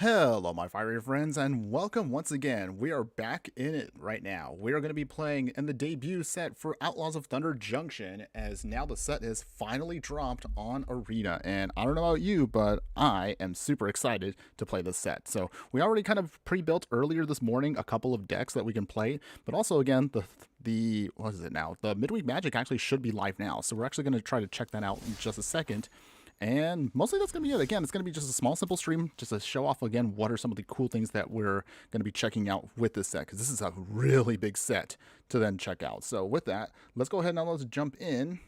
Hello, my fiery friends, and welcome once again. We are back in it right now. We are going to be playing in the debut set for Outlaws of Thunder Junction, as now the set is finally dropped on Arena. And I don't know about you, but I am super excited to play this set. So we already kind of pre-built earlier this morning a couple of decks that we can play, but also again the what is it now? The Midweek Magic actually should be live now, so we're actually going to try to check that out in just a second. And mostly that's going to be it. Again, it's going to be just a small, simple stream, just to show off, again, what are some of the cool things that we're going to be checking out with this set, because this is a really big set to then check out. So with that, let's go ahead and now let's jump in.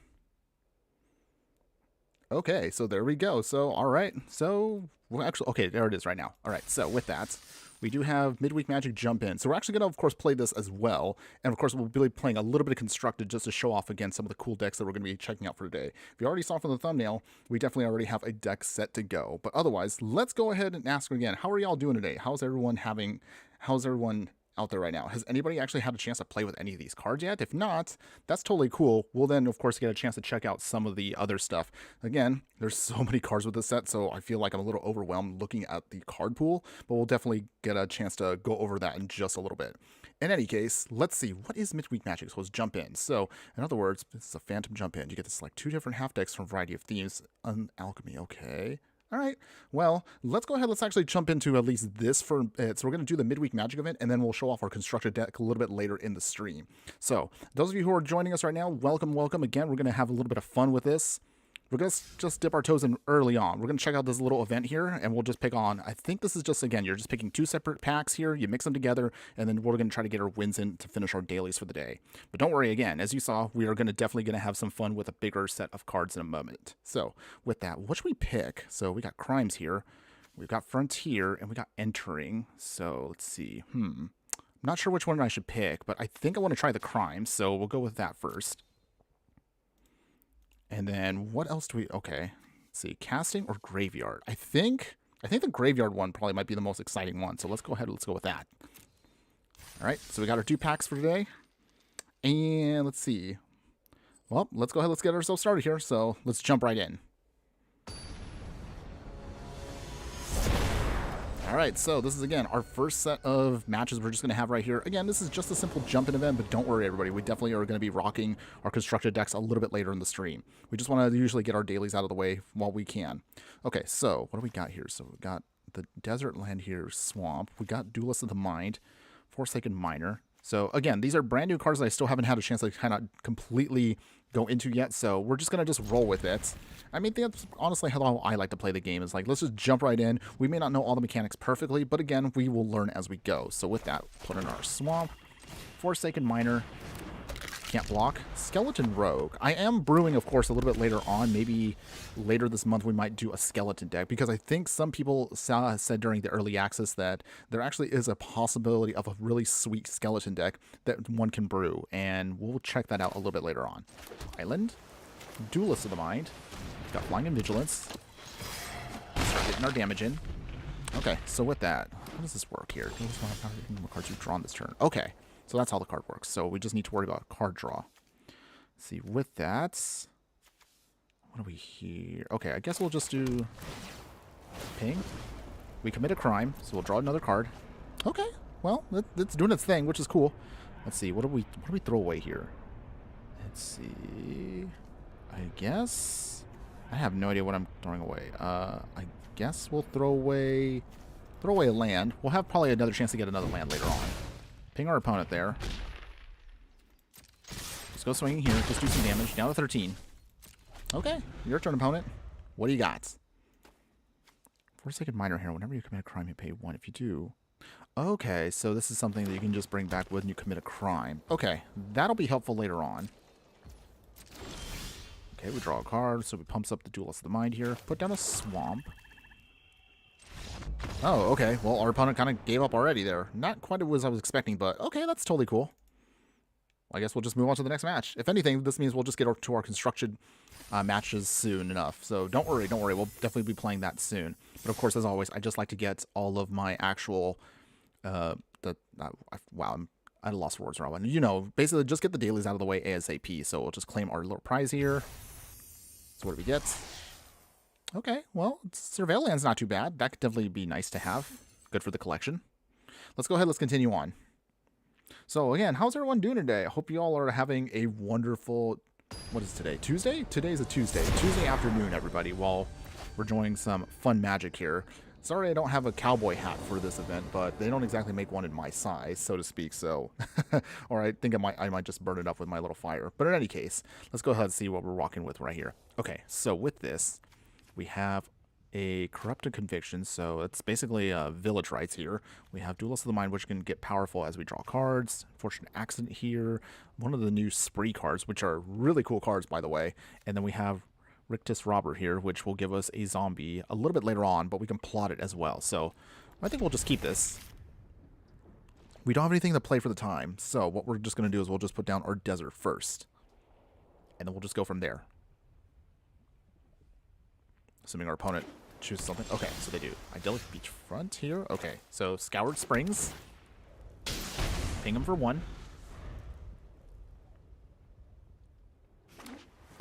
Okay, so there we go. So, all right. So, well, actually, okay, there it is right now. All right, so with that, we do have Midweek Magic jump in. So we're actually going to, of course, play this as well. And, of course, we'll be playing a little bit of Constructed just to show off, again, some of the cool decks that we're going to be checking out for today. If you already saw from the thumbnail, we definitely already have a deck set to go. But otherwise, let's go ahead and ask again, how are y'all doing today? How's everyone out there right now? Has anybody actually had a chance to play with any of these cards yet? If not, that's totally cool. We'll then, of course, get a chance to check out some of the other stuff. Again, there's so many cards with this set, so I feel like I'm a little overwhelmed looking at the card pool, but we'll definitely get a chance to go over that in just a little bit. In any case, let's see. What is Midweek Magic? So let's jump in. So, in other words, this is a Phantom jump in. You get to select 2 different half decks from a variety of themes. Alchemy, okay. All right, well, let's go ahead. Let's actually jump into at least this for it. So we're going to do the Midweek Magic event, and then we'll show off our constructed deck a little bit later in the stream. So those of you who are joining us right now, welcome, welcome. Again, we're going to have a little bit of fun with this. We're going to just dip our toes in early on. We're going to check out this little event here, and we'll just pick on, I think this is just, again, you're just picking 2 separate packs here. You mix them together, and then we're going to try to get our wins in to finish our dailies for the day. But don't worry, again, as you saw, we are definitely going to have some fun with a bigger set of cards in a moment. So with that, what should we pick? So we got Crimes here. We've got Frontier, and we got Entering. So let's see. I'm not sure which one I should pick, but I think I want to try the Crimes, so we'll go with that first. And then what else do we, okay, let's see, Casting or Graveyard? I think the Graveyard one probably might be the most exciting one. So let's go ahead, let's go with that. All right, so we got our 2 packs for today. And let's see. Well, let's go ahead, let's get ourselves started here. So let's jump right in. All right, so this is, again, our first set of matches we're just going to have right here. Again, this is just a simple jump-in event, but don't worry, everybody. We definitely are going to be rocking our constructed decks a little bit later in the stream. We just want to usually get our dailies out of the way while we can. Okay, so what do we got here? So we got the Desert Land here, Swamp. We got Duelist of the Mind, Forsaken Miner. So, again, these are brand new cards that I still haven't had a chance to kind of completely go into yet, so we're just going to just roll with it. I mean, that's honestly how I like to play the game, is like, let's just jump right in. We may not know all the mechanics perfectly, but again, we will learn as we go. So with that, put in our Swamp, Forsaken Miner, can't block, Skeleton Rogue. I am brewing, of course, a little bit later on. Maybe later this month we might do a skeleton deck, because I think some people said during the early access that there actually is a possibility of a really sweet skeleton deck that one can brew, and we'll check that out a little bit later on. Island, Duelist of the Mind, got Flying and Vigilance. Start getting our damage in. Okay, so with that, how does this work here? What cards you've drawn this turn? Okay. So that's how the card works. So we just need to worry about card draw. Let's see, with that, what do we here? Okay, I guess we'll just do ping. We commit a crime, so we'll draw another card. Okay, well, it's doing its thing, which is cool. Let's see, what do we throw away here? Let's see. I guess I have no idea what I'm throwing away. I guess we'll throw away a land. We'll have probably another chance to get another land later on. Ping our opponent there. Let's go swinging here. Just do some damage. Down to 13. Okay. Your turn, opponent. What do you got? Forsaken Miner here. Whenever you commit a crime, you pay 1. If you do... Okay, so this is something that you can just bring back when you commit a crime. Okay. That'll be helpful later on. Okay, we draw a card, so we pumps up the Duelist of the Mind here. Put down a Swamp. Oh, okay. Well, our opponent kind of gave up already there. Not quite as I was expecting, but okay, that's totally cool. I guess we'll just move on to the next match. If anything, this means we'll just get to our constructed matches soon enough. So don't worry, don't worry. We'll definitely be playing that soon. But of course, as always, I just like to get all of my actual... wow, I'm at a loss for words, Robin. You know, basically just get the dailies out of the way ASAP. So we'll just claim our little prize here. So what do we get? Okay, well, Surveilland's not too bad. That could definitely be nice to have. Good for the collection. Let's go ahead, let's continue on. So again, how's everyone doing today? I hope you all are having a wonderful, what is today? Tuesday? Today's a Tuesday. Tuesday afternoon, everybody, while we're enjoying some fun magic here. Sorry I don't have a cowboy hat for this event, but they don't exactly make one in my size, so to speak, so... or I think I might just burn it up with my little fire. But in any case, let's go ahead and see what we're rocking with right here. Okay, so with this, we have a Corrupted Conviction, so it's basically village rights here. We have Duelist of the Mind, which can get powerful as we draw cards. Fortunate Accident here. One of the new Spree cards, which are really cool cards, by the way. And then we have Rictus Robber here, which will give us a zombie a little bit later on, but we can plot it as well. So I think we'll just keep this. We don't have anything to play for the time, so what we're just going to do is we'll just put down our desert first. And then we'll just go from there. Assuming our opponent chooses something. Okay, so they do. Idyllic Beachfront here. Okay, so Scoured Springs. Ping them for 1.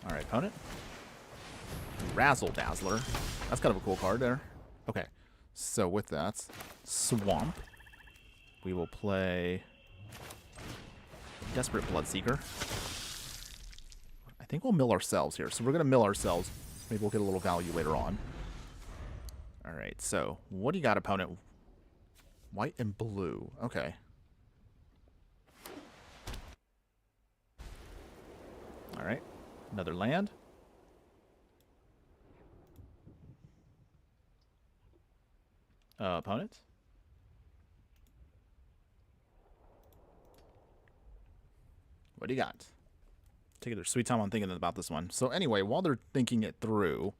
Alright, opponent. Razzle Dazzler. That's kind of a cool card there. Okay, so with that, Swamp. We will play Desperate Bloodseeker. I think we'll mill ourselves here. So we're going to mill ourselves. Maybe we'll get a little value later on. Alright, so what do you got, opponent? White and blue. Okay. Alright, another land. Opponent. What do you got? Taking their sweet time on thinking about this one. So anyway, while they're thinking it through,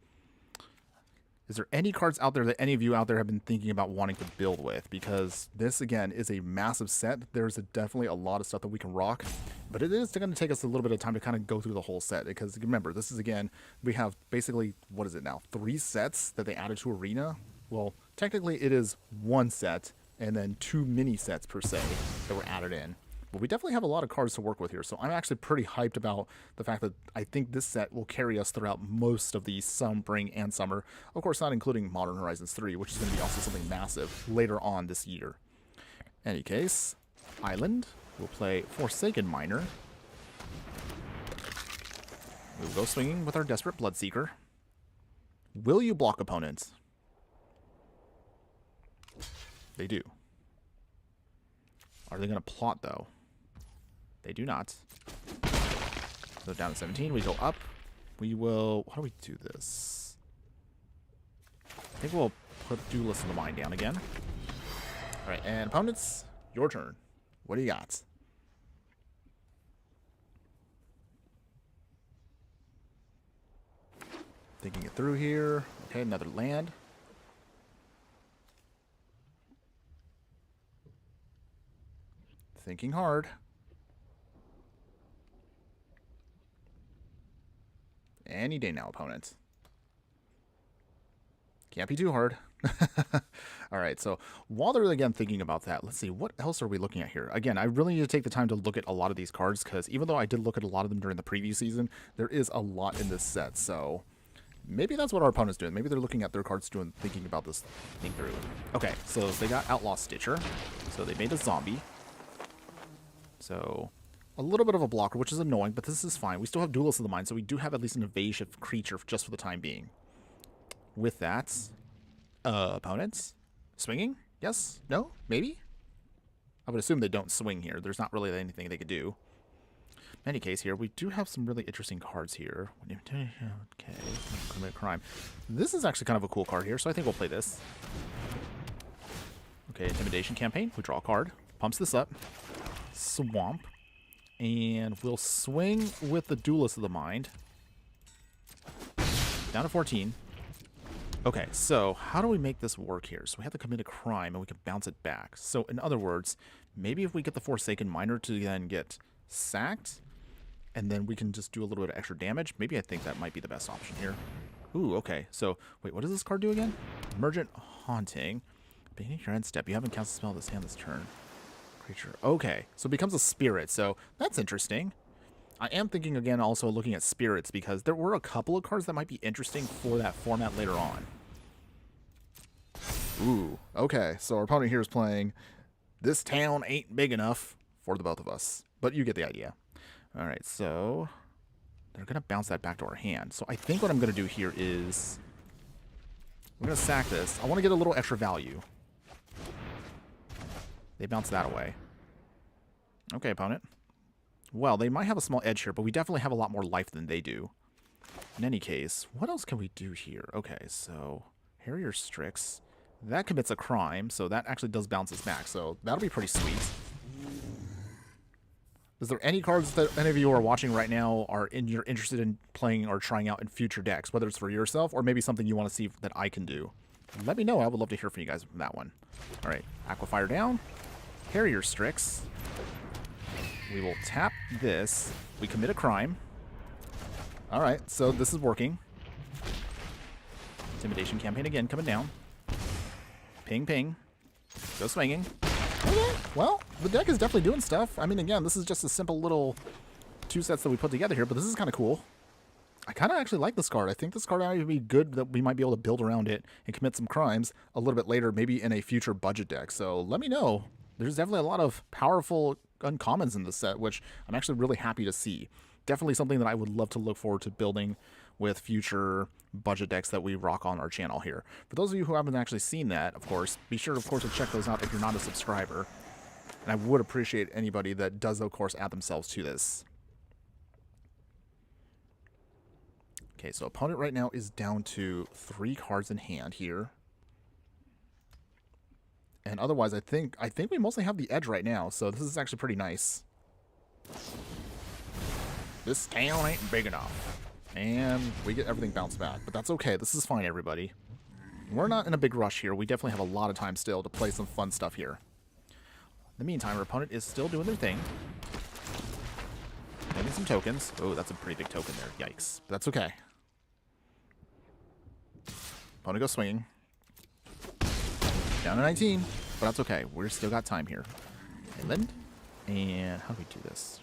is there any cards out there that any of you out there have been thinking about wanting to build with? Because this, again, is a massive set. There's definitely a lot of stuff that we can rock. But it is going to take us a little bit of time to kind of go through the whole set. Because remember, this is, again, we have basically, what is it now? 3 sets that they added to Arena. Well, technically it is 1 set and then 2 mini sets per se that were added in. But we definitely have a lot of cards to work with here, so I'm actually pretty hyped about the fact that I think this set will carry us throughout most of the spring and summer. Of course, not including Modern Horizons 3, which is going to be also something massive later on this year. In any case, Island. We'll play Forsaken Miner. We'll go swinging with our Desperate Bloodseeker. Will you block opponents? They do. Are they going to plot, though? They do not. So down to 17, we go up. We will... How do we do this? I think we'll put Duelist of the Mind down again. Alright, and opponents, your turn. What do you got? Thinking it through here. Okay, another land. Thinking hard. Any day now, opponents. Can't be too hard. Alright, so while they're again thinking about that, let's see, what else are we looking at here? Again, I really need to take the time to look at a lot of these cards, because even though I did look at a lot of them during the preview season, there is a lot in this set, so maybe that's what our opponent's doing. Maybe they're looking at their cards thinking about this thing through. Okay, so they got Outlaw Stitcher, so they made a zombie. So, a little bit of a blocker, which is annoying, but this is fine. We still have Duelist of the Mind, so we do have at least an evasive creature just for the time being. With that, opponents? Swinging? Yes? No? Maybe? I would assume they don't swing here. There's not really anything they could do. In any case here, we do have some really interesting cards here. Okay, commit a crime. This is actually kind of a cool card here, so I think we'll play this. Okay, Intimidation Campaign. We draw a card. Pumps this up. Swamp, and we'll swing with the Duelist of the Mind. Down to 14. Okay, so how do we make this work here? So we have to commit a crime, and we can bounce it back. So in other words, maybe if we get the Forsaken Miner to then get sacked, and then we can just do a little bit of extra damage, maybe I think that might be the best option here. Ooh, okay. So, wait, what does this card do again? Emergent Haunting. Beginning your end step, you haven't cast a spell this hand this turn. Creature. Okay, so it becomes a spirit, so that's interesting. I am thinking again also looking at spirits because there were a couple of cards that might be interesting for that format later on. Ooh, okay, so our opponent here is playing This Town Ain't Big Enough for the both of us, but you get the idea. All right, so they're going to bounce that back to our hand. So I think what I'm going to do here is we're going to sack this. I want to get a little extra value. They bounce that away. Okay, opponent. Well, they might have a small edge here, but we definitely have a lot more life than they do. In any case, what else can we do here? Okay, so Harrier Strix. That commits a crime, so that actually does bounce us back. So that'll be pretty sweet. Is there any cards that any of you are watching right now you're interested in playing or trying out in future decks, whether it's for yourself or maybe something you want to see that I can do? Let me know. I would love to hear from you guys from that one. All right, Aquafire down. Harrier Strix. We will tap this. We commit a crime. All right, so this is working. Intimidation campaign again coming down. Ping, ping. Go swinging. Okay, well, the deck is definitely doing stuff. I mean, again, this is just a simple little 2 sets that we put together here, but this is kind of cool. I kind of actually like this card. I think this card might be good that we might be able to build around it and commit some crimes a little bit later, maybe in a future budget deck. So let me know. There's definitely a lot of powerful uncommons in this set, which I'm actually really happy to see. Definitely something that I would love to look forward to building with future budget decks that we rock on our channel here. For those of you who haven't actually seen that, of course, be sure, of course, to check those out if you're not a subscriber. And I would appreciate anybody that does, of course, add themselves to this. Okay, so opponent right now is down to 3 cards in hand here. And otherwise, I think we mostly have the edge right now, so this is actually pretty nice. This town ain't big enough. And we get everything bounced back, but that's okay. This is fine, everybody. We're not in a big rush here. We definitely have a lot of time still to play some fun stuff here. In the meantime, our opponent is still doing their thing. Getting some tokens. Oh, that's a pretty big token there. Yikes. But that's okay. Opponent goes swinging. Down to 19, but that's okay. We're still got time here. Inland. And how do we do this?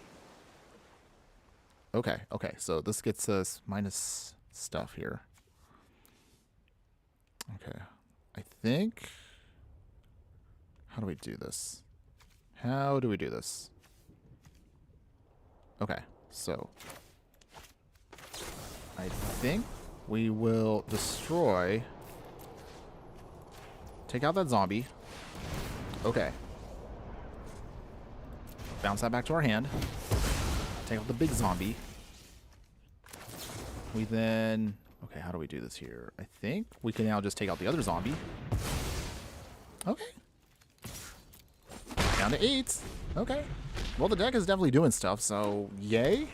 Okay, okay. So this gets us minus stuff here. Okay. I think... How do we do this? How do we do this? Okay, so... I think we will destroy... Take out that zombie. Okay. Bounce that back to our hand. Take out the big zombie. We then... Okay, how do we do this here? I think we can now just take out the other zombie. Okay. Down to 8. Okay. Well, the deck is definitely doing stuff, so yay.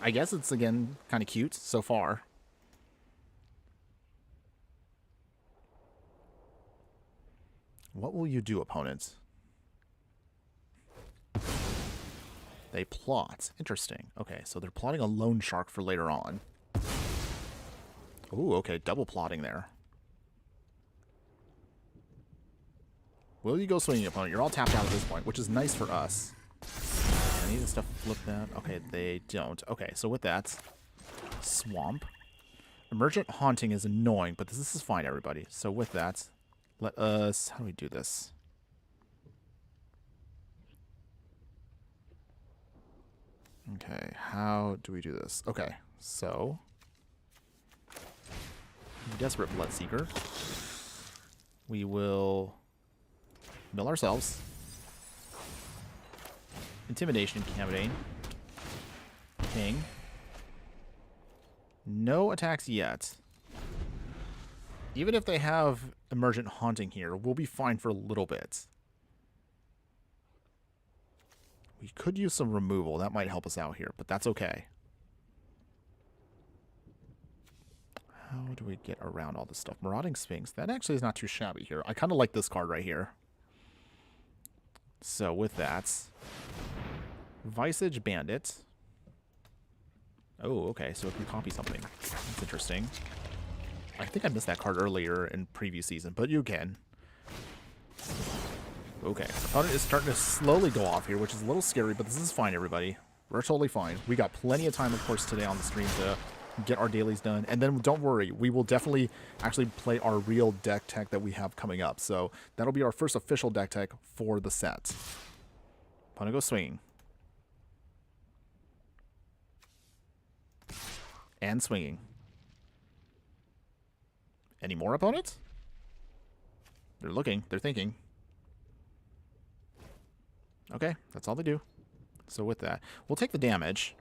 I guess it's, again, kind of cute so far. What will you do, opponents? They plot. Interesting. Okay, so they're plotting a loan shark for later on. Ooh, okay, double plotting there. Will you go swinging, opponent? You're all tapped out at this point, which is nice for us. I need this stuff flipped out. Okay, they don't. Okay, so with that, swamp. Emergent Haunting is annoying, but this is fine, everybody. So with that, let us... How do we do this? Okay, how do we do this? Okay, so... Desperate Bloodseeker. We will mill ourselves. Intimidation campaign. King. No attacks yet. Even if they have Emergent Haunting here, we'll be fine for a little bit. We could use some removal. That might help us out here, but that's okay. How do we get around all this stuff? Marauding Sphinx. That actually is not too shabby here. I kind of like this card right here. So with that, Visage Bandit. Oh, okay. So it can copy something. That's interesting. I think I missed that card earlier in previous season, but you can. Okay. Opponent is starting to slowly go off here, which is a little scary, but this is fine, everybody. We're totally fine. We got plenty of time, of course, today on the stream to get our dailies done. And then don't worry, we will definitely actually play our real deck tech that we have coming up. So that'll be our first official deck tech for the set. Opponent goes swinging. And swinging. Any more opponents? They're looking. They're thinking. Okay, that's all they do. So with that, we'll take the damage.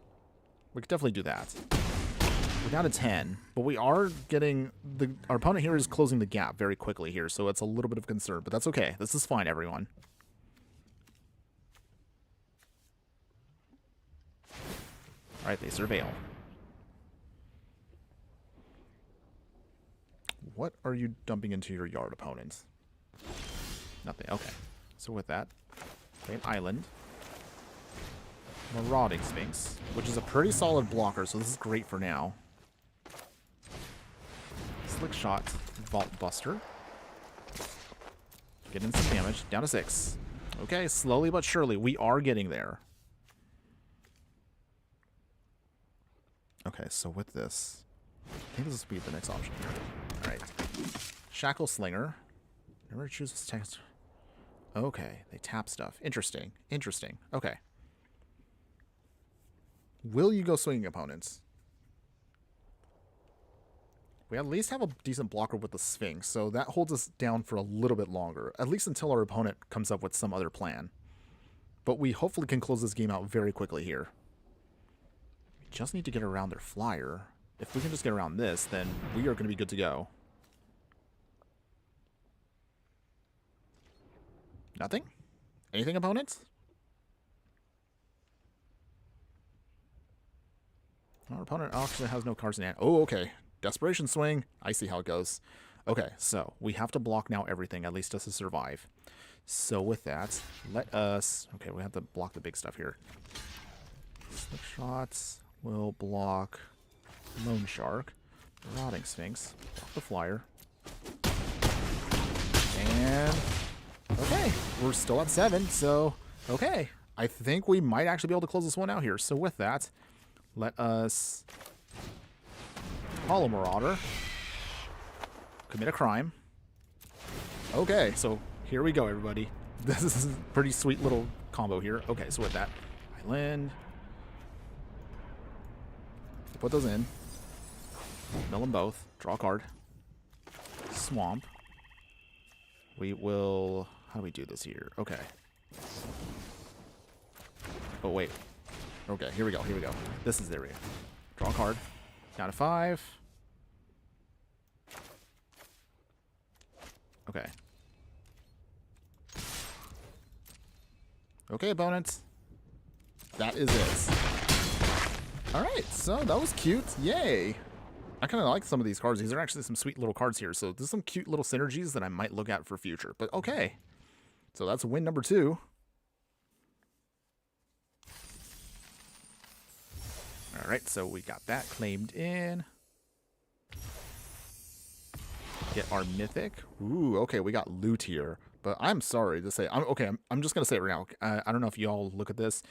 We could definitely do that. We're down to 10, but we are getting... Our opponent here is closing the gap very quickly here, so it's a little bit of concern, but that's okay. This is fine, everyone. All right, they surveil. What are you dumping into your yard, opponents? Nothing. Okay. So with that, play an island. Marauding Sphinx, which is a pretty solid blocker, so this is great for now. Slick Shot, Vault Buster. Getting some damage. Down to 6. Okay, slowly but surely, we are getting there. Okay, so with this, I think this will be the next option here. Alright. Shackle Slinger. Never chooses text. Okay, they tap stuff. Interesting. Interesting. Okay. Will you go swinging, opponents? We at least have a decent blocker with the Sphinx, so that holds us down for a little bit longer, at least until our opponent comes up with some other plan. But we hopefully can close this game out very quickly here. We just need to get around their flyer. If we can just get around this, then we are going to be good to go. Nothing? Anything, opponents? Our opponent actually has no cards in hand. Oh, okay. Desperation swing. I see how it goes. Okay, so we have to block now everything, at least just to survive. So with that, let us... Okay, we have to block the big stuff here. Slip Shots will block Loan Shark. Marauding Sphinx. Block the flyer. And... Okay, we're still at 7, so... Okay, I think we might actually be able to close this one out here. So with that... Let us Hollow Marauder. Commit a crime. Okay, so here we go, everybody. This is a pretty sweet little combo here. Okay, so with that, Island. Put those in. Mill them both. Draw a card. Swamp. We will... How do we do this here? Okay. Oh, wait. Okay, here we go, here we go. This is the area. Draw a card. Down to 5. Okay. Okay, opponents. That is it. Alright, so that was cute. Yay! I kind of like some of these cards. These are actually some sweet little cards here. So there's some cute little synergies that I might look at for future. But okay. So that's win number 2. Alright, so we got that claimed in. Get our mythic. Ooh, okay, we got loot here. But I'm sorry to say, I'm just going to say it right now. I don't know if y'all look at this.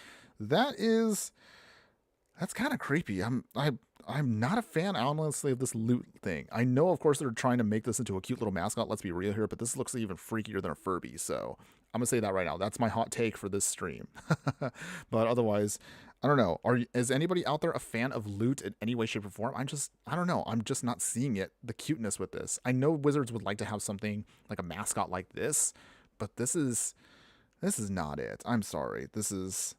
That's kind of creepy. I'm not a fan, honestly, of this loot thing. I know, of course, they're trying to make this into a cute little mascot. Let's be real here, but this looks even freakier than a Furby. So I'm going to say that right now. That's my hot take for this stream. But otherwise... I don't know. Is anybody out there a fan of loot in any way, shape, or form? I don't know. I'm just not seeing it. The cuteness with this. I know Wizards would like to have something like a mascot like this, but this is not it. I'm sorry. This is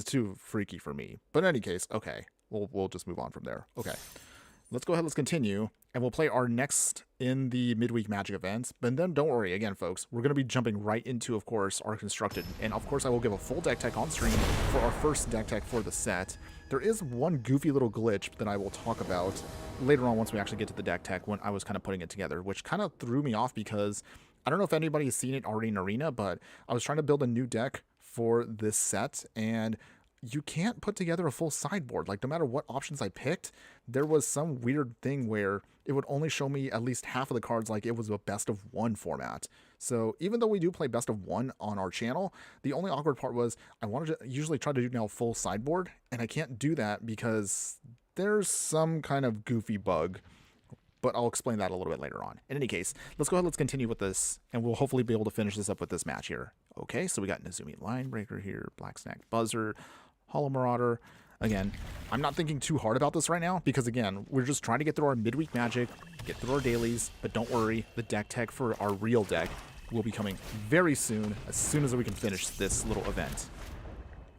too freaky for me. But in any case, okay. We'll just move on from there. Okay. Let's go ahead. Let's continue. And we'll play our next in the Midweek Magic events. But then don't worry, again, folks, we're going to be jumping right into, of course, our constructed. And of course, I will give a full deck tech on stream for our first deck tech for the set. There is one goofy little glitch that I will talk about later on once we actually get to the deck tech when I was kind of putting it together, which kind of threw me off because I don't know if anybody has seen it already in Arena, but I was trying to build a new deck for this set, and you can't put together a full sideboard. Like, no matter what options I picked, there was some weird thing where it would only show me at least half of the cards like it was a best of one format. So even though we do play best of one on our channel, the only awkward part was I wanted to usually try to do now full sideboard, and I can't do that because there's some kind of goofy bug. But I'll explain that a little bit later on. In any case, let's go ahead, let's continue with this, and we'll hopefully be able to finish this up with this match here. Okay, so we got Nezumi Linebreaker here, Black Snack Buzzard, Hollow Marauder. Again, I'm not thinking too hard about this right now, because again, we're just trying to get through our midweek magic, get through our dailies, but don't worry, the deck tech for our real deck will be coming very soon as we can finish this little event.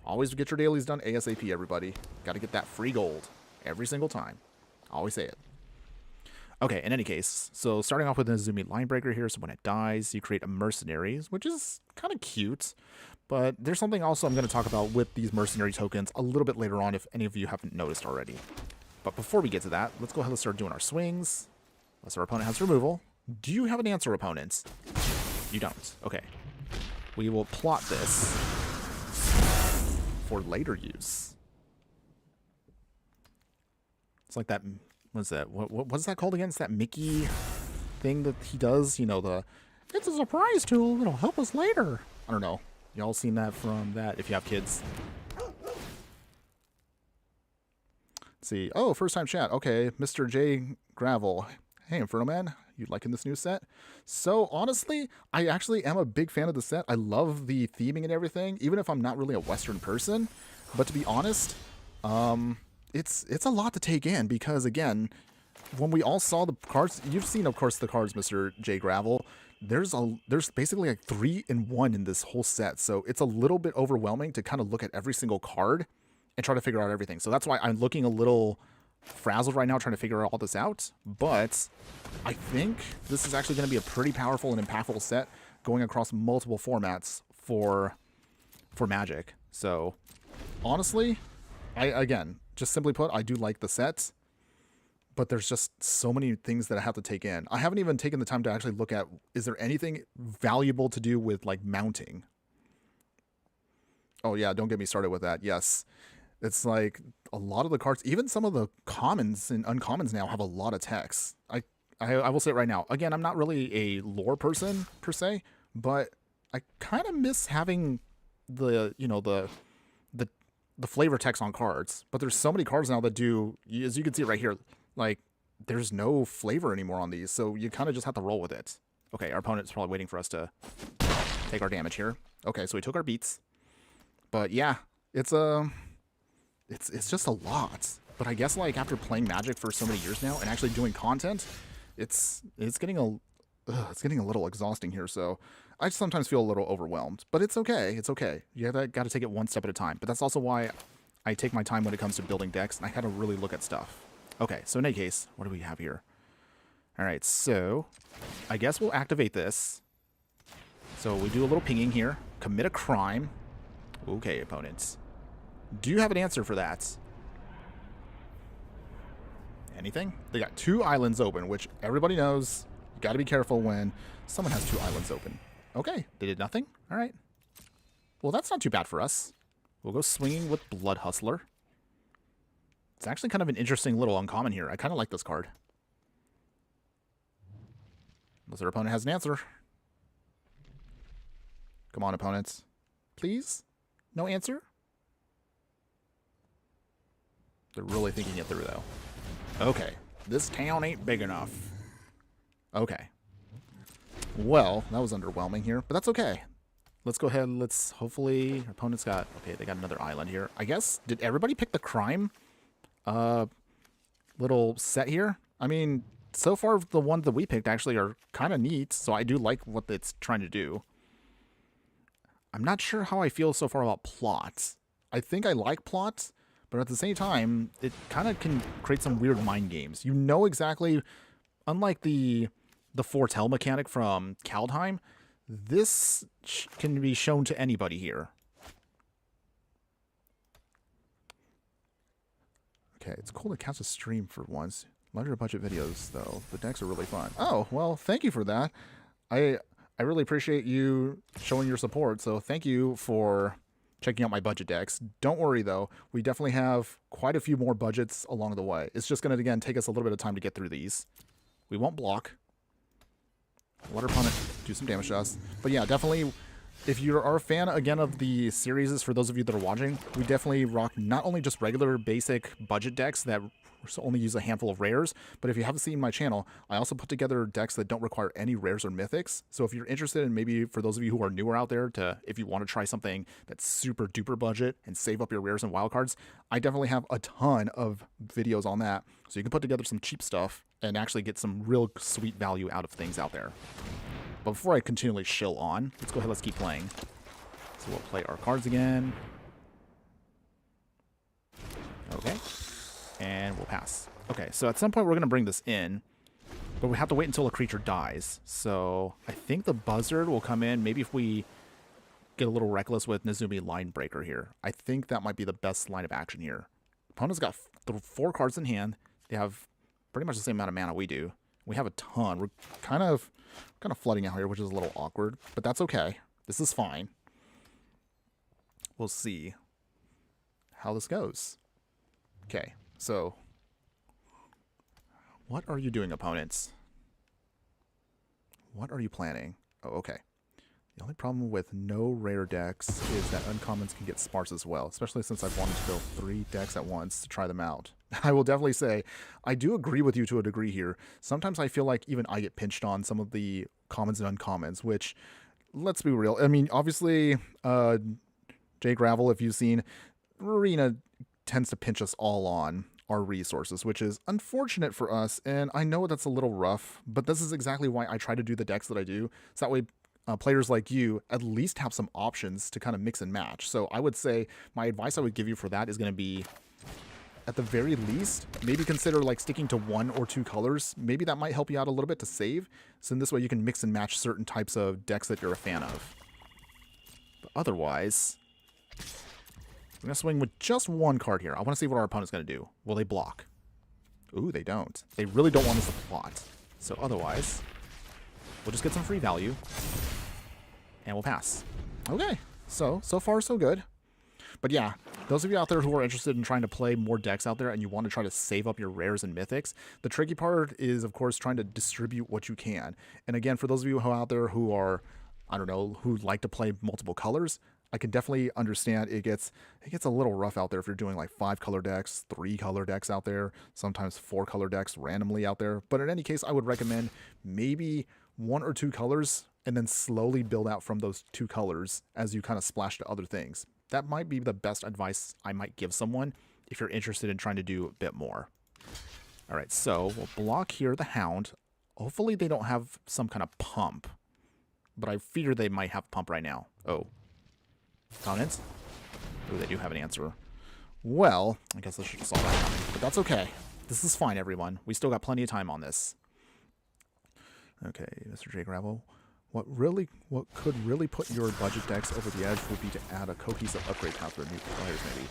Always get your dailies done ASAP, everybody. Got to get that free gold every single time. Always say it. Okay, in any case, so starting off with a Nezumi Linebreaker here, so when it dies, you create a Mercenaries, which is kind of cute, but there's something also I'm going to talk about with these Mercenary tokens a little bit later on if any of you haven't noticed already. But before we get to that, let's go ahead and start doing our swings. Unless our opponent has removal. Do you have an answer, opponents? You don't. Okay. We will plot this for later use. It's like that... What's that? What's that called again? It's that Mickey thing that he does. You know, it's a surprise tool. It'll help us later. I don't know. Y'all seen that from that if you have kids. Let's see. Oh, first time chat. Okay, Mr. J Gravel. Hey, Infernoman. You liking this new set? So honestly, I actually am a big fan of the set. I love the theming and everything, even if I'm not really a Western person. But to be honest, it's a lot to take in because, again, when we all saw the cards, you've seen, of course, the cards, Mr. J Gravel. There's basically like 3-in-1 in this whole set, so it's a little bit overwhelming to kind of look at every single card and try to figure out everything. So that's why I'm looking a little frazzled right now trying to figure all this out, but I think this is actually going to be a pretty powerful and impactful set going across multiple formats for Magic. So honestly, again, just simply put, I do like the set, but there's just so many things that I have to take in. I haven't even taken the time to actually look at, is there anything valuable to do with like mounting? Oh yeah, don't get me started with that. Yes, it's like a lot of the cards, even some of the commons and uncommons now have a lot of text. I will say it right now. Again, I'm not really a lore person per se, but I kind of miss having the, you know, the flavor text on cards. But there's so many cards now that do, as you can see right here, like there's no flavor anymore on these, so you kind of just have to roll with it. Okay, our opponent's probably waiting for us to take our damage here. Okay, so we took our beats. But yeah, it's just a lot. But I guess like after playing Magic for so many years now and actually doing content, it's getting a little exhausting here. So I sometimes feel a little overwhelmed, but it's okay. It's okay. You got to take it one step at a time. But that's also why I take my time when it comes to building decks, and I got to really look at stuff. Okay, so in any case, what do we have here? All right, so I guess we'll activate this. So we do a little pinging here. Commit a crime. Okay, opponents. Do you have an answer for that? Anything? They got 2 islands open, which everybody knows. You got to be careful when someone has 2 islands open. Okay, they did nothing. All right. Well, that's not too bad for us. We'll go swinging with Blood Hustler. It's actually kind of an interesting little uncommon here. I kind of like this card. Unless our opponent has an answer. Come on, opponents. Please? No answer? They're really thinking it through, though. Okay. This town ain't big enough. Okay. Well, that was underwhelming here, but that's okay. Let's go ahead and let's hopefully... Our opponent's got... Okay, they got another island here. I guess... Did everybody pick the crime little set here? I mean, so far the ones that we picked actually are kind of neat, so I do like what it's trying to do. I'm not sure how I feel so far about plots. I think I like plots, but at the same time, it kind of can create some weird mind games. You know exactly... Unlike the foretell mechanic from Kaldheim, this can be shown to anybody here. Okay, it's cool to catch a stream for once. Larger budget videos, though. The decks are really fun. Oh, well, thank you for that. I really appreciate you showing your support, so thank you for checking out my budget decks. Don't worry, though. We definitely have quite a few more budgets along the way. It's just going to, again, take us a little bit of time to get through these. We won't block. Let our opponent do some damage to us. But yeah, definitely, if you are a fan, again, of the series, for those of you that are watching, we definitely rock not only just regular basic budget decks that only use a handful of rares, but if you haven't seen my channel, I also put together decks that don't require any rares or mythics. So if you're interested in, maybe for those of you who are newer out there, if you want to try something that's super duper budget and save up your rares and wildcards, I definitely have a ton of videos on that. So you can put together some cheap stuff and actually get some real sweet value out of things out there. But before I continually shill on, let's go ahead, let's keep playing. So we'll play our cards again. Okay. And we'll pass. Okay, so at some point we're going to bring this in, but we have to wait until a creature dies. So I think the Buzzard will come in, maybe if we get a little reckless with Nezumi Linebreaker here. I think that might be the best line of action here. Opponent's got 4 cards in hand. They have pretty much the same amount of mana we do. We have a ton. We're kind of flooding out here, which is a little awkward, but that's okay. This is fine. We'll see how this goes. Okay, so what are you doing, opponents? What are you planning? Oh, okay. The only problem with no rare decks is that uncommons can get sparse as well, especially since I've wanted to build 3 decks at once to try them out. I will definitely say, I do agree with you to a degree here. Sometimes I feel like even I get pinched on some of the commons and uncommons, which, let's be real. I mean, obviously, Jay Gravel, if you've seen, Arena tends to pinch us all on our resources, which is unfortunate for us, and I know that's a little rough, but this is exactly why I try to do the decks that I do, so that way players like you at least have some options to kind of mix and match. So I would say my advice I would give you for that is going to be, at the very least, maybe consider like sticking to 1 or 2 colors. Maybe that might help you out a little bit to save, so in this way you can mix and match certain types of decks that you're a fan of. But otherwise, we're going to swing with just 1 card here. I want to see what our opponent's going to do. Will they block? Ooh, they don't. They really don't want us to plot. So otherwise, we'll just get some free value, and we'll pass. Okay, so far so good. But yeah, those of you out there who are interested in trying to play more decks out there and you want to try to save up your rares and mythics, the tricky part is, of course, trying to distribute what you can. And again, for those of you who are out there who are, I don't know, who like to play multiple colors, I can definitely understand it gets a little rough out there if you're doing like 5 color decks, 3 color decks out there, sometimes 4 color decks randomly out there. But in any case, I would recommend maybe 1 or 2 colors and then slowly build out from those 2 colors as you kind of splash to other things. That might be the best advice I might give someone if you're interested in trying to do a bit more. All right, so we'll block here the Hound. Hopefully they don't have some kind of pump, but I fear they might have pump right now. Oh. Opponents? Oh, they do have an answer. Well, I guess I should have saw that coming, but that's okay. This is fine, everyone. We still got plenty of time on this. Okay, Mr. J. Gravel. What could really put your budget decks over the edge would be to add a cohesive upgrade path for new players, maybe.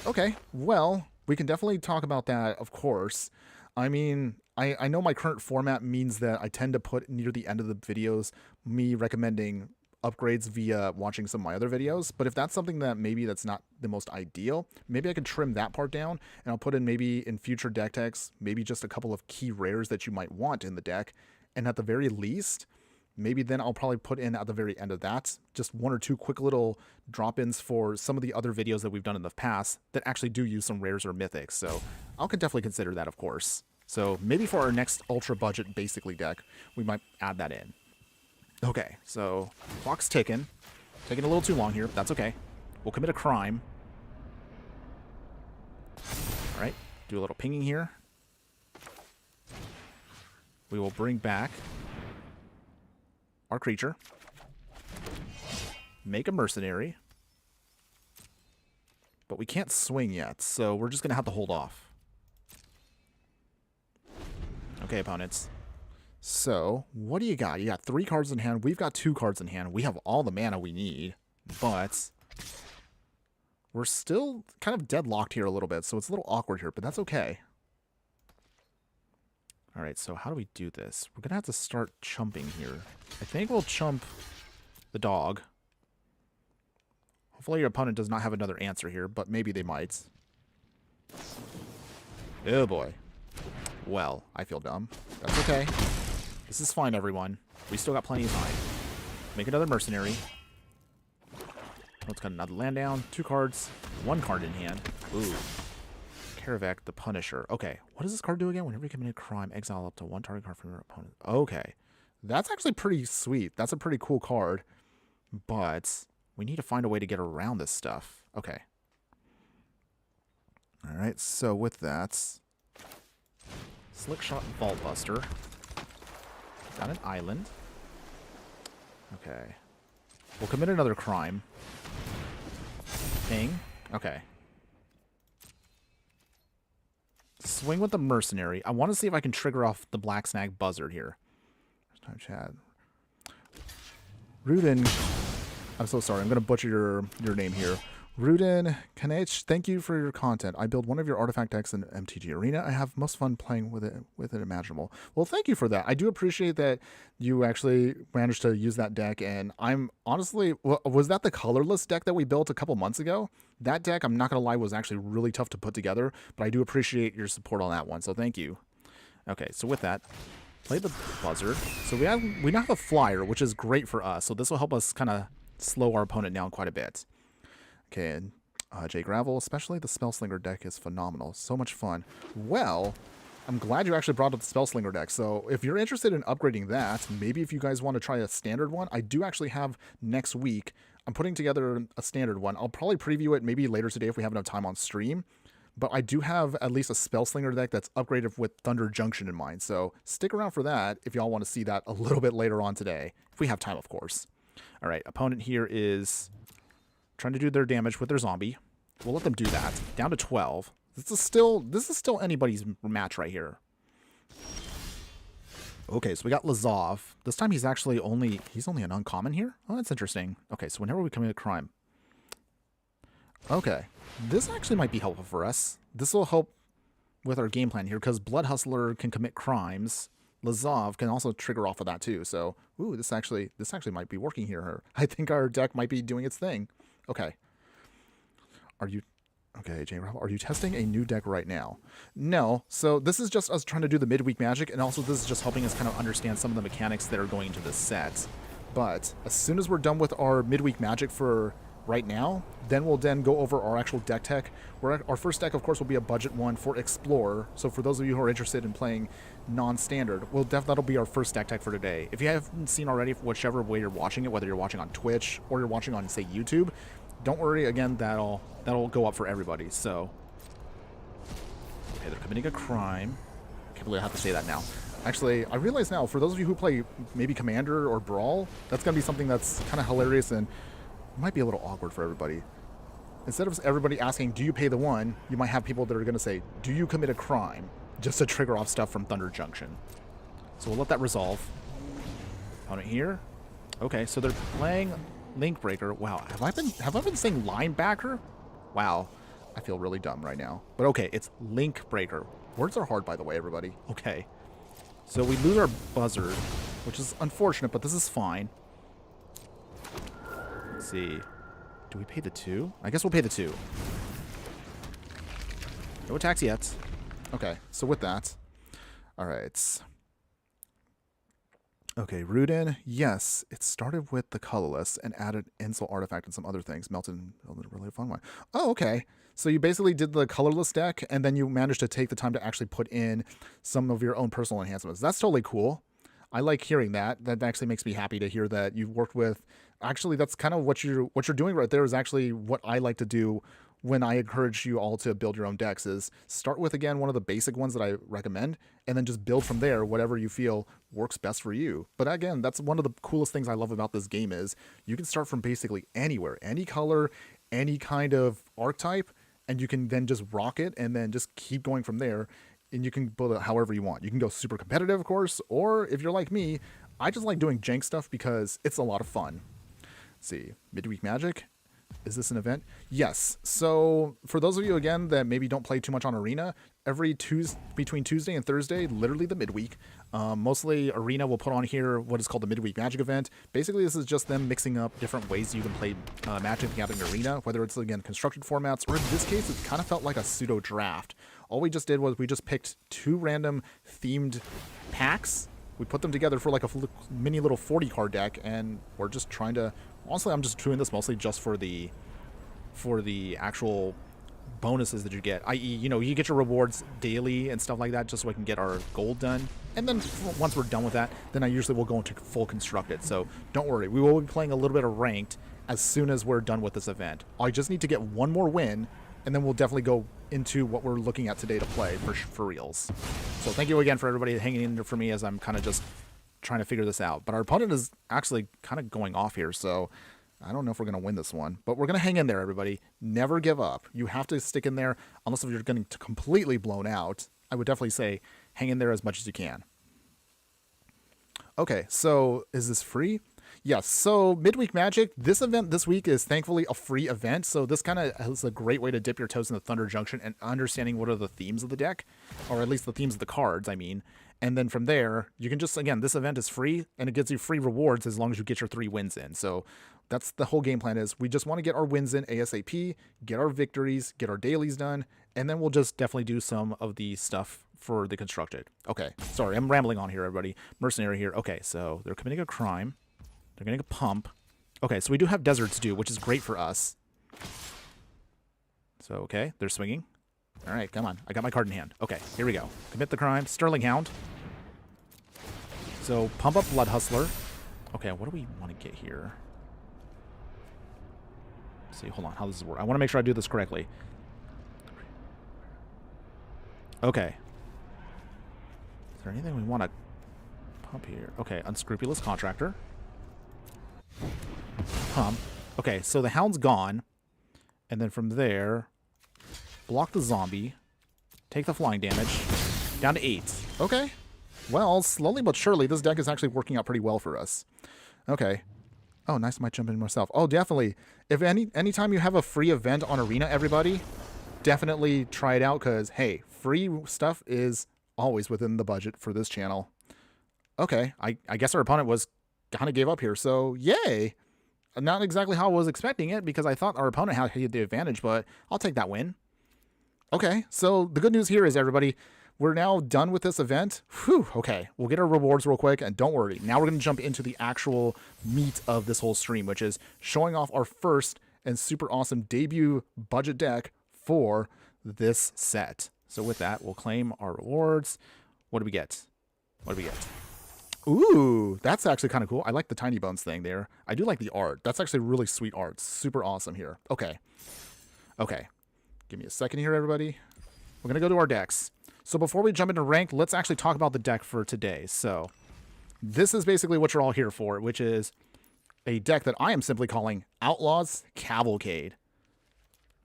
Okay, well, we can definitely talk about that, of course. I mean, I know my current format means that I tend to put near the end of the videos me recommending upgrades via watching some of my other videos, but if that's something that maybe that's not the most ideal, maybe I could trim that part down and I'll put in maybe in future deck techs, maybe just a couple of key rares that you might want in the deck, and at the very least, maybe then I'll probably put in at the very end of that just 1 or 2 quick little drop-ins for some of the other videos that we've done in the past that actually do use some rares or mythics, so I could definitely consider that, of course. So maybe for our next ultra budget basically deck, we might add that in. Okay, so clock's ticking. Taking a little too long here, but that's okay. We'll commit a crime. All right, do a little pinging here. We will bring back our creature. Make a mercenary. But we can't swing yet, so we're just going to have to hold off. Okay, opponents. So, what do you got? You got 3 cards in hand. We've got 2 cards in hand. We have all the mana we need, but we're still kind of deadlocked here a little bit, so it's a little awkward here, but that's okay. All right, so how do we do this? We're going to have to start chumping here. I think we'll chump the dog. Hopefully your opponent does not have another answer here, but maybe they might. Oh, boy. Well, I feel dumb. That's okay. This is fine, everyone. We still got plenty of time. Make another mercenary. Let's cut another land down. 2 cards. 1 card in hand. Ooh. Karavek, the Punisher. Okay. What does this card do again? Whenever you commit a crime, exile up to 1 target card from your opponent. Okay. That's actually pretty sweet. That's a pretty cool card. But we need to find a way to get around this stuff. Okay. Alright, so with that, Slick Shot and Vault Buster. Got an island. Okay. We'll commit another crime. Ping. Okay. Swing with the Mercenary. I want to see if I can trigger off the Black Snag Buzzard here. First time chat. Rudin. I'm so sorry. I'm going to butcher your name here. Rudin Kanech, thank you for your content. I build one of your artifact decks in MTG Arena. I have most fun playing with it imaginable. Well, thank you for that. I do appreciate that you actually managed to use that deck, and I'm honestly, was that the colorless deck that we built a couple months ago? That deck, I'm not going to lie, was actually really tough to put together, but I do appreciate your support on that one, so thank you. Okay, so with that, play the Buzzard. So we now have a Flyer, which is great for us, so this will help us kind of slow our opponent down quite a bit. Okay, and Jay Gravel, especially the Spellslinger deck is phenomenal. So much fun. Well, I'm glad you actually brought up the Spellslinger deck. So if you're interested in upgrading that, maybe if you guys want to try a standard one, I do actually have next week. I'm putting together a standard one. I'll probably preview it maybe later today if we have enough time on stream. But I do have at least a Spellslinger deck that's upgraded with Thunder Junction in mind. So stick around for that if y'all want to see that a little bit later on today. If we have time, of course. All right, opponent here is trying to do their damage with their zombie. We'll let them do that. Down to 12. This is still anybody's match right here. Okay, so we got Lazov. This time he's only an uncommon here? Oh, that's interesting. Okay, so whenever we commit a crime. Okay. This actually might be helpful for us. This will help with our game plan here, because Blood Hustler can commit crimes. Lazov can also trigger off of that too. So, ooh, this actually might be working here. I think our deck might be doing its thing. Okay. Okay, Jay Rob, are you testing a new deck right now? No. So this is just us trying to do the midweek magic, and also this is just helping us kind of understand some of the mechanics that are going into this set. But as soon as we're done with our midweek magic for right now, then we'll go over our actual deck tech. Our first deck, of course, will be a budget one for Explorer. So for those of you who are interested in playing non-standard, that'll be our first deck tech for today. If you haven't seen already, whichever way you're watching it, whether you're watching on Twitch or you're watching on, say, YouTube, don't worry, again, that'll go up for everybody. So, okay, they're committing a crime. I can't believe I have to say that now. Actually, I realize now, for those of you who play maybe Commander or Brawl, that's going to be something that's kind of hilarious and might be a little awkward for everybody. Instead of everybody asking, do you pay the 1, you might have people that are going to say, do you commit a crime? Just to trigger off stuff from Thunder Junction. So we'll let that resolve. Opponent here. Okay, so they're playing Link Breaker. Wow, have I been saying Linebacker? Wow, I feel really dumb right now. But okay, it's Link Breaker. Words are hard, by the way, everybody. Okay. So we lose our Buzzard, which is unfortunate, but this is fine. Let's see. Do we pay the 2? I guess we'll pay the 2. No attacks yet. Okay, so with that. Alright. Okay, Rudin. Yes, it started with the colorless and added insult artifact and some other things. Melted a really fun one. Oh, okay. So you basically did the colorless deck, and then you managed to take the time to actually put in some of your own personal enhancements. That's totally cool. I like hearing that. That actually makes me happy to hear that you've worked with. Actually, that's kind of what you're doing right there is actually what I like to do when I encourage you all to build your own decks is start with, again, one of the basic ones that I recommend, and then just build from there whatever you feel works best for you. But again, that's one of the coolest things I love about this game is you can start from basically anywhere, any color, any kind of archetype, and you can then just rock it and then just keep going from there, and you can build it however you want. You can go super competitive, of course, or if you're like me, I just like doing jank stuff because it's a lot of fun. Let's see, Midweek Magic. Is this an event? Yes. So for those of you, again, that maybe don't play too much on Arena, every between Tuesday and Thursday, literally the midweek, mostly Arena will put on here what is called the Midweek Magic event. Basically, this is just them mixing up different ways you can play Magic the Gathering Arena, whether it's, again, constructed formats, or in this case, it kind of felt like a pseudo draft. All we just did was we just picked 2 random themed packs. We put them together for like a mini little 40 card deck, and we're just trying to, honestly, I'm just doing this mostly just for the actual bonuses that you get, i.e., you know, you get your rewards daily and stuff like that, just so I can get our gold done. And then once we're done with that, then I usually will go into full constructed. So don't worry, we will be playing a little bit of ranked as soon as we're done with this event. I just need to get one more win, and then we'll definitely go into what we're looking at today to play for reals. So thank you again for everybody hanging in there for me as I'm kind of just trying to figure this out. But our opponent is actually kind of going off here, so I don't know if we're going to win this one. But we're going to hang in there, everybody. Never give up. You have to stick in there, unless if you're getting completely blown out. I would definitely say hang in there as much as you can. Okay, so is this free? Yes, so Midweek Magic, this event this week is thankfully a free event, so this kind of is a great way to dip your toes in the Thunder Junction and understanding what are the themes of the deck, or at least the themes of the cards, I mean. And then from there, you can just, again, this event is free, and it gives you free rewards as long as you get your 3 wins in. So that's the whole game plan is we just want to get our wins in ASAP, get our victories, get our dailies done, and then we'll just definitely do some of the stuff for the constructed. Okay, sorry, I'm rambling on here, everybody. Mercenary here. Okay, so they're committing a crime. They're getting a pump. Okay, so we do have Deserts due, which is great for us. So, okay, they're swinging. All right, come on. I got my card in hand. Okay, here we go. Commit the crime. Sterling Hound. So, pump up Blood Hustler. Okay, what do we want to get here? Let's see, hold on. How does this work? I want to make sure I do this correctly. Okay. Is there anything we want to pump here? Okay, Unscrupulous Contractor. Pump. Okay, so the Hound's gone. And then from there, block the zombie. Take the flying damage. Down to 8. Okay. Well, slowly but surely, this deck is actually working out pretty well for us. Okay. Oh, nice. I might jump in myself. Oh, definitely. If anytime you have a free event on Arena, everybody, definitely try it out because, hey, free stuff is always within the budget for this channel. Okay. I guess our opponent was kind of gave up here, so yay. Not exactly how I was expecting it because I thought our opponent had the advantage, but I'll take that win. Okay, so the good news here is, everybody, we're now done with this event. Whew, okay, we'll get our rewards real quick, and don't worry. Now we're going to jump into the actual meat of this whole stream, which is showing off our first and super awesome debut budget deck for this set. So with that, we'll claim our rewards. What do we get? What do we get? Ooh, that's actually kind of cool. I like the Tiny Bones thing there. I do like the art. That's actually really sweet art. Super awesome here. Okay. Okay. Give me a second here, everybody. We're going to go to our decks. So before we jump into ranked, let's actually talk about the deck for today. So this is basically what you're all here for, which is a deck that I am simply calling Outlaws Cavalcade.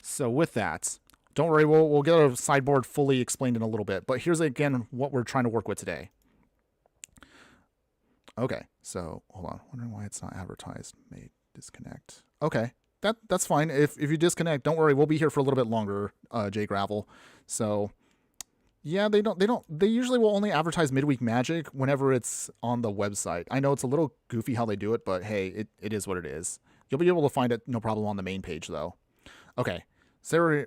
So with that, don't worry, we'll get a sideboard fully explained in a little bit. But here's, again, what we're trying to work with today. Okay, so hold on. Wondering why it's not advertised. May disconnect. Okay, that's fine. If you disconnect, don't worry. We'll be here for a little bit longer, J Gravel. So yeah, they usually will only advertise Midweek Magic whenever it's on the website. I know it's a little goofy how they do it, but hey, it is what it is. You'll be able to find it no problem on the main page though. Okay, Sarah.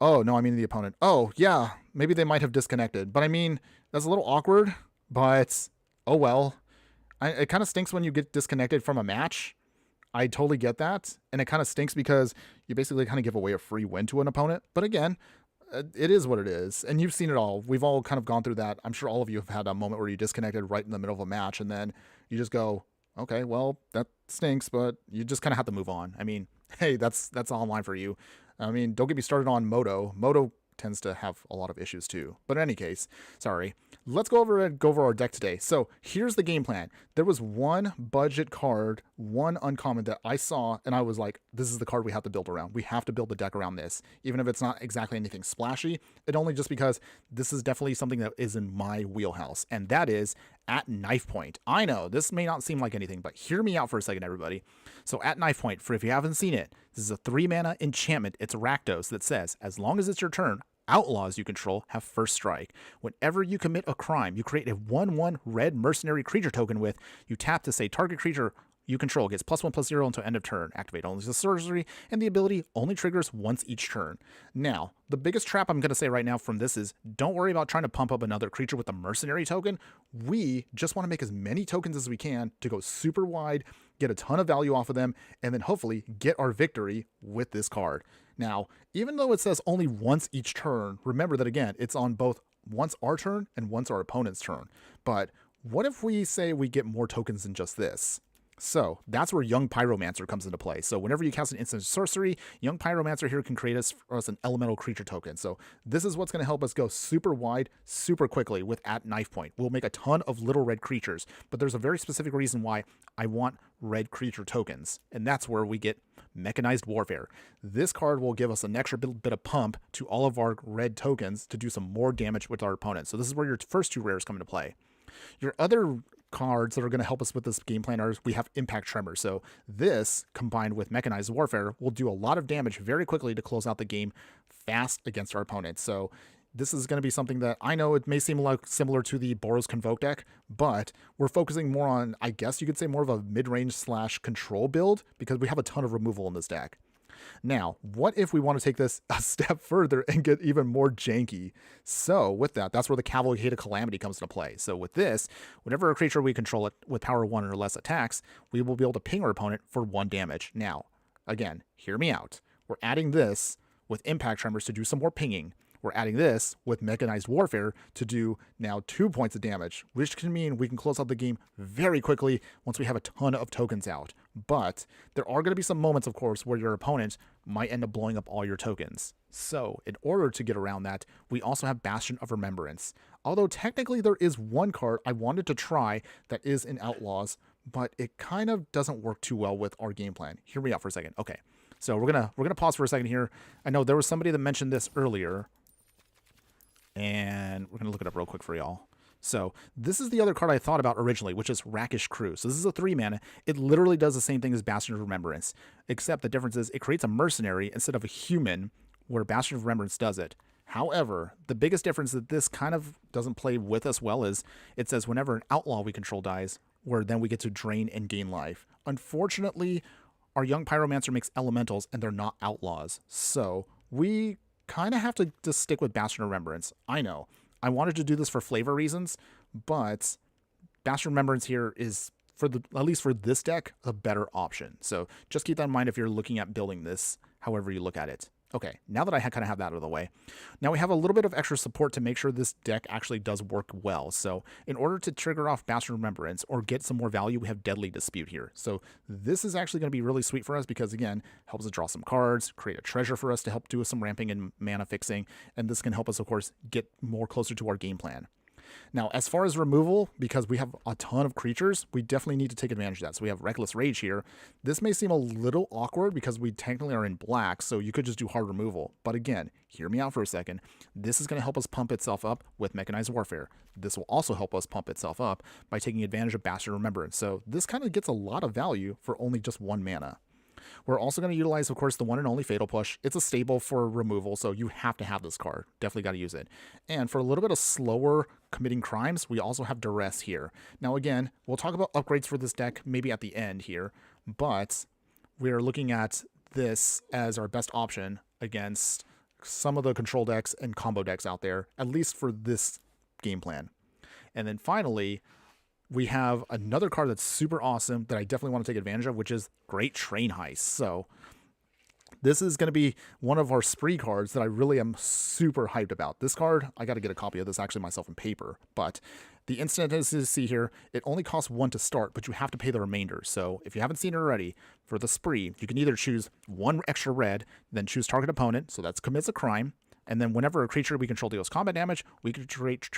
Oh no, I mean the opponent. Oh yeah, maybe they might have disconnected, but I mean that's a little awkward. But oh well, it kind of stinks when you get disconnected from a match. I totally get that. And it kind of stinks because you basically kind of give away a free win to an opponent. But again, it is what it is. And you've seen it all. We've all kind of gone through that. I'm sure all of you have had a moment where you disconnected right in the middle of a match. And then you just go, okay, well, that stinks. But you just kind of have to move on. I mean, hey, that's online for you. I mean, don't get me started on Moto. Moto tends to have a lot of issues too. But in any case, sorry. Let's go over our deck today. So here's the game plan. There was one budget card, one uncommon that I saw, and I was like, this is the card we have to build around. We have to build the deck around this. Even if it's not exactly anything splashy, it only just because this is definitely something that is in my wheelhouse, and that is at knife point. I know this may not seem like anything, but hear me out for a second, everybody. So at knife point, for if you haven't seen it, this is a 3-mana enchantment. It's Rakdos that says, as long as it's your turn, outlaws you control have first strike. Whenever you commit a crime, you create a 1/1 red mercenary creature token with, you tap to say target creature you control gets +1/+0 until end of turn. Activate only as a sorcery, and the ability only triggers once each turn. Now, the biggest trap I'm going to say right now from this is don't worry about trying to pump up another creature with a mercenary token. We just want to make as many tokens as we can to go super wide, get a ton of value off of them, and then hopefully get our victory with this card. Now, even though it says only once each turn, remember that again, it's on both once our turn and once our opponent's turn. But what if we say we get more tokens than just this? So that's where Young Pyromancer comes into play. So whenever you cast an instant sorcery, Young Pyromancer here can create us an elemental creature token. So this is what's going to help us go super wide, super quickly with at knife point. We'll make a ton of little red creatures, but there's a very specific reason why I want red creature tokens, and that's where we get Mechanized Warfare. This card will give us an extra bit of pump to all of our red tokens to do some more damage with our opponents. So this is where your first two rares come into play. Your other cards that are going to help us with this game plan are we have Impact Tremor. So this combined with Mechanized Warfare will do a lot of damage very quickly to close out the game fast against our opponents. So this is going to be something that I know it may seem like similar to the Boros Convoke deck, but we're focusing more on, I guess you could say, more of a mid-range / control build because we have a ton of removal in this deck. Now, what if we want to take this a step further and get even more janky? So with that, that's where the Cavalcade of Calamity comes into play. So with this, whenever a creature we control it with power 1 or less attacks, we will be able to ping our opponent for 1 damage. Now, again, hear me out. We're adding this with Impact Tremors to do some more pinging. We're adding this with Mechanized Warfare to do now 2 points of damage, which can mean we can close out the game very quickly once we have a ton of tokens out. But there are going to be some moments, of course, where your opponent might end up blowing up all your tokens. So in order to get around that, we also have Bastion of Remembrance. Although technically there is one card I wanted to try that is in Outlaws, but it kind of doesn't work too well with our game plan. Hear me out for a second. Okay, so we're gonna pause for a second here. I know there was somebody that mentioned this earlier, and we're going to look it up real quick for y'all. So this is the other card I thought about originally, which is Rakish Crew. So this is a 3 mana. It literally does the same thing as Bastion of Remembrance, except the difference is it creates a mercenary instead of a human, where Bastion of Remembrance does it. However, the biggest difference that this kind of doesn't play with us well is it says whenever an outlaw we control dies, where then we get to drain and gain life. Unfortunately, our Young Pyromancer makes elementals, and they're not outlaws. So we kind of have to just stick with Bastion of Remembrance. I know I wanted to do this for flavor reasons, but Bastion of Remembrance here is, at least for this deck, a better option. So just keep that in mind if you're looking at building this, however you look at it. Okay, now that I kind of have that out of the way, now we have a little bit of extra support to make sure this deck actually does work well. So in order to trigger off Bastion of Remembrance or get some more value, we have Deadly Dispute here. So this is actually going to be really sweet for us because, again, helps us draw some cards, create a treasure for us to help do some ramping and mana fixing, and this can help us, of course, get more closer to our game plan. Now, as far as removal, because we have a ton of creatures, we definitely need to take advantage of that. So we have Reckless Rage here. This may seem a little awkward because we technically are in black, so you could just do hard removal. But again, hear me out for a second. This is going to help us pump itself up with Mechanized Warfare. This will also help us pump itself up by taking advantage of Bastion of Remembrance. So this kind of gets a lot of value for only just 1 mana. We're also going to utilize, of course, the one and only Fatal Push. It's a staple for removal, so you have to have this card. Definitely got to use it. And for a little bit of slower committing crimes, we also have Duress here. Now, again, we'll talk about upgrades for this deck maybe at the end here, but we're looking at this as our best option against some of the control decks and combo decks out there, at least for this game plan. And then finally, we have another card that's super awesome that I definitely want to take advantage of, which is Great Train Heist. So this is going to be one of our spree cards that I really am super hyped about. This card, I got to get a copy of this actually myself in paper, but the instant as you see here, it only costs 1 to start, but you have to pay the remainder. So if you haven't seen it already, for the spree, you can either choose 1 extra red, then choose target opponent, so that's commits a crime, and then whenever a creature we control deals combat damage, we can create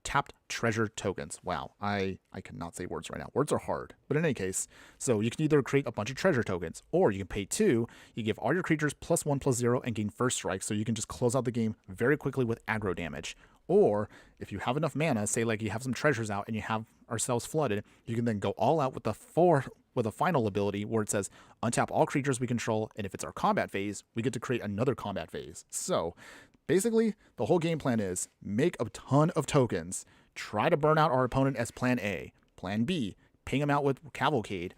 tapped treasure tokens. Wow, I cannot say words right now. Words are hard. But in any case, so you can either create a bunch of treasure tokens, or you can pay 2, you give all your creatures +1/+0 and gain first strike, so you can just close out the game very quickly with aggro damage. Or if you have enough mana, say like you have some treasures out and you have ourselves flooded, you can then go all out with a final ability where it says untap all creatures we control, and if it's our combat phase, we get to create another combat phase. So basically, the whole game plan is make a ton of tokens, try to burn out our opponent as plan A, plan B, paying them out with Cavalcade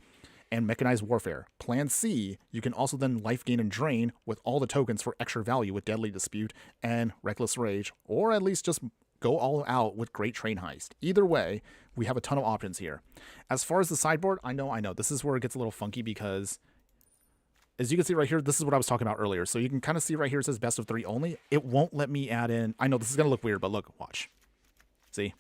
and Mechanized Warfare. Plan C, you can also then life gain and drain with all the tokens for extra value with Deadly Dispute and Reckless Rage, or at least just go all out with Great Train Heist. Either way, we have a ton of options here. As far as the sideboard, I know, this is where it gets a little funky because as you can see right here, this is what I was talking about earlier. So you can kind of see right here, it says best of 3 only. It won't let me add in, I know this is going to look weird, but look, watch. See?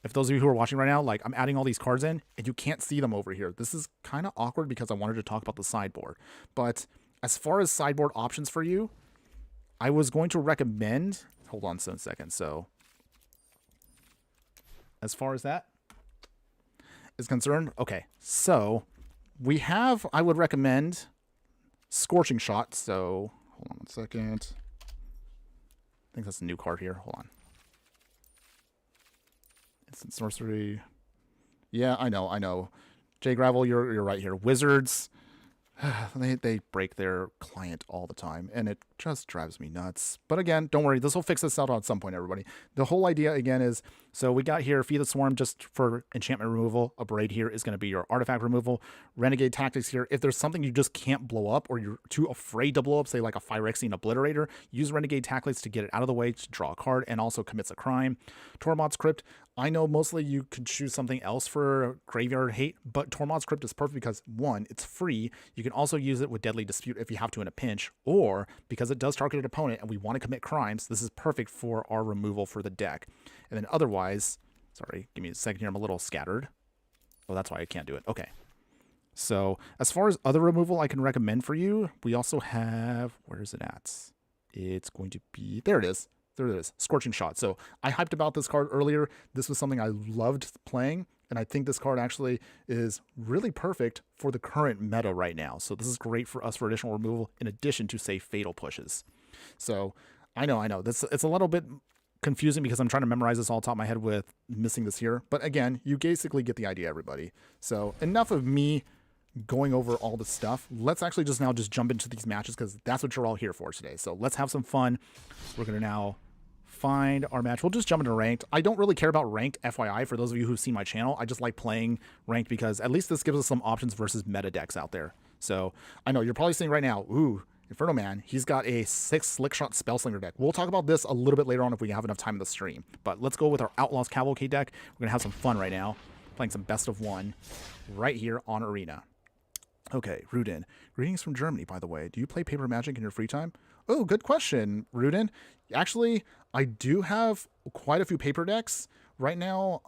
If those of you who are watching right now, like I'm adding all these cards in and you can't see them over here. This is kind of awkward because I wanted to talk about the sideboard. But as far as sideboard options for you, I was going to recommend, hold on a second. So as far as that is concerned, okay. So we have, I would recommend Scorching Shot. So hold on 1 second. I think that's a new card here. Hold on. Instant Sorcery. Yeah, I know. J Gravel, you're right here. Wizards, they break their client all the time, and it just drives me nuts. But again, don't worry. This will fix this out at some point, everybody. The whole idea, again, is, so we got here Feed the Swarm just for enchantment removal. A Braid here is going to be your artifact removal. Renegade Tactics here. If there's something you just can't blow up or you're too afraid to blow up, say like a Phyrexian Obliterator, use Renegade Tactics to get it out of the way to draw a card and also commits a crime. Tormod's Crypt. I know mostly you could choose something else for Graveyard Hate, but Tormod's Crypt is perfect because, one, it's free. You can also use it with Deadly Dispute if you have to in a pinch, or because it does target an opponent and we want to commit crimes, this is perfect for our removal for the deck. And then otherwise, sorry, give me a second here, I'm a little scattered. Oh, that's why I can't do it. Okay. So as far as other removal I can recommend for you, we also have, where is it at? It's going to be, there it is. There it is, Scorching Shot. So I hyped about this card earlier. This was something I loved playing, and I think this card actually is really perfect for the current meta right now. So this is great for us for additional removal in addition to, say, Fatal Pushes. So I know, it's a little bit confusing because I'm trying to memorize this all top of my head with missing this here. But again, you basically get the idea, everybody. So enough of me going over all the stuff. Let's actually just jump into these matches because that's what you're all here for today. So let's have some fun. We're going to now find our match. We'll just jump into ranked. I don't really care about ranked, FYI, for those of you who've seen my channel. I just like playing ranked because at least this gives us some options versus meta decks out there. So I know you're probably saying right now, ooh, Infernoman, he's got a 6 Slickshot Spellslinger deck. We'll talk about this a little bit later on if we have enough time in the stream. But let's go with our Outlaws Cavalcade deck. We're going to have some fun right now, playing some best of 1 right here on Arena. Okay, Rudin. Greetings from Germany, by the way. Do you play Paper Magic in your free time? Oh, good question, Rudin. Actually, I do have quite a few paper decks right now.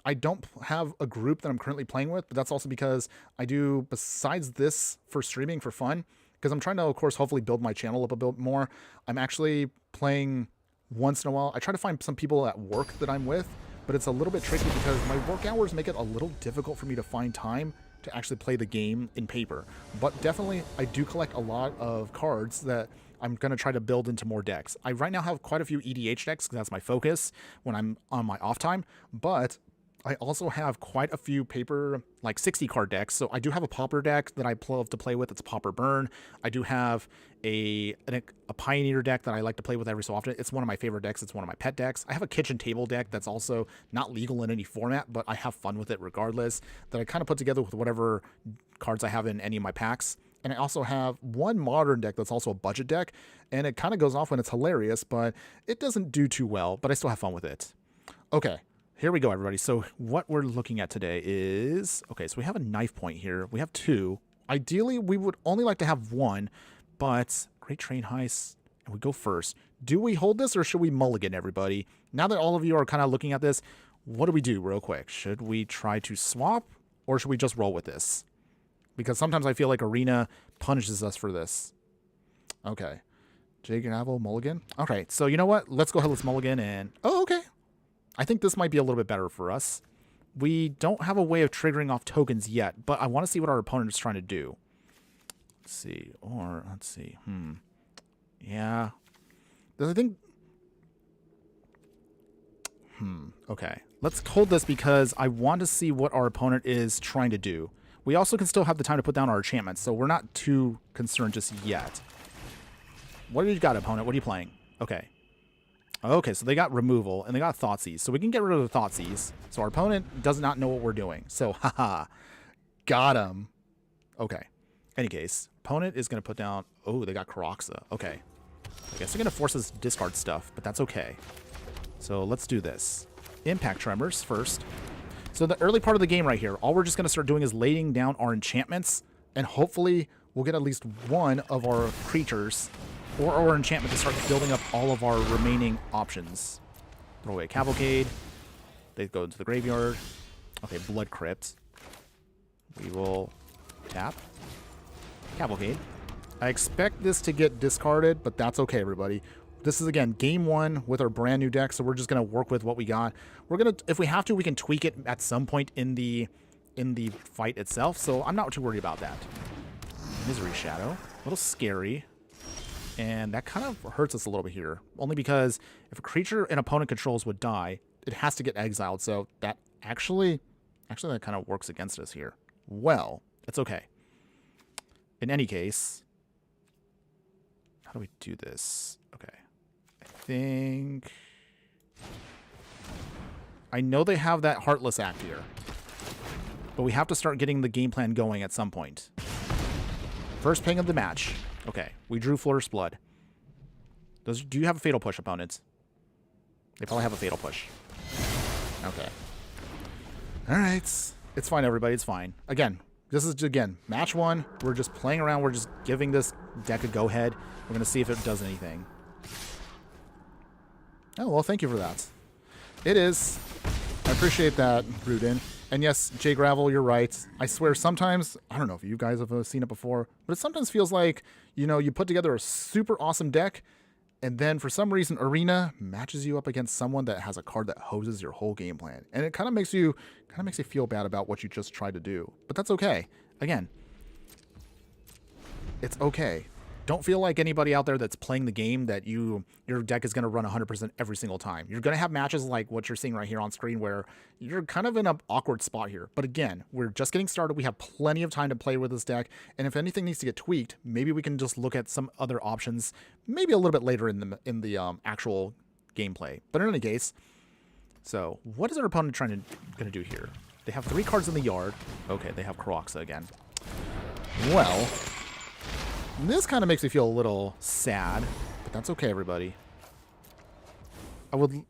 I don't have a group that I'm currently playing with, but that's also because I do, besides this for streaming for fun, because I'm trying to, of course, hopefully build my channel up a bit more. I'm actually playing once in a while. I try to find some people at work that I'm with, but it's a little bit tricky because my work hours make it a little difficult for me to find time to actually play the game in paper. But definitely, I do collect a lot of cards that I'm going to try to build into more decks. I right now have quite a few EDH decks because that's my focus when I'm on my off time, but I also have quite a few paper, like 60 card decks. So I do have a Pauper deck that I love to play with. It's a Pauper Burn. I do have a Pioneer deck that I like to play with every so often. It's one of my favorite decks. It's one of my pet decks. I have a Kitchen Table deck that's also not legal in any format, but I have fun with it regardless, that I kind of put together with whatever cards I have in any of my packs. And I also have one Modern deck that's also a budget deck, and it kind of goes off when it's hilarious, but it doesn't do too well, but I still have fun with it. Okay. Here we go, everybody. So what we're looking at today is, okay, so we have a knife point here. We have 2. Ideally, we would only like to have 1, but Great Train Heist, and we go first. Do we hold this or should we mulligan, everybody? Now that all of you are kind of looking at this, what do we do real quick? Should we try to swap or should we just roll with this? Because sometimes I feel like Arena punishes us for this. Okay. J Gravel, mulligan. Okay, so you know what? Let's go ahead, let's mulligan and, oh, okay. I think this might be a little bit better for us. We don't have a way of triggering off tokens yet, but I want to see what our opponent is trying to do. Let's see. Or, let's see. Yeah. I think... Okay. Let's hold this because I want to see what our opponent is trying to do. We also can still have the time to put down our enchantments, so we're not too concerned just yet. What do you got, opponent? What are you playing? Okay. Okay, so they got removal, and they got Thoughtseize. So we can get rid of the Thoughtseize. So our opponent does not know what we're doing. So, haha. Got him. Okay. Any case, opponent is going to put down... Oh, they got Karoxa. Okay. I guess they're going to force us to discard stuff, but that's okay. So let's do this. Impact Tremors first. So the early part of the game right here, all we're just going to start doing is laying down our enchantments, and hopefully we'll get at least one of our creatures or our enchantment to start building up all of our remaining options. Throw away Cavalcade. They go into the graveyard. Okay, Blood Crypt. We will tap. Cavalcade. I expect this to get discarded, but that's okay, everybody. This is, again, game one with our brand new deck, so we're just going to work with what we got. We're going to, if we have to, we can tweak it at some point in the fight itself, so I'm not too worried about that. Misery Shadow. A little scary. And that kind of hurts us a little bit here, only because if a creature an opponent controls would die, it has to get exiled, so that actually that kind of works against us here. Well, it's okay. In any case, how do we do this? Okay. I know they have that Heartless Act here, but we have to start getting the game plan going at some point. First ping of the match. Okay, we drew Flourish Blood. Do you have a Fatal Push, opponents? They probably have a Fatal Push. Okay. Alright. It's fine, everybody. It's fine. Again, this is, match one. We're just playing around. We're just giving this deck a go-ahead. We're going to see if it does anything. Oh, well, thank you for that. It is. I appreciate that, Rudin. And yes, Jay Gravel, you're right. I swear sometimes, I don't know if you guys have seen it before, but it sometimes feels like, you put together a super awesome deck, and then for some reason, Arena matches you up against someone that has a card that hoses your whole game plan. And it kind of makes you feel bad about what you just tried to do. But that's okay. Again, it's okay. Don't feel like anybody out there that's playing the game that your deck is going to run 100% every single time. You're going to have matches like what you're seeing right here on screen where you're kind of in an awkward spot here. But again, we're just getting started. We have plenty of time to play with this deck. And if anything needs to get tweaked, maybe we can just look at some other options, maybe a little bit later in the actual gameplay. But in any case, so what is our opponent going to do here? They have 3 cards in the yard. Okay, they have Karoxa again. Well, this kind of makes me feel a little sad, but that's okay, everybody.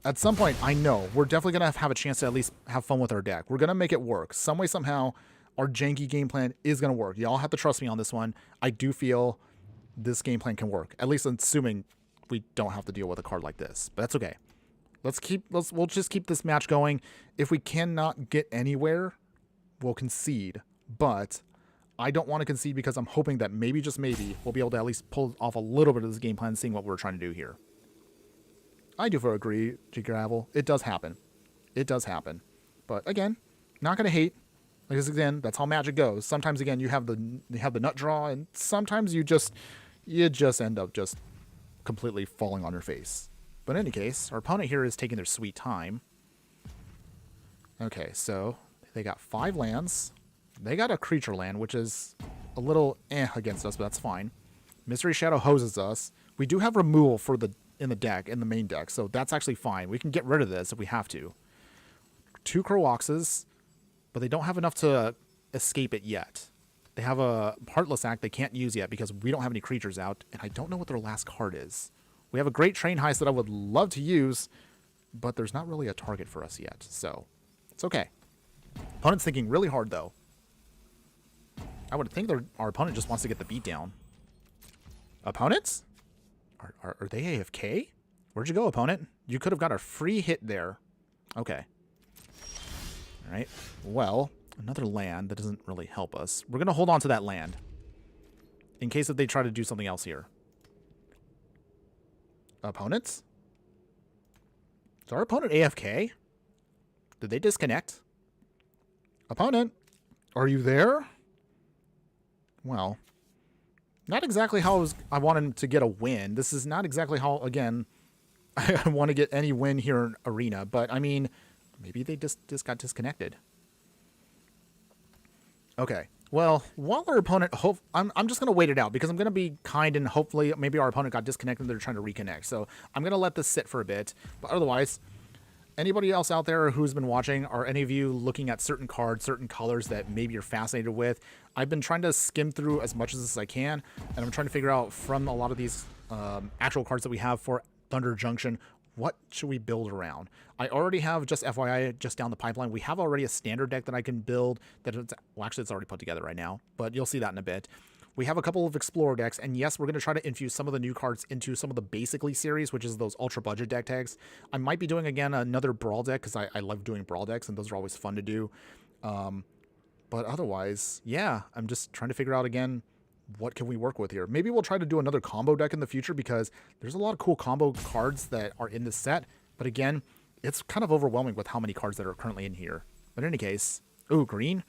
At some point, I know, we're definitely going to have a chance to at least have fun with our deck. We're going to make it work. Some way, somehow, our janky game plan is going to work. Y'all have to trust me on this one. I do feel this game plan can work, at least assuming we don't have to deal with a card like this. But that's okay. We'll just keep this match going. If we cannot get anywhere, we'll concede. But I don't want to concede because I'm hoping that maybe, just maybe, we'll be able to at least pull off a little bit of this game plan, seeing what we're trying to do here. I do agree, G Gravel. It does happen. It does happen. But again, not going to hate. Like this, again, that's how Magic goes. Sometimes, again, you have the nut draw, and sometimes you just end up just completely falling on your face. But in any case, our opponent here is taking their sweet time. Okay, so they got 5 lands. They got a creature land, which is a little against us, but that's fine. Mystery Shadow hoses us. We do have removal in the main deck, so that's actually fine. We can get rid of this if we have to. 2 Karoxes, but they don't have enough to escape it yet. They have a Heartless Act they can't use yet because we don't have any creatures out, and I don't know what their last card is. We have a great Train Heist that I would love to use, but there's not really a target for us yet, so it's okay. Opponent's thinking really hard, though. I would think our opponent just wants to get the beat down. Opponents? Are they AFK? Where'd you go, opponent? You could have got a free hit there. Okay. All right. Well, another land that doesn't really help us. We're going to hold on to that land in case that they try to do something else here. Opponents? Is our opponent AFK? Did they disconnect? Opponent, are you there? Well, not exactly how I wanted to get a win. This is not exactly how, again, I want to get any win here in Arena. But, I mean, maybe they just got disconnected. Okay. Well, while our opponent, I'm just going to wait it out because I'm going to be kind and hopefully maybe our opponent got disconnected and they're trying to reconnect. So I'm going to let this sit for a bit. But otherwise, anybody else out there who's been watching, are any of you looking at certain cards, certain colors that maybe you're fascinated with? I've been trying to skim through as much as I can, and I'm trying to figure out from a lot of these actual cards that we have for Thunder Junction, what should we build around? I already have, just FYI, just down the pipeline, we have already a standard deck that I can build. Well, actually, it's already put together right now, but you'll see that in a bit. We have a couple of Explorer decks, and yes, we're going to try to infuse some of the new cards into some of the Basically series, which is those ultra budget deck tags. I might be doing, again, another Brawl deck, because I love doing Brawl decks, and those are always fun to do. But otherwise, yeah, I'm just trying to figure out, again, what can we work with here? Maybe we'll try to do another combo deck in the future, because there's a lot of cool combo cards that are in this set. But again, it's kind of overwhelming with how many cards that are currently in here. But in any case, ooh, green.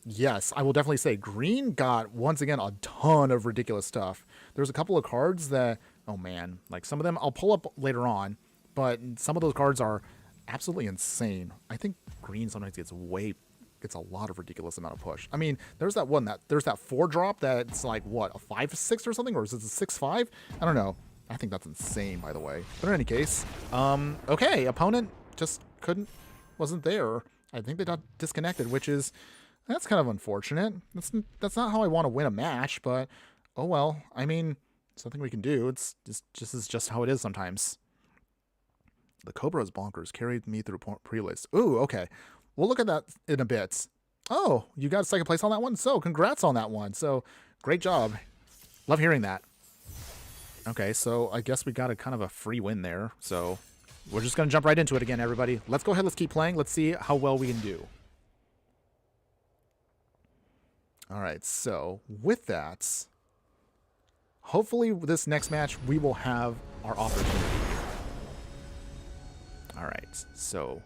Yes, I will definitely say green got, once again, a ton of ridiculous stuff. There's a couple of cards that, oh man, like some of them I'll pull up later on, but some of those cards are absolutely insane. I think green sometimes gets a lot of ridiculous amount of push. I mean, there's that 4-drop that's like, what, a 5/6 or something? Or is it a 6/5? I don't know. I think that's insane, by the way. But in any case, okay, opponent just wasn't there. I think they got disconnected, that's kind of unfortunate. That's not how I want to win a match, but oh well. I mean, something we can do. It's just how it is sometimes. The Cobra's bonkers carried me through pre-list. Ooh, okay. We'll look at that in a bit. Oh, you got second place on that one? So, congrats on that one. So, great job. Love hearing that. Okay, so I guess we got a kind of a free win there. So, we're just going to jump right into it again, everybody. Let's go ahead. Let's keep playing. Let's see how well we can do. All right, so with that, hopefully this next match we will have our opportunity. All right, so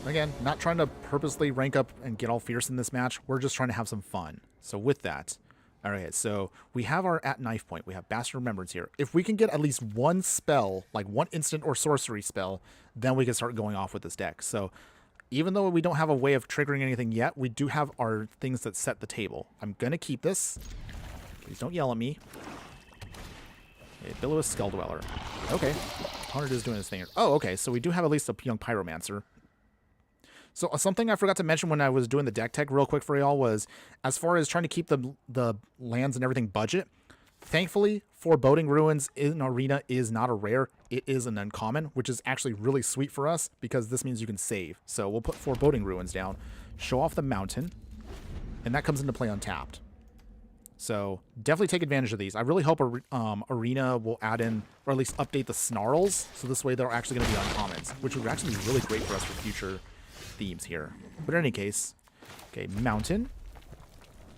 again, not trying to purposely rank up and get all fierce in this match. We're just trying to have some fun. So with that, all right, so we have our at knife point. We have Bastard Remembrance here. If we can get at least one spell, like one instant or sorcery spell, then we can start going off with this deck. So even though we don't have a way of triggering anything yet, we do have our things that set the table. I'm going to keep this. Please don't yell at me. Okay, Billows Skull Dweller. Okay. Hunter is doing his thing here. Oh, okay. So we do have at least a young Pyromancer. So something I forgot to mention when I was doing the deck tech real quick for y'all was, as far as trying to keep the lands and everything budget, thankfully, Foreboding Ruins in Arena is not a rare. It is an uncommon, which is actually really sweet for us because this means you can save. So we'll put Foreboding Ruins down, show off the mountain, and that comes into play untapped. So definitely take advantage of these. I really hope Arena will add in, or at least update the Snarls, so this way they're actually going to be uncommons, which would actually be really great for us for future themes here. But in any case, okay, mountain.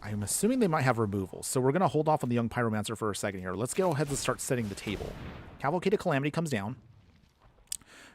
I'm assuming they might have removal, so we're going to hold off on the young Pyromancer for a second here. Let's go ahead and start setting the table. Cavalcade of Calamity comes down.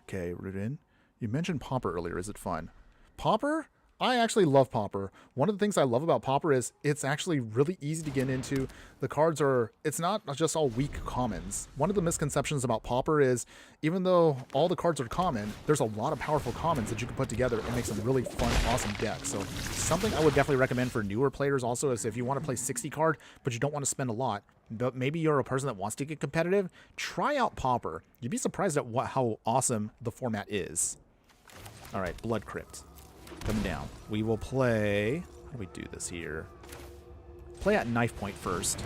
Okay, root in. You mentioned Pauper earlier. Is it fun? Pauper? I actually love Pauper. One of the things I love about Pauper is it's actually really easy to get into. The cards are, it's not just all weak commons. One of the misconceptions about Pauper is, even though all the cards are common, there's a lot of powerful commons that you can put together and make some really fun, awesome decks. So something I would definitely recommend for newer players also is, if you want to play 60 card, but you don't want to spend a lot, but maybe you're a person that wants to get competitive, try out Pauper. You'd be surprised at how awesome the format is. All right, Blood Crypt. Coming down. We will play... How do we do this here? Play at knife point first.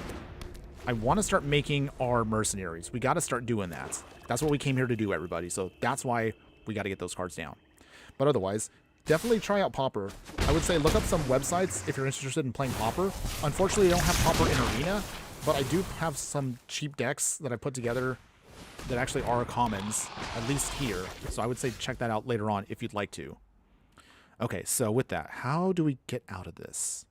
I want to start making our mercenaries. We got to start doing that. That's what we came here to do, everybody. So that's why we got to get those cards down. But otherwise, definitely try out Pauper. I would say look up some websites if you're interested in playing Pauper. Unfortunately, I don't have Pauper in Arena, but I do have some cheap decks that I put together that actually are commons, at least here. So I would say check that out later on if you'd like to. Okay, so with that, how do we get out of this?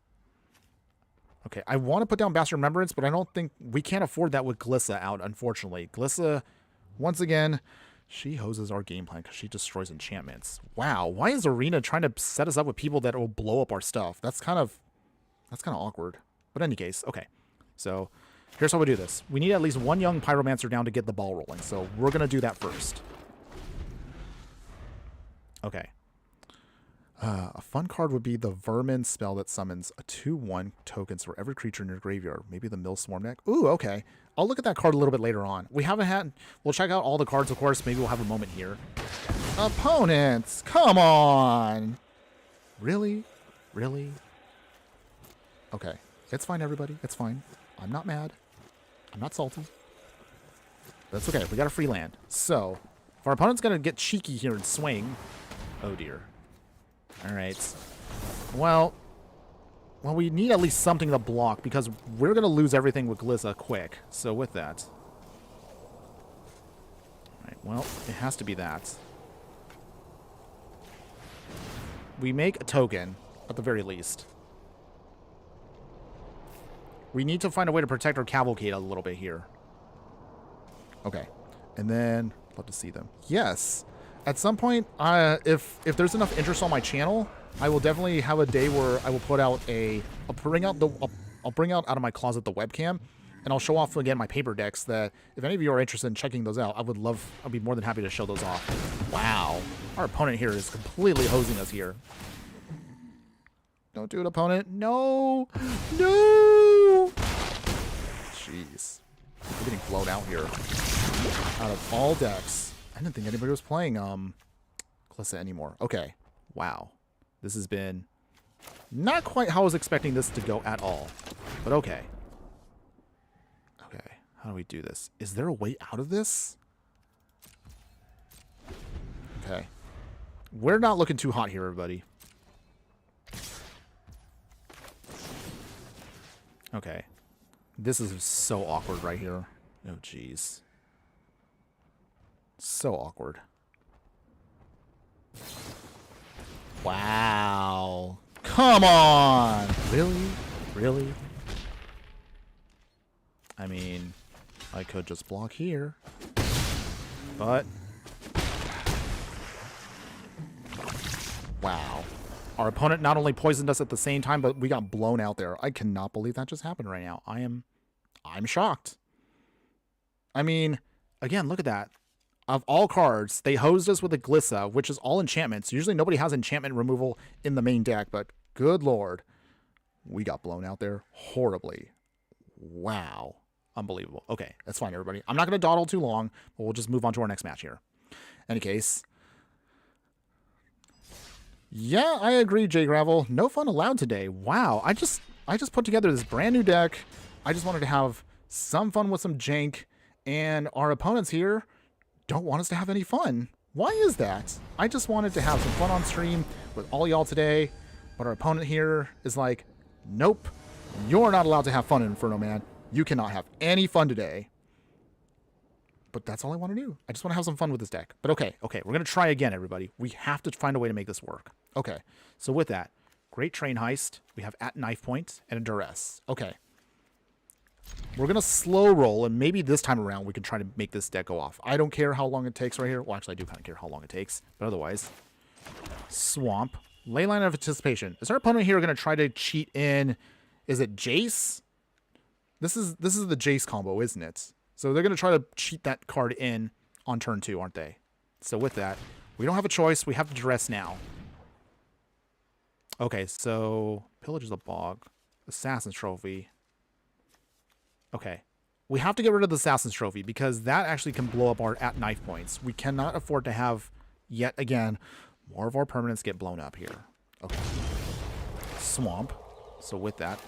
Okay, I want to put down Bastard Remembrance, but I don't think we can't afford that with Glissa out, unfortunately. Glissa, once again, she hoses our game plan because she destroys enchantments. Wow, why is Arena trying to set us up with people that will blow up our stuff? That's kind of awkward. But in any case, okay. So here's how we do this. We need at least one young Pyromancer down to get the ball rolling, so we're going to do that first. Okay. A fun card would be the Vermin spell that summons a 2/1 tokens for every creature in your graveyard. Maybe the Mill Swarm deck. Ooh, okay. I'll look at that card a little bit later on. We haven't had... We'll check out all the cards, of course. Maybe we'll have a moment here. Opponents! Come on! Really? Really? Okay. It's fine, everybody. It's fine. I'm not mad. I'm not salty. That's okay. We got a free land. So, if our opponent's going to get cheeky here and swing... Oh, dear. All right. Well, we need at least something to block because we're going to lose everything with Glissa quick. So with that. All right, well, it has to be that. We make a token, at the very least. We need to find a way to protect our Cavalcade a little bit here. Okay. And then, love to see them. Yes. At some point, if there's enough interest on my channel, I will definitely have a day where I will put out I'll bring out out of my closet the webcam, and I'll show off again my paper decks. That if any of you are interested in checking those out, I'd be more than happy to show those off. Wow, our opponent here is completely hosing us here. Don't do it, opponent. No, no. Jeez, we're getting blown out here. Out of all decks. I didn't think anybody was playing Glissa anymore. Okay. Wow. This has been not quite how I was expecting this to go at all. But okay. Okay. How do we do this? Is there a way out of this? Okay. We're not looking too hot here, everybody. Okay. This is so awkward right here. Oh, jeez. So awkward. Wow. Come on. Really? Really? I mean, I could just block here. But... Wow. Our opponent not only poisoned us at the same time, but we got blown out there. I cannot believe that just happened right now. I'm shocked. I mean, again, look at that. Of all cards, they hosed us with a Glissa, which is all enchantments. Usually nobody has enchantment removal in the main deck, but good lord. We got blown out there horribly. Wow. Unbelievable. Okay, that's fine, everybody. I'm not going to dawdle too long, but we'll just move on to our next match here. Any case. Yeah, I agree, J Gravel. No fun allowed today. Wow. I just put together this brand new deck. I just wanted to have some fun with some jank, and our opponents here don't want us to have any fun. Why is that? I just wanted to have some fun on stream with all y'all today, but our opponent here is like, nope, you're not allowed to have fun in Infernoman. You cannot have any fun today. But that's all I want to do. I just want to have some fun with this deck. But okay, we're going to try again, everybody. We have to find a way to make this work. Okay, so with that, great train heist. We have at knife point and a duress. Okay. We're going to slow roll, and maybe this time around we can try to make this deck go off. I don't care how long it takes right here. Well, actually, I do kind of care how long it takes. But otherwise, Swamp. Leyline of Anticipation. Is our opponent here going to try to cheat in... Is it Jace? This is the Jace combo, isn't it? So they're going to try to cheat that card in on turn 2, aren't they? So with that, we don't have a choice. We have to duress now. Okay, so... Pillages of Bog. Assassin's Trophy. Okay, we have to get rid of the Assassin's Trophy because that actually can blow up our at-knife points. We cannot afford to have, yet again, more of our permanents get blown up here. Okay. Swamp. So with that,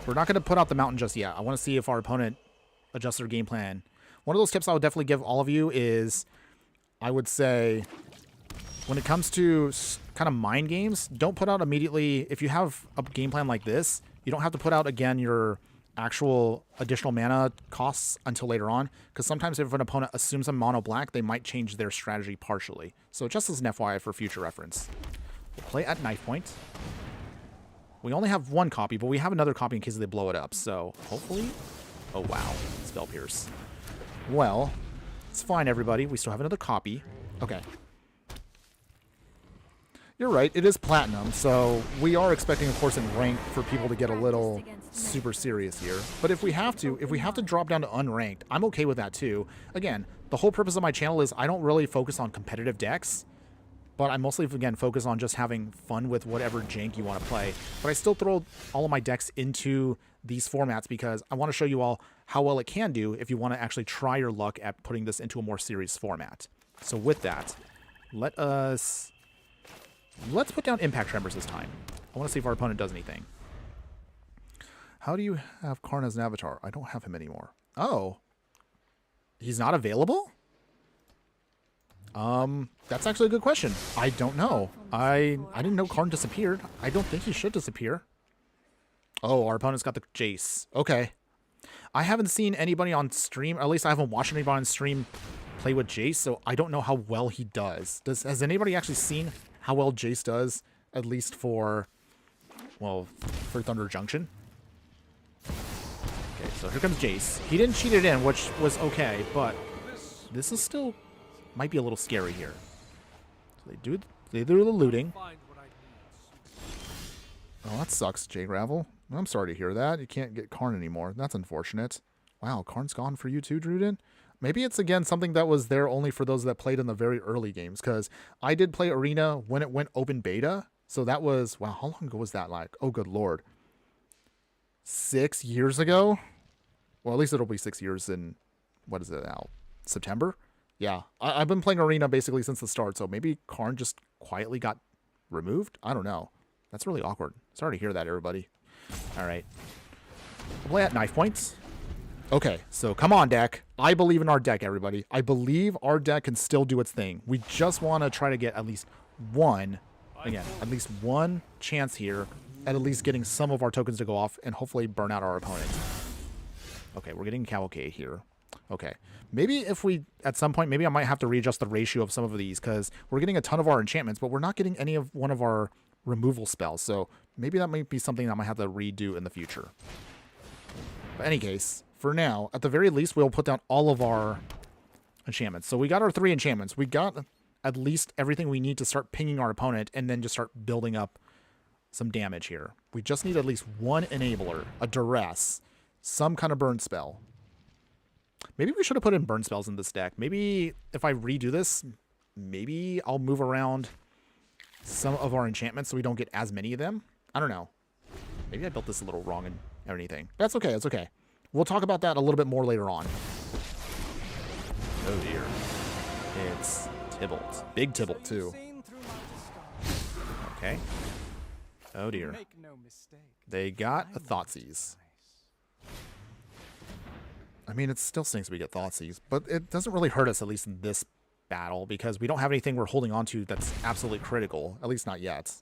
we're not going to put out the mountain just yet. I want to see if our opponent adjusts their game plan. One of those tips I would definitely give all of you is, I would say, when it comes to kind of mind games, don't put out immediately. If you have a game plan like this, you don't have to put out, again, your... actual additional mana costs until later on, because sometimes if an opponent assumes a mono black, they might change their strategy partially. So just as an FYI for future reference. We'll play at knife point. We only have one copy, but we have another copy in case they blow it up. So hopefully... Oh, wow. Spell Pierce. Well, it's fine, everybody. We still have another copy. Okay. You're right. It is platinum, so we are expecting, of course, in rank for people to get a little super serious here. But if we have to drop down to unranked, I'm okay with that too. Again, the whole purpose of my channel is I don't really focus on competitive decks, but I mostly, again, focus on just having fun with whatever jank you want to play. But I still throw all of my decks into these formats because I want to show you all how well it can do if you want to actually try your luck at putting this into a more serious format. So with that, let's put down Impact Tremors this time. I want to see if our opponent does anything. How do you have Karn as an avatar? I don't have him anymore. Oh. He's not available? That's actually a good question. I don't know. I didn't know Karn disappeared. I don't think he should disappear. Oh, our opponent's got the Jace. Okay. I haven't seen anybody on stream, or at least I haven't watched anybody on stream play with Jace, so I don't know how well he does. Has anybody actually seen how well Jace does, at least for, well, for Thunder Junction? Okay, so here comes Jace. He didn't cheat it in, which was okay, but this is still, might be a little scary here. So they do the looting. Oh, that sucks, J Gravel. I'm sorry to hear that. You can't get Karn anymore. That's unfortunate. Wow, Karn's gone for you too, Druden? Maybe it's, again, something that was there only for those that played in the very early games, because I did play Arena when it went open beta. So that was, wow, how long ago was that like? Oh, good lord. 6 years ago? Well, at least it'll be 6 years in, what is it now? September? Yeah, I've been playing Arena basically since the start, so maybe Karn just quietly got removed? I don't know. That's really awkward. Sorry to hear that, everybody. All right. We'll play at knife points. Okay, so come on, deck. I believe in our deck, everybody. I believe our deck can still do its thing. We just want to try to get at least one, again, at least one chance here at least getting some of our tokens to go off and hopefully burn out our opponent. Okay, we're getting Cavalcade here. Okay, maybe if we, at some point, maybe I might have to readjust the ratio of some of these because we're getting a ton of our enchantments, but we're not getting any of one of our removal spells. So maybe that might be something that I might have to redo in the future. But in any case, for now, at the very least, we'll put down all of our enchantments. So we got our 3 enchantments. We got at least everything we need to start pinging our opponent and then just start building up some damage here. We just need at least one enabler, a duress, some kind of burn spell. Maybe we should have put in burn spells in this deck. Maybe if I redo this, maybe I'll move around some of our enchantments so we don't get as many of them. I don't know. Maybe I built this a little wrong and everything. That's okay. That's okay. We'll talk about that a little bit more later on. Oh dear. It's Tybalt. Big Tybalt too. Okay. Oh dear. They got a Thoughtseize. I mean, it still stinks we get Thoughtseize, but it doesn't really hurt us, at least in this battle, because we don't have anything we're holding on to that's absolutely critical. At least not yet.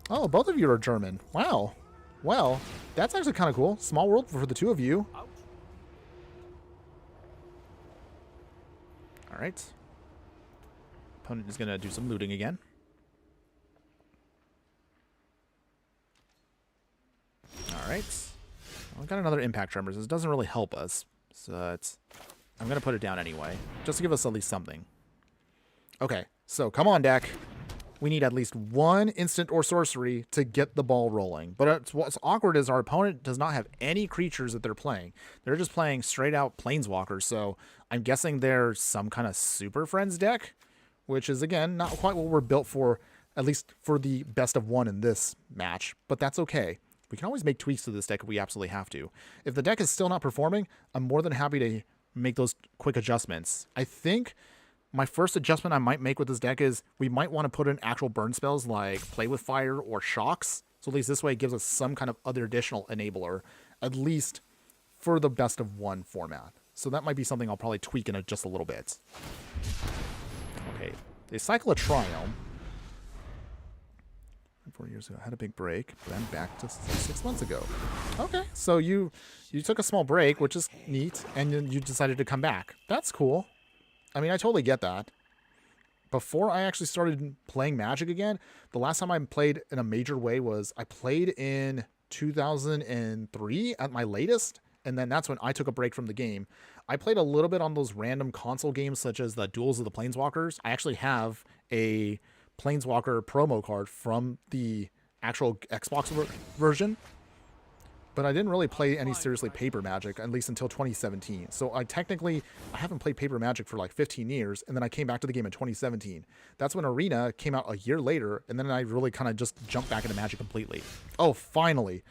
Oh, both of you are German. Wow. Well, that's actually kind of cool. Small world for the two of you. All right. Opponent is going to do some looting again. All right. Well, we got another Impact Tremors. This doesn't really help us. So I'm going to put it down anyway, just to give us at least something. Okay, so come on, deck. We need at least one instant or sorcery to get the ball rolling. But what's awkward is our opponent does not have any creatures that they're playing. They're just playing straight out Planeswalkers. So I'm guessing they're some kind of Super Friends deck, which is, again, not quite what we're built for, at least for the best of one in this match. But that's okay. We can always make tweaks to this deck if we absolutely have to. If the deck is still not performing, I'm more than happy to make those quick adjustments. I think my first adjustment I might make with this deck is we might want to put in actual burn spells like Play with Fire or Shocks. So at least this way it gives us some kind of other additional enabler, at least for the best of one format. So that might be something I'll probably tweak in just a little bit. Okay, they cycle a Triome. 4 years ago, I had a big break, but I'm back to 6 months ago. Okay, so you took a small break, which is neat, and then you decided to come back. That's cool. I mean, I totally get that. Before I actually started playing Magic again, the last time I played in a major way was I played in 2003 at my latest, and then that's when I took a break from the game. I played a little bit on those random console games such as the Duels of the Planeswalkers. I actually have a Planeswalker promo card from the actual Xbox version. but I didn't really play any seriously paper Magic, at least until 2017. So I haven't played paper Magic for like 15 years, and then I came back to the game in 2017. That's when Arena came out a year later, and then I really kind of just jumped back into Magic completely. Oh, finally.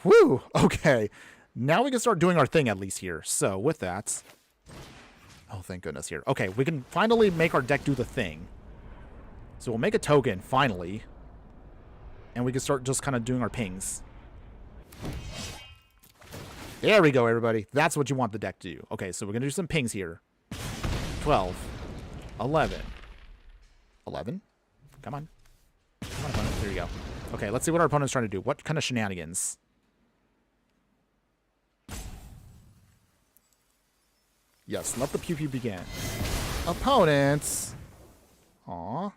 Whew, okay. Now we can start doing our thing at least here. So with that, oh, thank goodness here. Okay, we can finally make our deck do the thing. So we'll make a token, finally, and we can start just kind of doing our pings. There we go, everybody. That's what you want the deck to do. Okay, so we're going to do some pings here. 12. 11. 11? Come on. Come on, opponent. There you go. Okay, let's see what our opponent's trying to do. What kind of shenanigans? Yes, let the pew-pew begin. Opponents. Aw.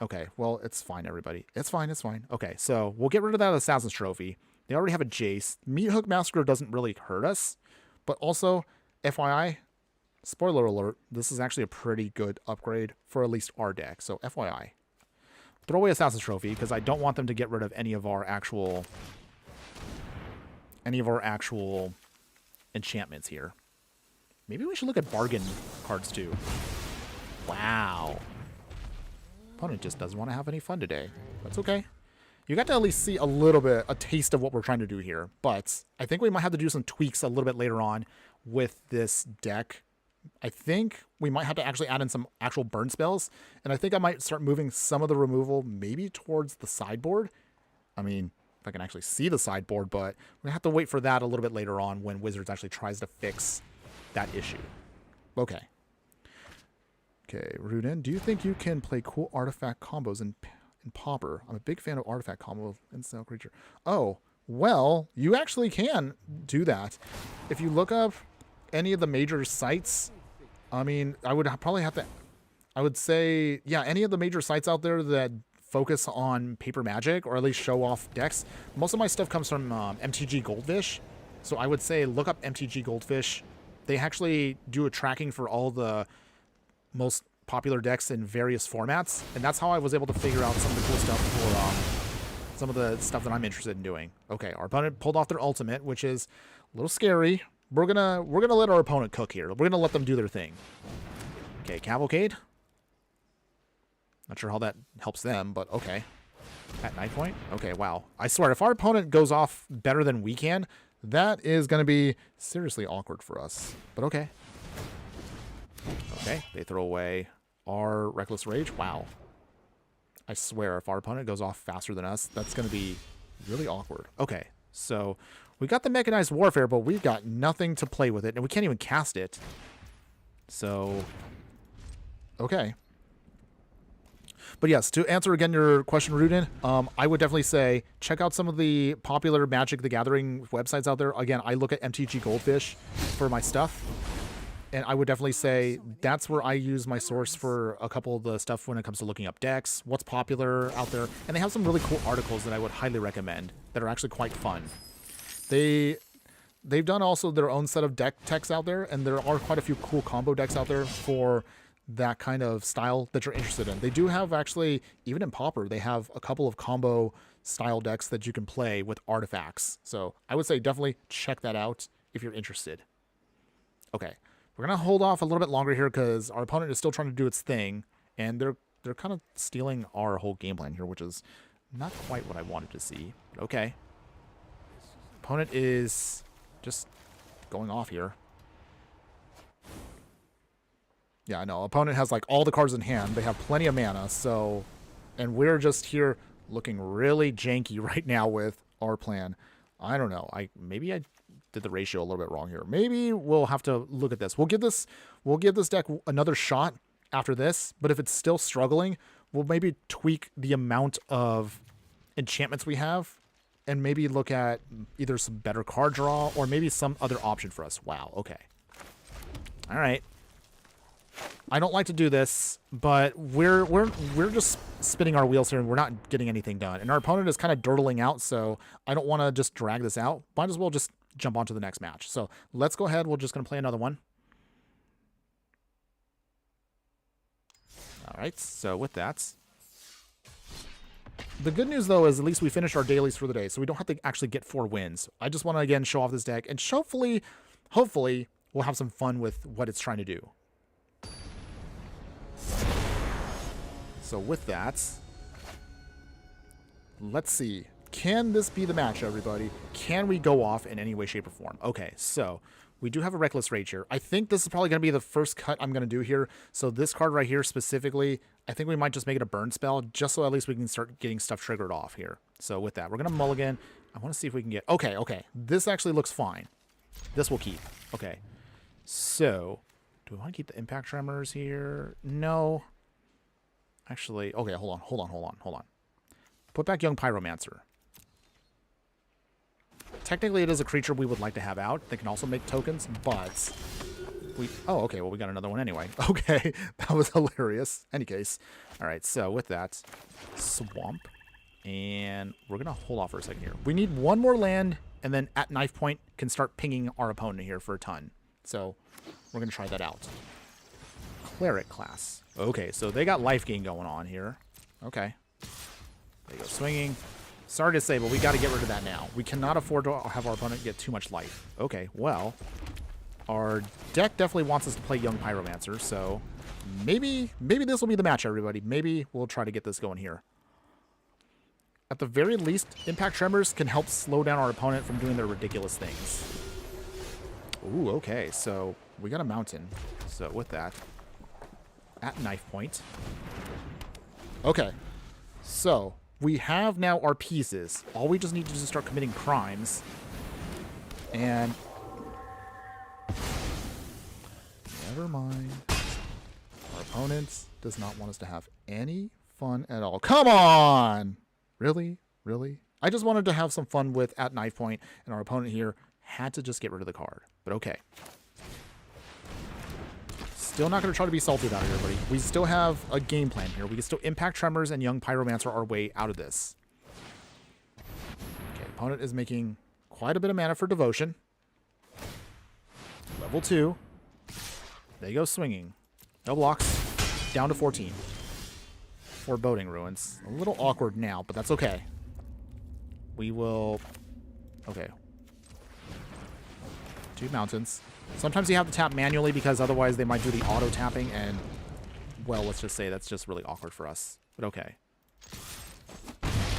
Okay, well, it's fine, everybody. It's fine, it's fine. Okay, so we'll get rid of that Assassin's Trophy. They already have a Jace. Meat Hook Massacre doesn't really hurt us. But also, FYI, spoiler alert, this is actually a pretty good upgrade for at least our deck. So, FYI. Throw away Assassin's Trophy, because I don't want them to get rid of any of our actual enchantments here. Maybe we should look at bargain cards, too. Wow. Opponent just doesn't want to have any fun today. That's okay. You got to at least see a little bit, a taste of what we're trying to do here. But I think we might have to do some tweaks a little bit later on with this deck. I think we might have to actually add in some actual burn spells. And I think I might start moving some of the removal maybe towards the sideboard. I mean, if I can actually see the sideboard, but we're going to have to wait for that a little bit later on when Wizards actually tries to fix that issue. Okay. Okay, Rudin, do you think you can play cool artifact combos in Pauper? I'm a big fan of artifact combo with instant creature. Oh, well, you actually can do that. If you look up any of the major sites, I mean, I would probably have to, I would say, yeah, any of the major sites out there that focus on paper Magic or at least show off decks. Most of my stuff comes from MTG Goldfish. So I would say look up MTG Goldfish. They actually do a tracking for all the most popular decks in various formats, and that's how I was able to figure out some of the cool stuff for some of the stuff that I'm interested in doing. Okay, our opponent pulled off their ultimate, which is a little scary. We're gonna let our opponent cook here. We're gonna let them do their thing. Okay, Cavalcade. Not sure how that helps them, but okay. At night point? Okay, wow. I swear, if our opponent goes off better than we can, that is gonna be seriously awkward for us. But okay. Okay, they throw away our Reckless Rage. Wow. I swear, if our opponent goes off faster than us, that's going to be really awkward. Okay, so we got the Mechanized Warfare, but we've got nothing to play with it, and we can't even cast it. So, okay. But yes, to answer again your question, Rudin, I would definitely say check out some of the popular Magic the Gathering websites out there. Again, I look at MTG Goldfish for my stuff. And I would definitely say that's where I use my source for a couple of the stuff when it comes to looking up decks, what's popular out there. And they have some really cool articles that I would highly recommend that are actually quite fun. They've done also their own set of deck techs out there, and there are quite a few cool combo decks out there for that kind of style that you're interested in. They do have actually, even in Pauper, they have a couple of combo style decks that you can play with artifacts. So I would say definitely check that out if you're interested. Okay. We're going to hold off a little bit longer here because our opponent is still trying to do its thing, and they're kind of stealing our whole game plan here, which is not quite what I wanted to see. But okay. Opponent is just going off here. Yeah, I know. Opponent has like all the cards in hand. They have plenty of mana, so... And we're just here looking really janky right now with our plan. I don't know. Maybe I did the ratio a little bit wrong here. Maybe we'll have to look at this. We'll give this deck another shot after this, but if it's still struggling, we'll maybe tweak the amount of enchantments we have and maybe look at either some better card draw or maybe some other option for us. Wow, okay. All right. I don't like to do this, but we're just spinning our wheels here and we're not getting anything done. And our opponent is kind of durdling out, so I don't want to just drag this out. Might as well just jump on to the next match. So let's go ahead. We're just going to play another one. All right, so with that, The good news, though, is at least we finished our dailies for the day, so we don't have to actually get 4 wins. I just want to, again, show off this deck, and hopefully, we'll have some fun with what it's trying to do. So with that, let's see. Can this be the match, everybody? Can we go off in any way, shape, or form? Okay, so we do have a Reckless Rage here. I think this is probably going to be the first cut I'm going to do here. So this card right here specifically, I think we might just make it a burn spell, just so at least we can start getting stuff triggered off here. So with that, we're going to mulligan. I want to see if we can get... Okay, okay. This actually looks fine. This will keep. Okay. So, do we want to keep the Impact Tremors here? No. Actually, okay, hold on. Put back Young Pyromancer. Technically, it is a creature we would like to have out. They can also make tokens, but we... Oh, okay, well, we got another one anyway. Okay, that was hilarious. Any case. All right, so with that, Swamp. And we're going to hold off for a second here. We need one more land, and then at knife point can start pinging our opponent here for a ton. So we're going to try that out. Cleric class. Okay, so they got life gain going on here. Okay. They go swinging. Sorry to say, but we got to get rid of that now. We cannot afford to have our opponent get too much life. Okay, well, our deck definitely wants us to play Young Pyromancer, so maybe this will be the match, everybody. Maybe we'll try to get this going here. At the very least, Impact Tremors can help slow down our opponent from doing their ridiculous things. Ooh, okay, so we got a mountain. So with that, at knife point. Okay, so we have now our pieces. All we just need to do is start committing crimes. And never mind. Our opponent does not want us to have any fun at all. Come on! Really? Really? I just wanted to have some fun with at knife point, and our opponent here had to just get rid of the card. But okay. Still not going to try to be salty about it, everybody. We still have a game plan here. We can still Impact Tremors and Young Pyromancer our way out of this. Okay, opponent is making quite a bit of mana for Devotion. Level 2. They go swinging. No blocks. Down to 14. Foreboding Ruins. A little awkward now, but that's okay. We will... Okay. 2 mountains. Sometimes you have to tap manually because otherwise they might do the auto tapping and, well, let's just say that's just really awkward for us. But okay.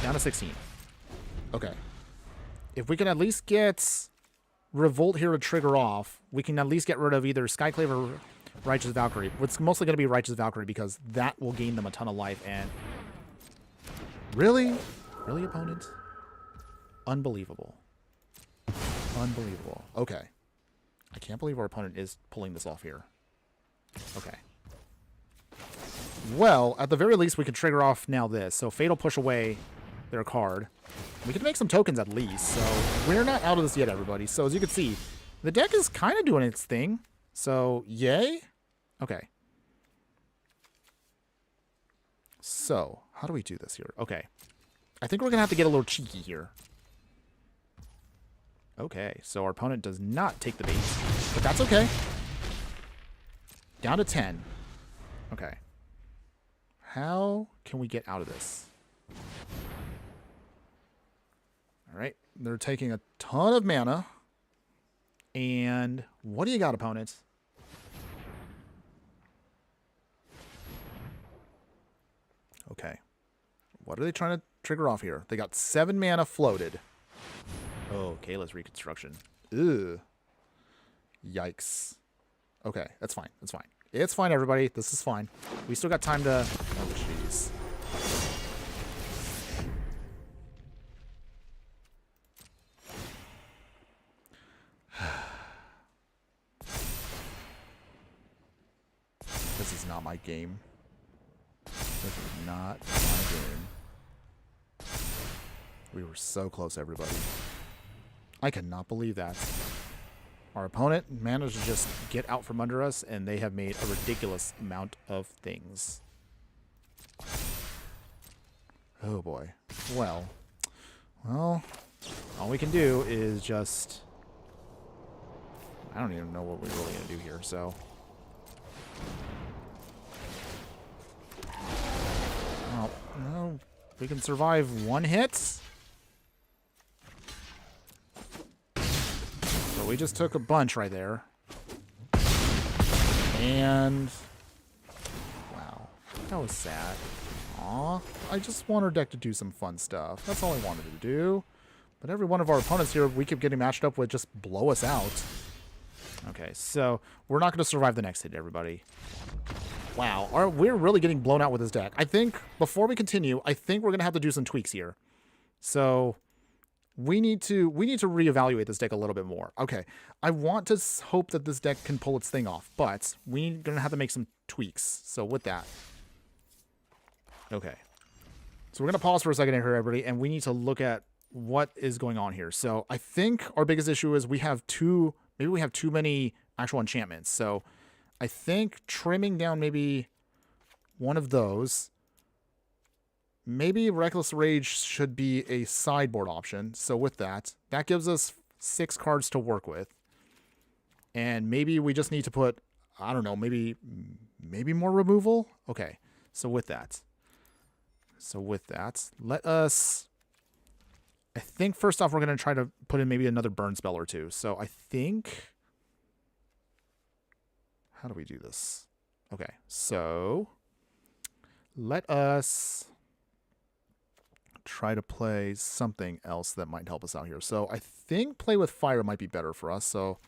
Down to 16. Okay. If we can at least get Revolt here to trigger off, we can at least get rid of either Skyclave or Righteous Valkyrie. It's mostly going to be Righteous Valkyrie because that will gain them a ton of life. And really? Really, opponent? Unbelievable. Unbelievable. Okay. I can't believe our opponent is pulling this off here. Okay. Well, at the very least, we can trigger off now this. So Fatal push away their card. We can make some tokens at least. So we're not out of this yet, everybody. So as you can see, the deck is kind of doing its thing. So, yay? Okay. So, how do we do this here? Okay. I think we're going to have to get a little cheeky here. Okay, so our opponent does not take the bait, but that's okay. Down to 10. Okay. How can we get out of this? All right, they're taking a ton of mana. And what do you got, opponent? Okay. What are they trying to trigger off here? They got 7 mana floated. Oh, Kayla's Reconstruction. Ugh. Yikes. Okay, that's fine. That's fine. It's fine, everybody. This is fine. We still got time to... Oh, jeez. This is not my game. This is not my game. We were so close, everybody. I cannot believe that. Our opponent managed to just get out from under us, and they have made a ridiculous amount of things. Oh boy. Well, all we can do is just... I don't even know what we're really going to do here, so... Well, no, We can survive one hit. So we just took a bunch right there. And... wow. That was sad. Aw. I just want our deck to do some fun stuff. That's all I wanted to do. But every one of our opponents here we keep getting matched up with just blow us out. Okay, so we're not going to survive the next hit, everybody. Wow, we're really getting blown out with this deck. I think, before we continue, I think we're going to have to do some tweaks here. So, we need to reevaluate this deck a little bit more. Okay, I want to hope that this deck can pull its thing off, but we're going to have to make some tweaks. So, with that. Okay. So, we're going to pause for a second here, everybody, and we need to look at what is going on here. So, I think our biggest issue is we have too many actual enchantments. So, I think trimming down maybe one of those. Maybe Reckless Rage should be a sideboard option. So with that gives us 6 cards to work with. And maybe we just need to put, I don't know, maybe more removal. Okay. So with that, let us, I think first off, we're going to try to put in maybe another burn spell or two. So I think, how do we do this? Okay, so let us try to play something else that might help us out here. So I think play with fire might be better for us. So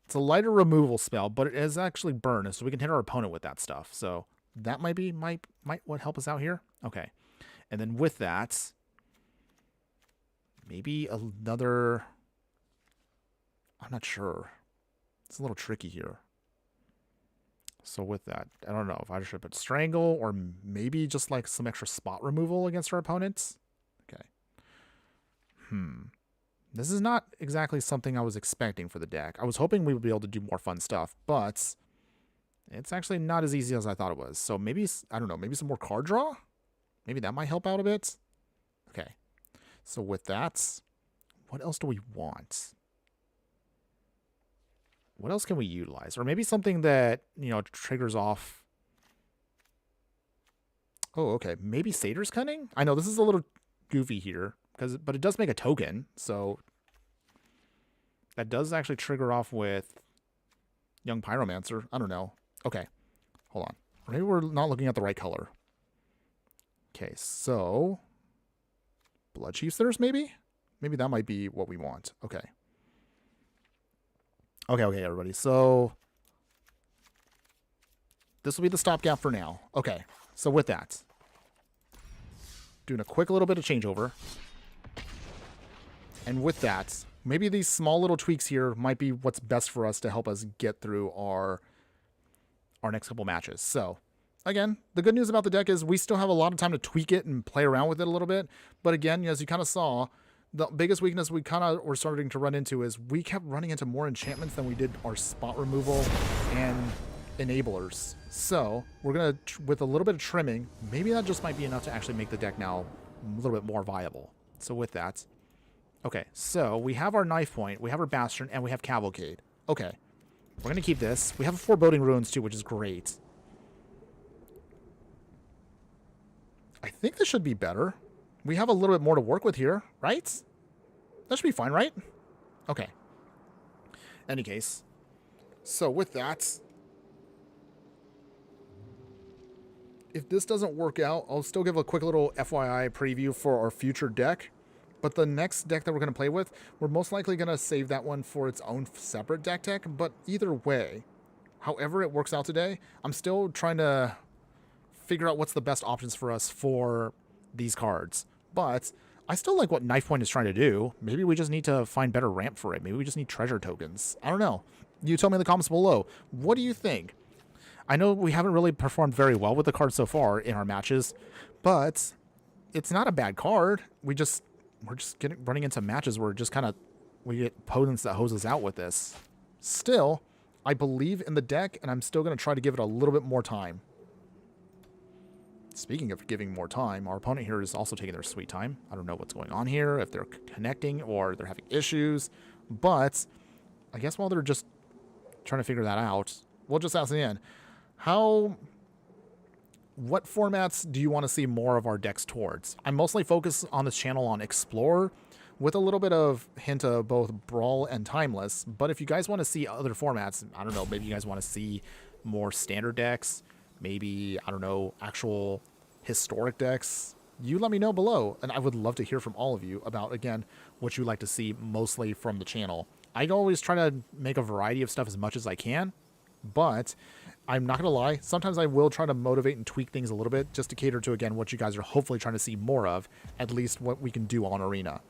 it's a lighter removal spell, but it is actually burn, so we can hit our opponent with that stuff. So that might what help us out here. Okay, and then with that, maybe another. I'm not sure. It's a little tricky here. So with that, I don't know if I should put Strangle or maybe just like some extra spot removal against our opponents. Okay. This is not exactly something I was expecting for the deck. I was hoping we would be able to do more fun stuff, but it's actually not as easy as I thought it was. So maybe, I don't know, maybe some more card draw? Maybe that might help out a bit. Okay. So with that, what else do we want? What else can we utilize? Or maybe something that, you know, triggers off. Oh, okay. Maybe Satyr's Cunning? I know this is a little goofy here, but it does make a token. So that does actually trigger off with Young Pyromancer. I don't know. Okay. Hold on. Maybe we're not looking at the right color. Okay, so Blood Chief's Thirst, maybe? Maybe that might be what we want. Okay. Okay, everybody. So this will be the stopgap for now. Okay, so with that, doing a quick little bit of changeover. And with that, maybe these small little tweaks here might be what's best for us to help us get through our next couple matches. So again, the good news about the deck is we still have a lot of time to tweak it and play around with it a little bit. But again, as you kind of saw, the biggest weakness we kind of were starting to run into is we kept running into more enchantments than we did our spot removal and enablers. So we're going to, with a little bit of trimming, maybe that just might be enough to actually make the deck now a little bit more viable. So with that, okay, so we have our Knife Point, we have our Bastion, and we have Cavalcade. Okay, we're going to keep this. We have Foreboding Ruins too, which is great. I think this should be better. We have a little bit more to work with here, right? That should be fine, right? Okay. Any case. So with that, if this doesn't work out, I'll still give a quick little FYI preview for our future deck. But the next deck that we're going to play with, we're most likely going to save that one for its own separate deck. But either way, however it works out today, I'm still trying to figure out what's the best options for us for these cards. But I still like what Knife Point is trying to do. Maybe we just need to find better ramp for it. Maybe we just need treasure tokens. I don't know. You tell me in the comments below. What do you think? I know we haven't really performed very well with the card so far in our matches, but it's not a bad card. We're just running into matches where we get opponents that hose us out with this. Still, I believe in the deck, and I'm still going to try to give it a little bit more time. Speaking of giving more time, our opponent here is also taking their sweet time. I don't know what's going on here, if they're connecting or they're having issues. But I guess while they're just trying to figure that out, we'll just ask in, what formats do you want to see more of our decks towards? I'm mostly focused on this channel on Explore, with a little bit of hint of both Brawl and Timeless. But if you guys want to see other formats, I don't know, maybe you guys want to see more standard decks, maybe, I don't know, actual historic decks, you let me know below. And I would love to hear from all of you about, again, what you like to see mostly from the channel. I always try to make a variety of stuff as much as I can, but I'm not going to lie, sometimes I will try to motivate and tweak things a little bit just to cater to, again, what you guys are hopefully trying to see more of, at least what we can do on Arena.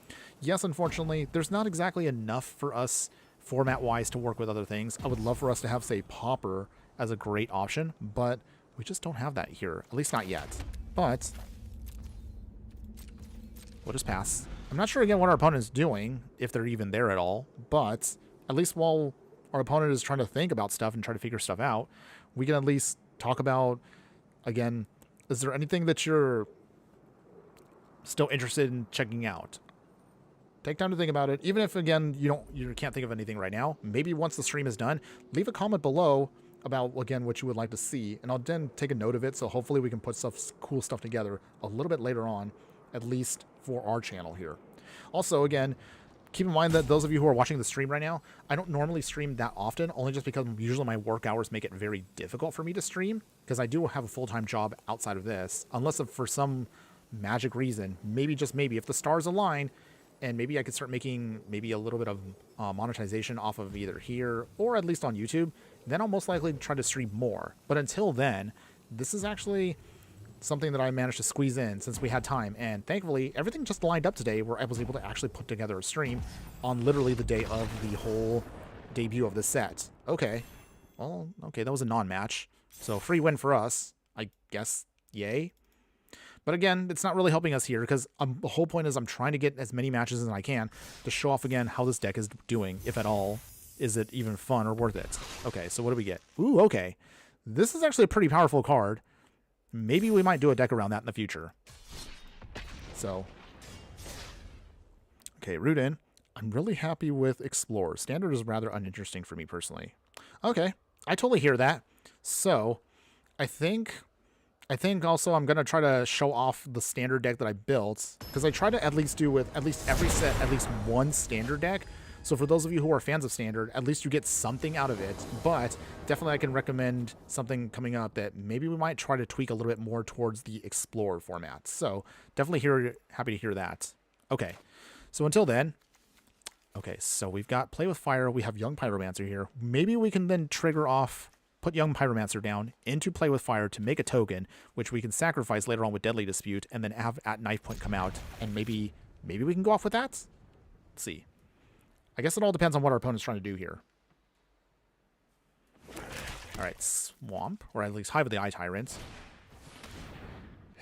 Yes, unfortunately, there's not exactly enough for us format-wise to work with other things. I would love for us to have, say, Pauper as a great option, but we just don't have that here, at least not yet. But we'll just pass. I'm not sure, again, what our opponent's doing, if they're even there at all, but at least while our opponent is trying to think about stuff and try to figure stuff out, we can at least talk about, again, is there anything that you're still interested in checking out? Take time to think about it. Even if, again, you can't think of anything right now, maybe once the stream is done, leave a comment below about, again, what you would like to see, and I'll then take a note of it, so hopefully we can put cool stuff together a little bit later on, at least for our channel here. Also, again, keep in mind that those of you who are watching the stream right now, I don't normally stream that often, only just because usually my work hours make it very difficult for me to stream, because I do have a full-time job outside of this, unless if for some magic reason, maybe, just maybe, if the stars align, and maybe I could start making maybe a little bit of monetization off of either here, or at least on YouTube, then I'll most likely try to stream more. But until then, this is actually something that I managed to squeeze in since we had time, and thankfully everything just lined up today where I was able to actually put together a stream on literally the day of the whole debut of the set. Okay, well, okay, that was a non-match, so free win for us, I guess. Yay. But again, it's not really helping us here, because the whole point is I'm trying to get as many matches as I can to show off again how this deck is doing, if at all. Is it even fun or worth it? Okay, so what do we get? Ooh, okay, this is actually a pretty powerful card. Maybe we might do a deck around that in the future. So, okay, root in. I'm really happy with Explore. Standard is rather uninteresting for me personally. Okay, I totally hear that. So, I think also I'm going to try to show off the standard deck that I built, because I try to at least do with at least every set at least one standard deck. So for those of you who are fans of standard, at least you get something out of it. But definitely I can recommend something coming up that maybe we might try to tweak a little bit more towards the Explore format. So definitely happy to hear that. Okay, so until then, okay, so we've got Play with Fire. We have Young Pyromancer here. Maybe we can then trigger off, put Young Pyromancer down into Play with Fire to make a token, which we can sacrifice later on with Deadly Dispute, and then have at Knife Point come out, and maybe we can go off with that? Let's see. I guess it all depends on what our opponent's trying to do here. Alright, Swamp, or at least Hive of the Eye Tyrant.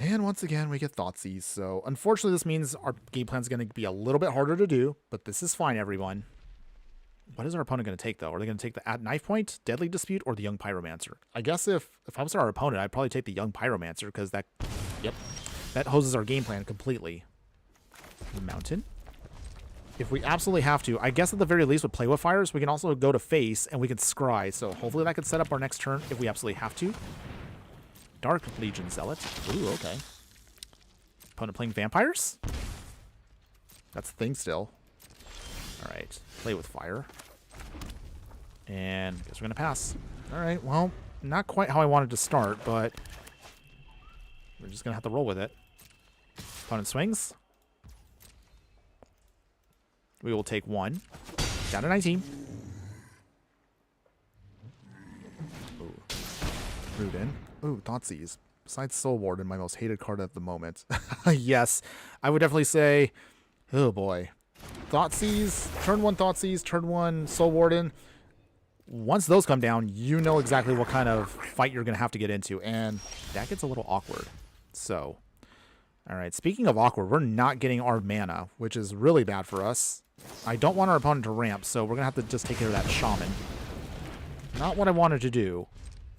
And once again, we get Thoughtseize, so unfortunately this means our game plan's going to be a little bit harder to do, but this is fine, everyone. What is our opponent going to take, though? Are they going to take the at Knife Point, Deadly Dispute, or the Young Pyromancer? I guess if I was our opponent, I'd probably take the Young Pyromancer, because that, yep, that hoses our game plan completely. Mountain. If we absolutely have to, I guess at the very least with Play with Fires, we can also go to face and we can scry. So hopefully that could set up our next turn if we absolutely have to. Dark Legion Zealot. Ooh, okay. Opponent playing vampires? That's the thing still. Alright, Play with Fire. And I guess we're going to pass. Alright, well, not quite how I wanted to start, but we're just going to have to roll with it. Opponent swings. We will take one. Down to 19. Ooh. Root in. Ooh, Thoughtseize. Besides Soul Warden, my most hated card at the moment. Yes, I would definitely say, oh boy. Thoughtseize, turn 1 Thoughtseize, turn 1 Soul Warden. Once those come down, you know exactly what kind of fight you're going to have to get into, and that gets a little awkward. So, alright, speaking of awkward, we're not getting our mana, which is really bad for us. I don't want our opponent to ramp, so we're going to have to just take care of that Shaman. Not what I wanted to do,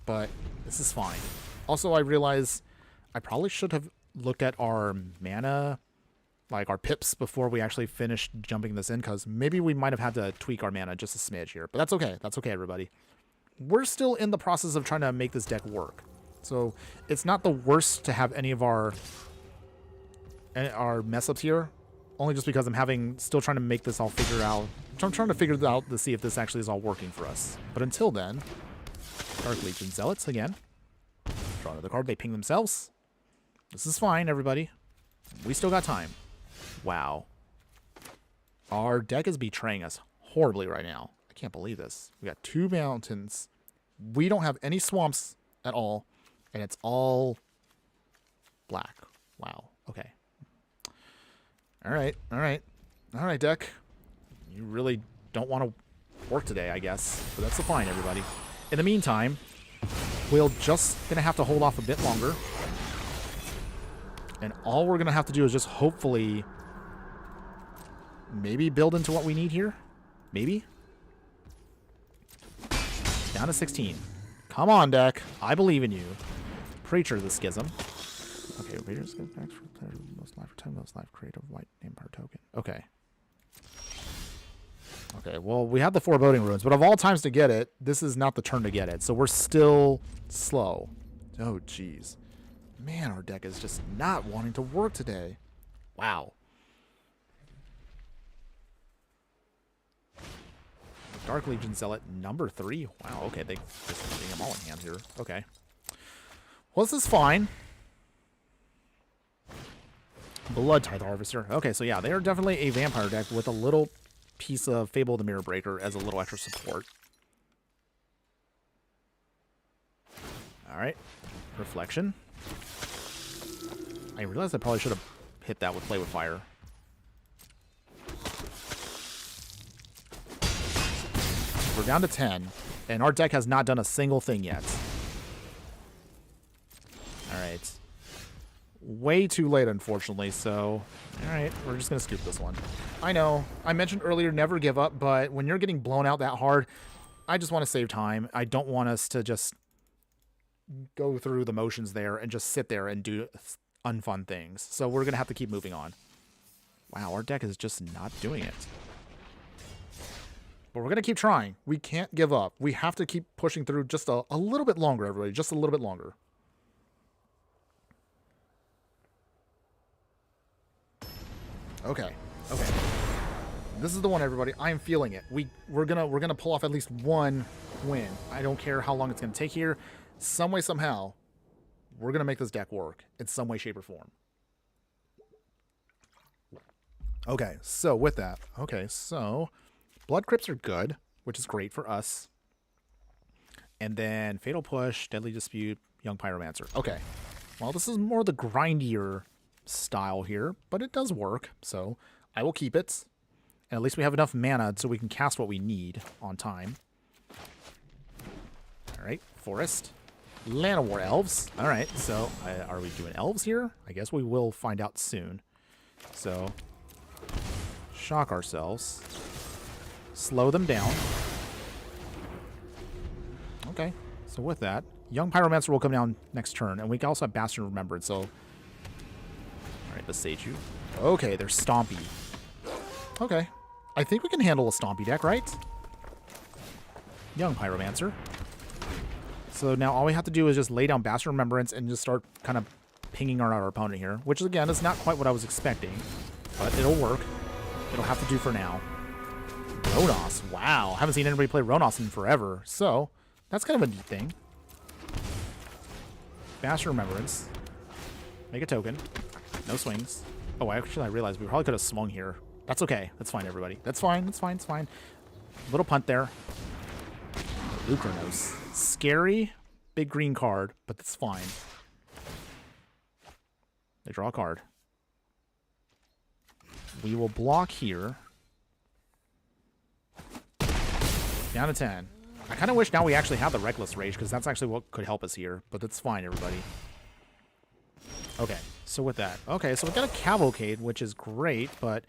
but this is fine. Also, I realize I probably should have looked at our mana, like our pips, before we actually finished jumping this in, because maybe we might have had to tweak our mana just a smidge here. But that's okay. That's okay, everybody. We're still in the process of trying to make this deck work. So it's not the worst to have any of our mess ups here, only just because I'm still trying to make this all figure out. I'm trying to figure it out to see if this actually is all working for us. But until then, Dark Legion Zealots again. Draw another card. They ping themselves. This is fine, everybody. We still got time. Wow. Our deck is betraying us horribly right now. I can't believe this. We got 2 mountains. We don't have any swamps at all. And it's all black. Wow. Okay. All right. All right. All right, deck. You really don't want to work today, I guess. But that's fine, everybody. In the meantime, we're just going to have to hold off a bit longer. And all we're going to have to do is just hopefully maybe build into what we need here. Maybe. Down to 16. Come on, deck. I believe in you. Preacher of the Schism. Okay, Raiders get back for most life for 10, most life creative white name per token. Okay. Okay, well, we have the Foreboding Ruins, but of all times to get it, this is not the turn to get it. So we're still slow. Oh, jeez. Man, our deck is just not wanting to work today. Wow. Dark Legion Zealot number 3. Wow, okay, they just putting them all in hand here. Okay. Well, this is fine. Blood Tithe Harvester. Okay, so yeah, they are definitely a vampire deck with a little piece of Fable of the Mirror Breaker as a little extra support. Alright. Reflection. I realized I probably should have hit that with Play with Fire. We're down to 10, and our deck has not done a single thing yet. Alright. Way too late, unfortunately, so... Alright, we're just going to scoop this one. I know, I mentioned earlier never give up, but when you're getting blown out that hard, I just want to save time. I don't want us to just go through the motions there and just sit there and do unfun things. So we're going to have to keep moving on. Wow, our deck is just not doing it. But we're going to keep trying. We can't give up. We have to keep pushing through just a little bit longer, everybody. Just a little bit longer. Okay. Okay. This is the one, everybody. I am feeling it. We're gonna pull off at least one win. I don't care how long it's gonna take here. Some way, somehow, we're gonna make this deck work in some way, shape, or form. Okay, so with that, Blood Crypts are good, which is great for us. And then Fatal Push, Deadly Dispute, Young Pyromancer. Okay, well, this is more the grindier style here, but it does work, so I will keep it. And at least we have enough mana so we can cast what we need on time. Alright, Forest. Llanowar Elves. Alright, so are we doing Elves here? I guess we will find out soon. So, shock ourselves. Slow them down. Okay, so with that, Young Pyromancer will come down next turn, and we can also have Bastion Remembrance, so... Alright, Besage you. Okay, they're Stompy. Okay. I think we can handle a Stompy deck, right? Young Pyromancer. So now all we have to do is just lay down Bastion Remembrance and just start kind of pinging our opponent here, which again is not quite what I was expecting, but it'll work. It'll have to do for now. Ronos. Wow. I haven't seen anybody play Ronos in forever, so that's kind of a neat thing. Bastion Remembrance. Make a token. No swings. Oh, actually, I realized we probably could have swung here. That's okay. That's fine, everybody. That's fine. That's fine. It's fine. Little punt there. Lucranos. Scary. Big green card, but that's fine. They draw a card. We will block here. Down to 10. I kind of wish now we actually have the Reckless Rage, because that's actually what could help us here. But that's fine, everybody. Okay, so with that. Okay, so we've got a Cavalcade, which is great, but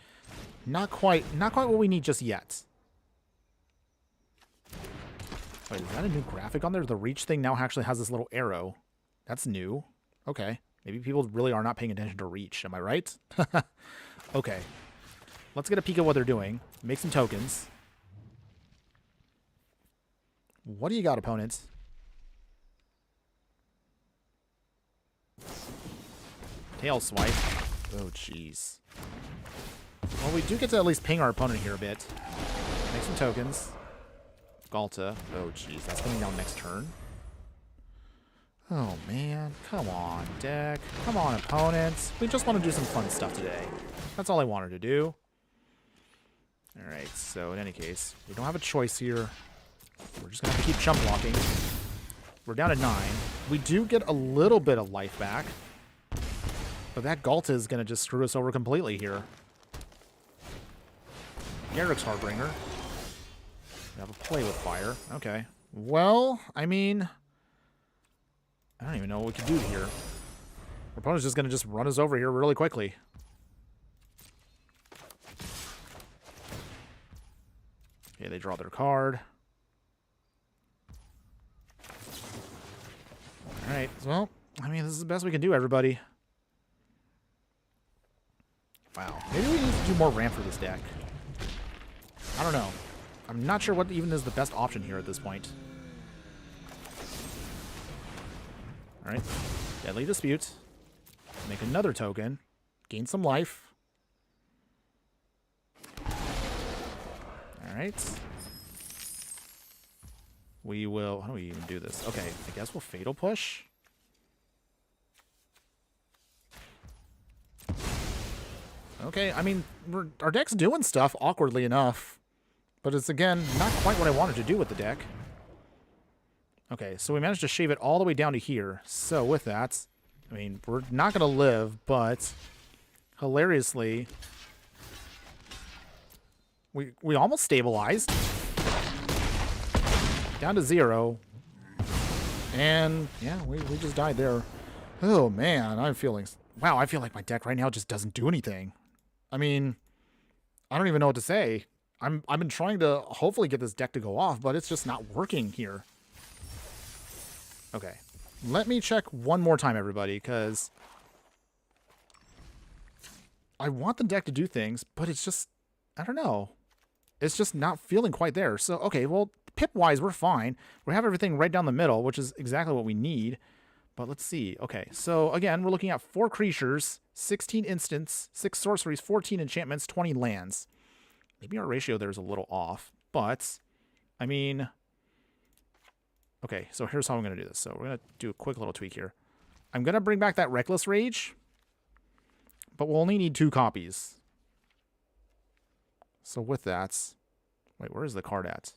not quite what we need just yet. Wait, is that a new graphic on there? The reach thing now actually has this little arrow. That's new. Okay. Maybe people really are not paying attention to reach. Am I right? Okay. Let's get a peek at what they're doing. Make some tokens. What do you got, opponents? Tail swipe. Oh, jeez. Well, we do get to at least ping our opponent here a bit. Make some tokens. Galta. Oh, jeez. That's coming down next turn. Oh, man. Come on, deck. Come on, opponents. We just want to do some fun stuff today. That's all I wanted to do. Alright, so in any case, we don't have a choice here. We're just going to have to keep chump blocking. We're down to 9. We do get a little bit of life back. But that Galta is going to just screw us over completely here. Garrick's Harbinger. We have a play with fire. Okay. Well, I mean, I don't even know what we can do here. Our opponent's just going to just run us over here really quickly. Okay, they draw their card. Alright, well, I mean, this is the best we can do, everybody. Wow. Maybe we need to do more ramp for this deck. I don't know. I'm not sure what even is the best option here at this point. Alright. Deadly Dispute. Make another token. Gain some life. Alright. We will... How do we even do this? Okay, I guess we'll Fatal Push. Okay, I mean, our deck's doing stuff, awkwardly enough. But it's, again, not quite what I wanted to do with the deck. Okay, so we managed to shave it all the way down to here. So with that, I mean, we're not going to live, but hilariously, we almost stabilized. Down to 0. And, yeah, we just died there. Oh, man, I'm feeling... Wow, I feel like my deck right now just doesn't do anything. I mean, I don't even know what to say. I've been trying to hopefully get this deck to go off, but it's just not working here. Okay. Let me check one more time, everybody, because I want the deck to do things, but it's just, I don't know. It's just not feeling quite there. So, okay, well, pip-wise, we're fine. We have everything right down the middle, which is exactly what we need. But let's see. Okay, so again, we're looking at 4 creatures, 16 instants, 6 sorceries, 14 enchantments, 20 lands. Maybe our ratio there is a little off, but, I mean... Okay, so here's how I'm going to do this. So we're going to do a quick little tweak here. I'm going to bring back that Reckless Rage, but we'll only need 2 copies. So with that... Wait, where is the card at?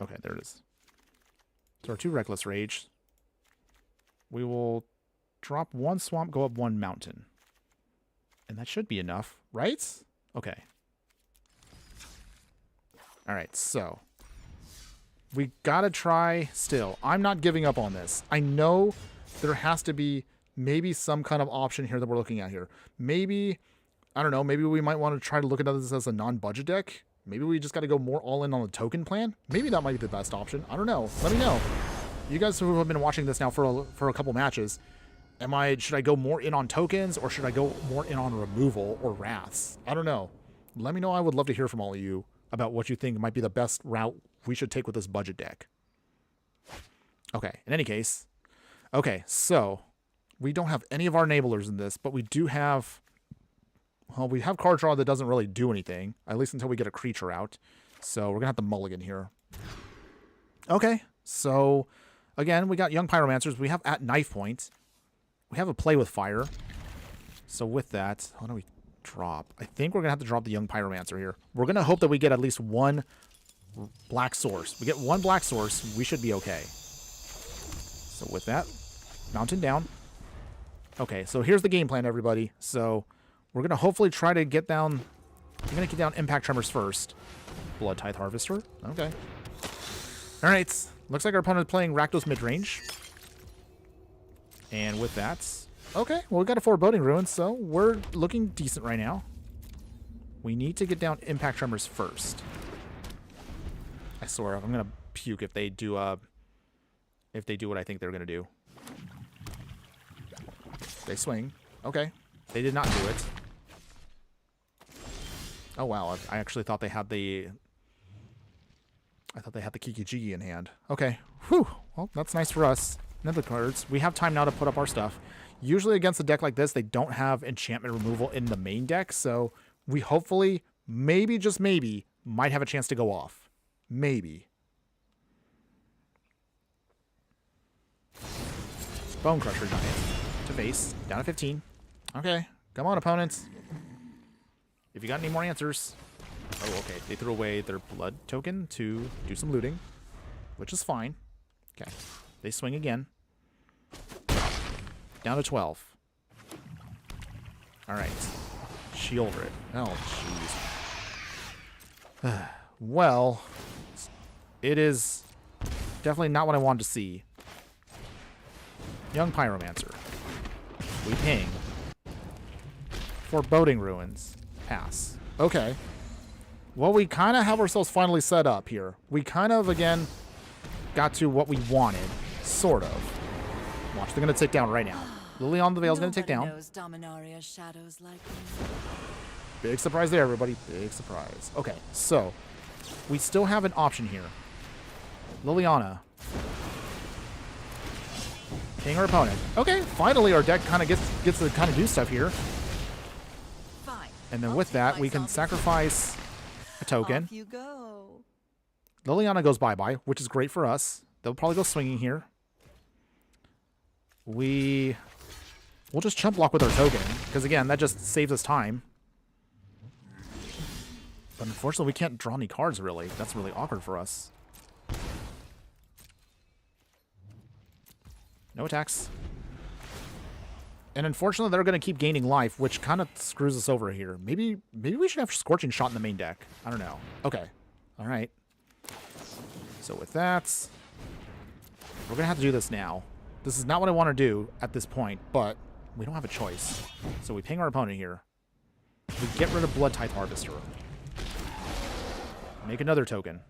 Okay, there it is. So our 2 Reckless Rage... We will drop 1 swamp, go up 1 mountain. And that should be enough, right? Okay. Alright, so. We gotta try still. I'm not giving up on this. I know there has to be maybe some kind of option here that we're looking at here. Maybe, I don't know, maybe we might want to try to look at this as a non-budget deck. Maybe we just gotta go more all in on the token plan. Maybe that might be the best option. I don't know. Let me know. You guys who have been watching this now for a couple matches, should I go more in on tokens or should I go more in on removal or wraths? I don't know. Let me know. I would love to hear from all of you about what you think might be the best route we should take with this budget deck. Okay, in any case. Okay, so we don't have any of our enablers in this, but we do have... Well, we have card draw that doesn't really do anything, at least until we get a creature out. So we're going to have to mulligan here. Okay, so... Again, we got Young Pyromancers. We have at knife point. We have a play with fire. So with that, how do we drop? I think we're going to have to drop the Young Pyromancer here. We're going to hope that we get at least 1 black source. We get 1 black source, we should be okay. So with that, mountain down. Okay, so here's the game plan, everybody. So we're going to hopefully try to get down... I'm going to get down Impact Tremors first. Blood Tithe Harvester. Okay. All right. Looks like our opponent is playing Rakdos midrange. And with that... Okay, well, we got a Foreboding Ruin, so we're looking decent right now. We need to get down Impact Tremors first. I swear, I'm going to puke if they do what I think they're going to do. They swing. Okay. They did not do it. Oh, wow. I actually thought they had the... I thought they had the Kiki-Jigi in hand. Okay. Whew. Well, that's nice for us. Another cards. We have time now to put up our stuff. Usually against a deck like this, they don't have enchantment removal in the main deck, so we hopefully, maybe, just maybe, might have a chance to go off. Maybe. Bone Crusher Giant to face. Down to 15. Okay. Come on, opponents. If you got any more answers. Oh, okay. They threw away their blood token to do some looting, which is fine. Okay. They swing again. Down to 12. All right. Shield it. Oh, jeez. Well, it is definitely not what I wanted to see. Young Pyromancer. We ping. Foreboding Ruins. Pass. Okay. Well, we kind of have ourselves finally set up here. We kind of, again, got to what we wanted. Sort of. Watch, they're going to take down right now. Liliana the Veil's going to take down. Like Big surprise there, everybody. Big surprise. Okay, so we still have an option here. Liliana. Ping our opponent. Okay, finally our deck kind of gets to kind of do stuff here. Fine. And then with that, we can sacrifice a token. Off you go. Liliana goes bye-bye, which is great for us. They'll probably go swinging here. We'll just chump block with our token, because again, that just saves us time. But unfortunately, we can't draw any cards, really. That's really awkward for us. No attacks. And unfortunately, they're going to keep gaining life, which kind of screws us over here. Maybe we should have Scorching Shot in the main deck. I don't know. Okay. All right. So with that, we're going to have to do this now. This is not what I want to do at this point, but we don't have a choice. So we ping our opponent here. We get rid of Blood Tithe Harvester. Make another token.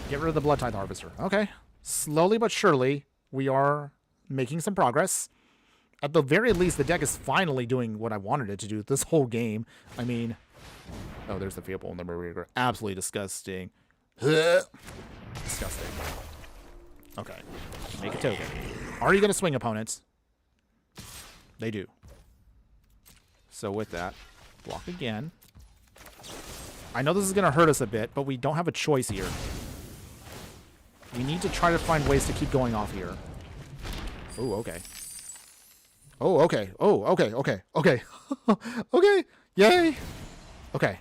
Get rid of the Blood Tithe Harvester. Okay. Slowly but surely, we are making some progress. At the very least, the deck is finally doing what I wanted it to do this whole game. I mean... Oh, there's the Feeble Number Reader. Absolutely disgusting. Disgusting. Okay. Make a token. Are you going to swing, opponents? They do. So with that, block again. I know this is going to hurt us a bit, but we don't have a choice here. We need to try to find ways to keep going off here. Oh, okay. Oh, okay. Oh, okay, okay, okay. Okay, yay. Okay.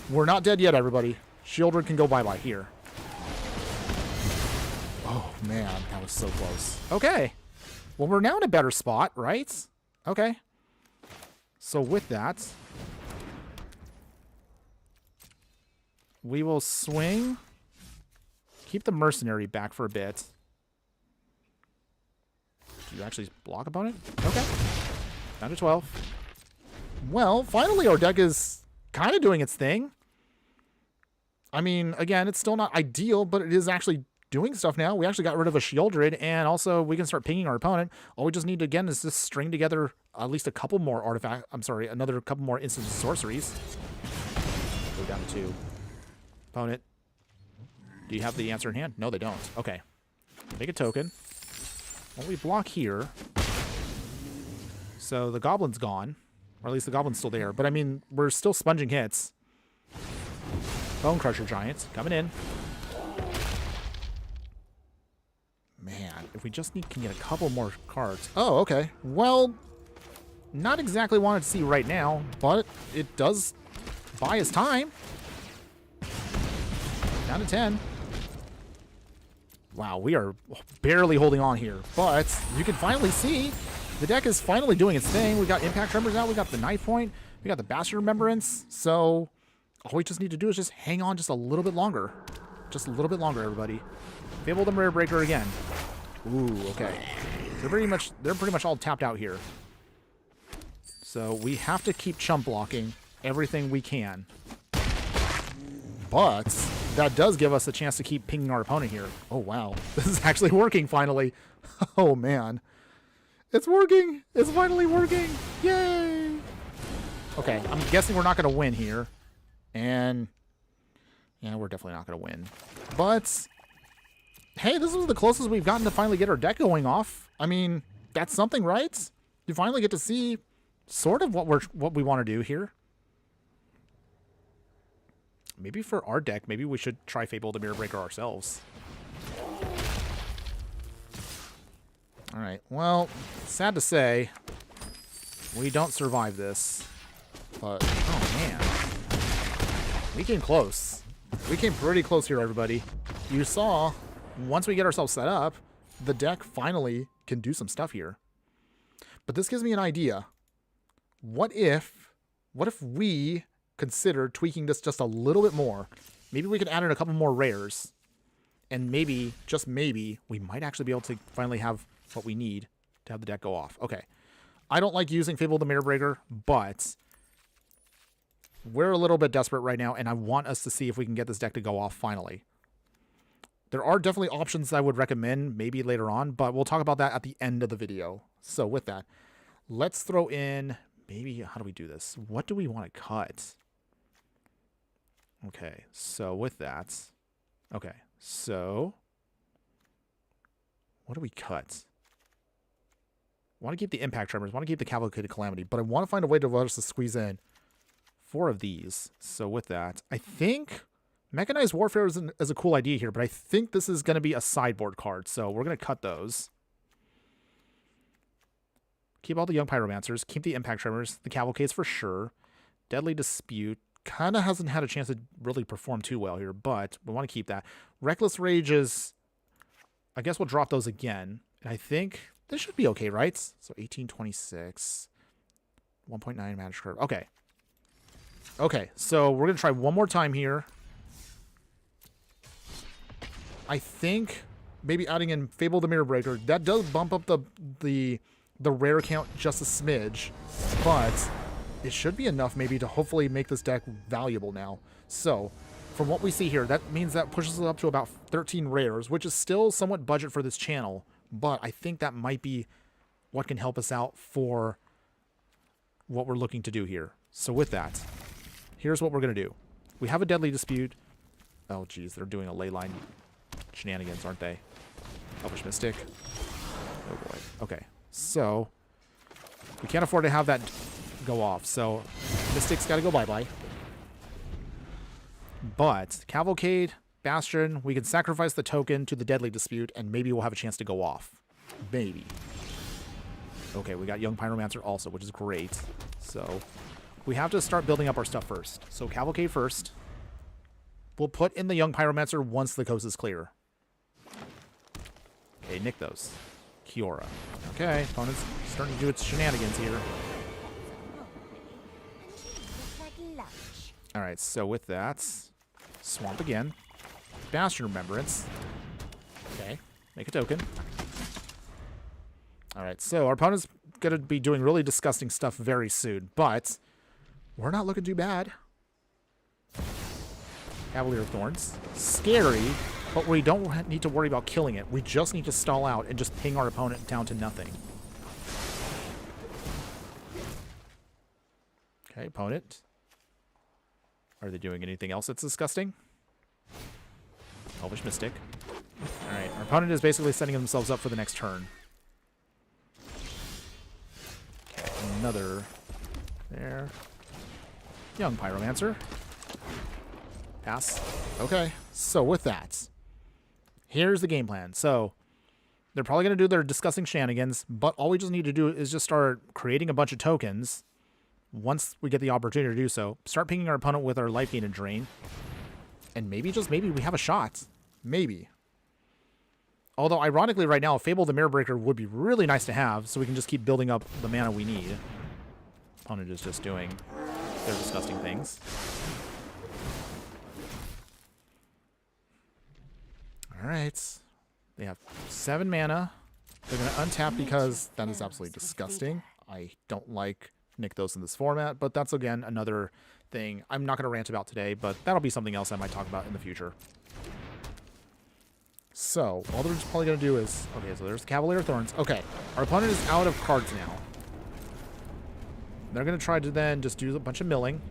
We're not dead yet, everybody. Shieldred can go bye-bye here. Oh, man, that was so close. Okay. Well, we're now in a better spot, right? Okay. So with that, we will swing. Keep the Mercenary back for a bit. Do you actually block opponent? Okay. Down to 12. Well, finally our deck is kind of doing its thing. I mean, again, it's still not ideal, but it is actually doing stuff now. We actually got rid of a Shieldred, and also we can start pinging our opponent. All we just need to, again, is just string together at least a couple more artifact. I'm sorry, another couple more instant sorceries. Go down to 2. Opponent. Do you have the answer in hand? No, they don't. Okay. Make a token. Well, we block here. So the Goblin's gone. Or at least the Goblin's still there. But, I mean, we're still sponging hits. Bone Crusher Giants coming in. Man, if we just can get a couple more cards. Oh, okay. Well, not exactly wanted to see right now, but it does buy us time. Down to 10. Wow, we are barely holding on here. But you can finally see the deck is finally doing its thing. We got Impact Tremors out. We got the Knife Point. We got the Bastard Remembrance. So all we just need to do is just hang on just a little bit longer. Just a little bit longer, everybody. Fable the Mirror Breaker again. Ooh, okay. They're pretty much all tapped out here. So we have to keep chump blocking everything we can. But that does give us a chance to keep pinging our opponent here. Oh, wow. This is actually working, finally. Oh, man. It's working. It's finally working. Yay. Okay, I'm guessing we're not going to win here. And, yeah, we're definitely not going to win. But Hey, this was the closest we've gotten to finally get our deck going off. I mean, that's something, right? You finally get to see sort of what we want to do here. Maybe for our deck, maybe we should try Fable the Mirror Breaker ourselves. All right. Well, sad to say, we don't survive this. But, oh man. We came close. We came pretty close here, everybody. You saw, once we get ourselves set up, the deck finally can do some stuff here. But this gives me an idea. What if we consider tweaking this just a little bit more? Maybe we could add in a couple more rares. And maybe, just maybe, we might actually be able to finally have what we need to have the deck go off. Okay. I don't like using Fable the Mirror Breaker, but we're a little bit desperate right now, and I want us to see if we can get this deck to go off finally. There are definitely options I would recommend maybe later on, but we'll talk about that at the end of the video. So with that, let's throw in, maybe, how do we do this? What do we want to cut? Okay, so with that, okay, so what do we cut? I want to keep the Impact Tremors, I want to keep the Cavalcade Calamity, but I want to find a way to let us to squeeze in 4 of these. So with that, I think Mechanized Warfare is a cool idea here, but I think this is going to be a sideboard card, so we're going to cut those. Keep all the Young Pyromancers, keep the Impact Tremors, the Cavalcades for sure. Deadly Dispute kind of hasn't had a chance to really perform too well here, but we want to keep that. Reckless Rage is, I guess we'll drop those again, and I think this should be okay, right? So 1826, 1.9 Magic Curve. Okay. Okay, so we're going to try one more time here. I think maybe adding in Fable the Mirror Breaker, that does bump up the rare count just a smidge, but it should be enough maybe to hopefully make this deck valuable now. So, from what we see here, that means that pushes it up to about 13 rares, which is still somewhat budget for this channel, but I think that might be what can help us out for what we're looking to do here. So with that, here's what we're going to do. We have a Deadly Dispute. Oh, geez, they're doing a Leyline shenanigans, aren't they? Elvish Mystic. Oh, boy. Okay, so we can't afford to have that go off, so Mystic's got to go bye-bye. But Cavalcade, Bastion, we can sacrifice the token to the Deadly Dispute, and maybe we'll have a chance to go off. Maybe. Okay, we got Young Pyromancer also, which is great. So we have to start building up our stuff first. So Cavalcade first. We'll put in the Young Pyromancer once the coast is clear. Okay, nick those. Kiora. Okay, opponent's starting to do its shenanigans here. Alright, so with that, Swamp again. Bastion Remembrance. Okay, make a token. Alright, so our opponent's going to be doing really disgusting stuff very soon, but we're not looking too bad. Cavalier of Thorns. Scary, but we don't need to worry about killing it. We just need to stall out and just ping our opponent down to nothing. Okay, opponent. Are they doing anything else that's disgusting? Elvish Mystic. Alright, our opponent is basically setting themselves up for the next turn. Okay, another there. Young Pyromancer. Pass. Okay, so with that, here's the game plan. So they're probably going to do their disgusting shenanigans, but all we just need to do is just start creating a bunch of tokens. Once we get the opportunity to do so, start pinging our opponent with our life gain and drain. And maybe, just maybe, we have a shot. Maybe. Although, ironically, right now, Fable the Mirror Breaker would be really nice to have, so we can just keep building up the mana we need. Opponent is just doing their disgusting things. Alright. They have 7 mana. They're going to untap because that is absolutely disgusting. I don't like Nykthos in this format, but that's, again, another thing I'm not going to rant about today, but that'll be something else I might talk about in the future. So, all they're probably going to do is... Okay, so there's the Cavalier of Thorns. Okay, our opponent is out of cards now. They're going to try to then just do a bunch of milling.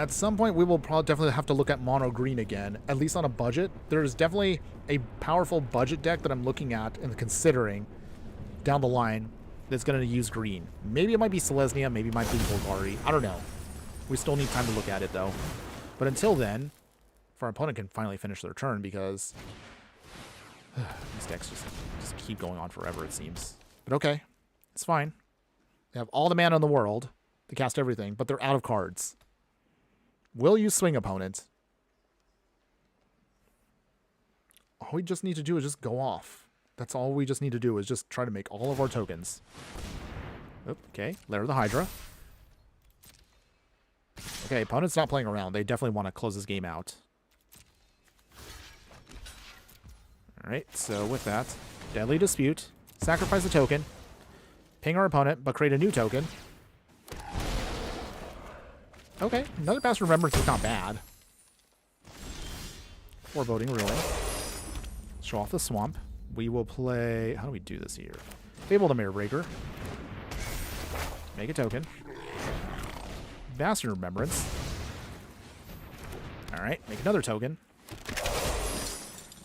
At some point, we will probably definitely have to look at mono green again, at least on a budget. There's definitely a powerful budget deck that I'm looking at and considering down the line that's going to use green. Maybe it might be Selesnya, maybe it might be Golgari. I don't know. We still need time to look at it, though. But until then, if our opponent can finally finish their turn, because these decks just keep going on forever, it seems. But okay, it's fine. They have all the mana in the world to cast everything, but they're out of cards. Will you swing, opponent? All we just need to do is just go off. That's all we just need to do is just try to make all of our tokens. Oop, okay, Lair of the Hydra. Okay, opponent's not playing around. They definitely want to close this game out. Alright, so with that, Deadly Dispute. Sacrifice a token. Ping our opponent, but create a new token. Okay, another Past Remembrance is not bad. Foreboding Ruin. Show off the Swamp. We will play... How do we do this here? Fable the Mirror Breaker. Make a token. Bastard Remembrance. Alright, make another token.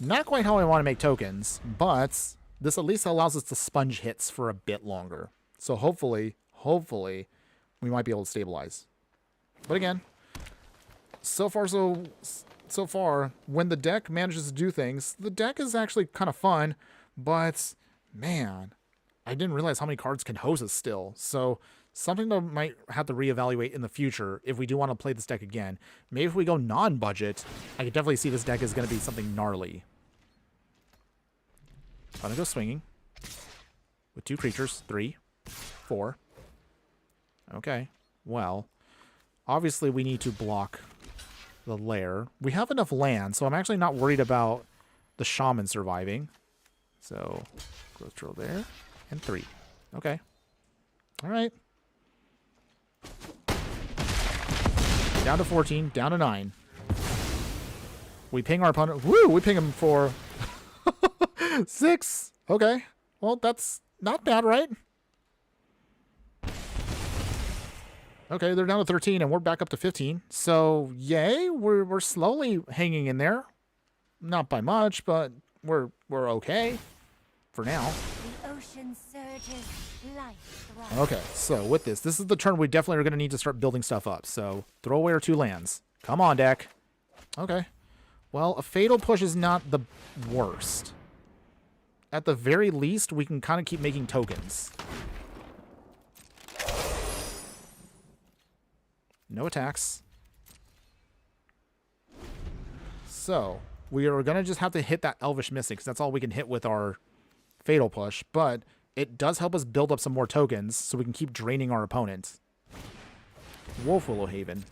Not quite how I want to make tokens, but this at least allows us to sponge hits for a bit longer. So hopefully, we might be able to stabilize. But again, so far, when the deck manages to do things, the deck is actually kind of fun, but man, I didn't realize how many cards can host us still. So something that might have to reevaluate in the future if we do want to play this deck again. Maybe if we go non-budget, I could definitely see this deck is going to be something gnarly. I'm going to go swinging with 2 creatures, 3, 4. Okay, well, obviously we need to block the lair. We have enough land, so I'm actually not worried about the shaman surviving. So, growth drill there, and 3. Okay. All right. Down to 14, down to 9. We ping our opponent. Woo! We ping him for 6. Okay. Well, that's not bad, right? Okay, they're down to 13, and we're back up to 15. So, yay, we're slowly hanging in there. Not by much, but we're okay for now. The ocean surges, life thrives. Okay, so with this is the turn we definitely are going to need to start building stuff up. So, throw away our 2 lands. Come on, deck. Okay. Well, a Fatal Push is not the worst. At the very least, we can kind of keep making tokens. No attacks. So, we are going to just have to hit that Elvish Mystic, because that's all we can hit with our Fatal Push. But it does help us build up some more tokens, so we can keep draining our opponent. Woeful Haven.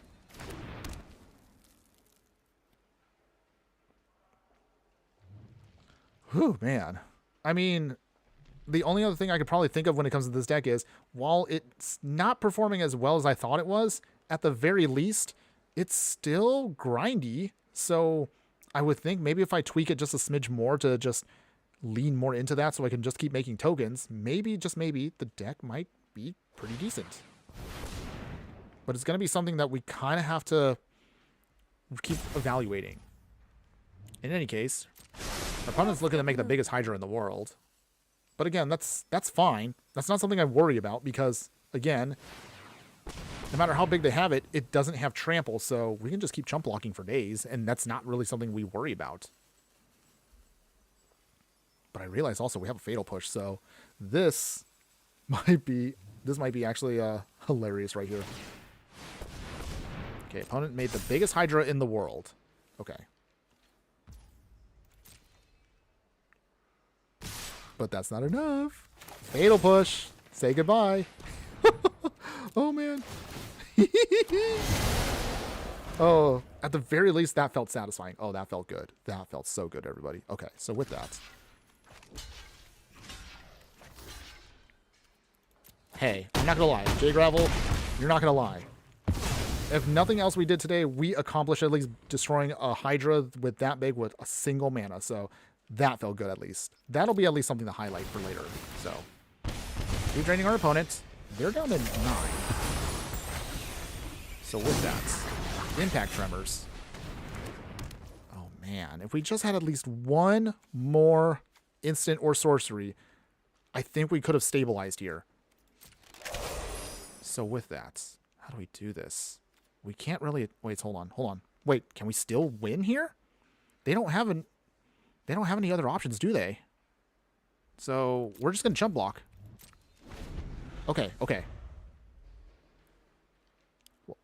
Whew, man. I mean, the only other thing I could probably think of when it comes to this deck is, while it's not performing as well as I thought it was, at the very least, it's still grindy. So I would think maybe if I tweak it just a smidge more to just lean more into that so I can just keep making tokens, maybe, just maybe, the deck might be pretty decent. But it's going to be something that we kind of have to keep evaluating. In any case, our opponent's looking to make the biggest Hydra in the world. But again, that's fine. That's not something I worry about because, again, no matter how big they have it, it doesn't have trample, so we can just keep chump blocking for days, and that's not really something we worry about. But I realize also we have a Fatal Push, so this might be actually hilarious right here. Okay, opponent made the biggest Hydra in the world. Okay. But that's not enough. Fatal Push. Say goodbye. Oh, man. Oh, at the very least, that felt satisfying. Oh, that felt good. That felt so good, everybody. Okay, so with that. Hey, I'm not going to lie. J Gravel, you're not going to lie. If nothing else we did today, we accomplished at least destroying a Hydra with that big with a single mana. So that felt good at least. That'll be at least something to highlight for later. So, keep draining our opponent. They're down to 9. So with that, Impact Tremors. Oh, man. If we just had at least one more instant or sorcery, I think we could have stabilized here. So with that, how do we do this? We can't really... Wait, hold on. Hold on. Wait, can we still win here? They don't have any other options, do they? So we're just going to jump block. Okay, okay.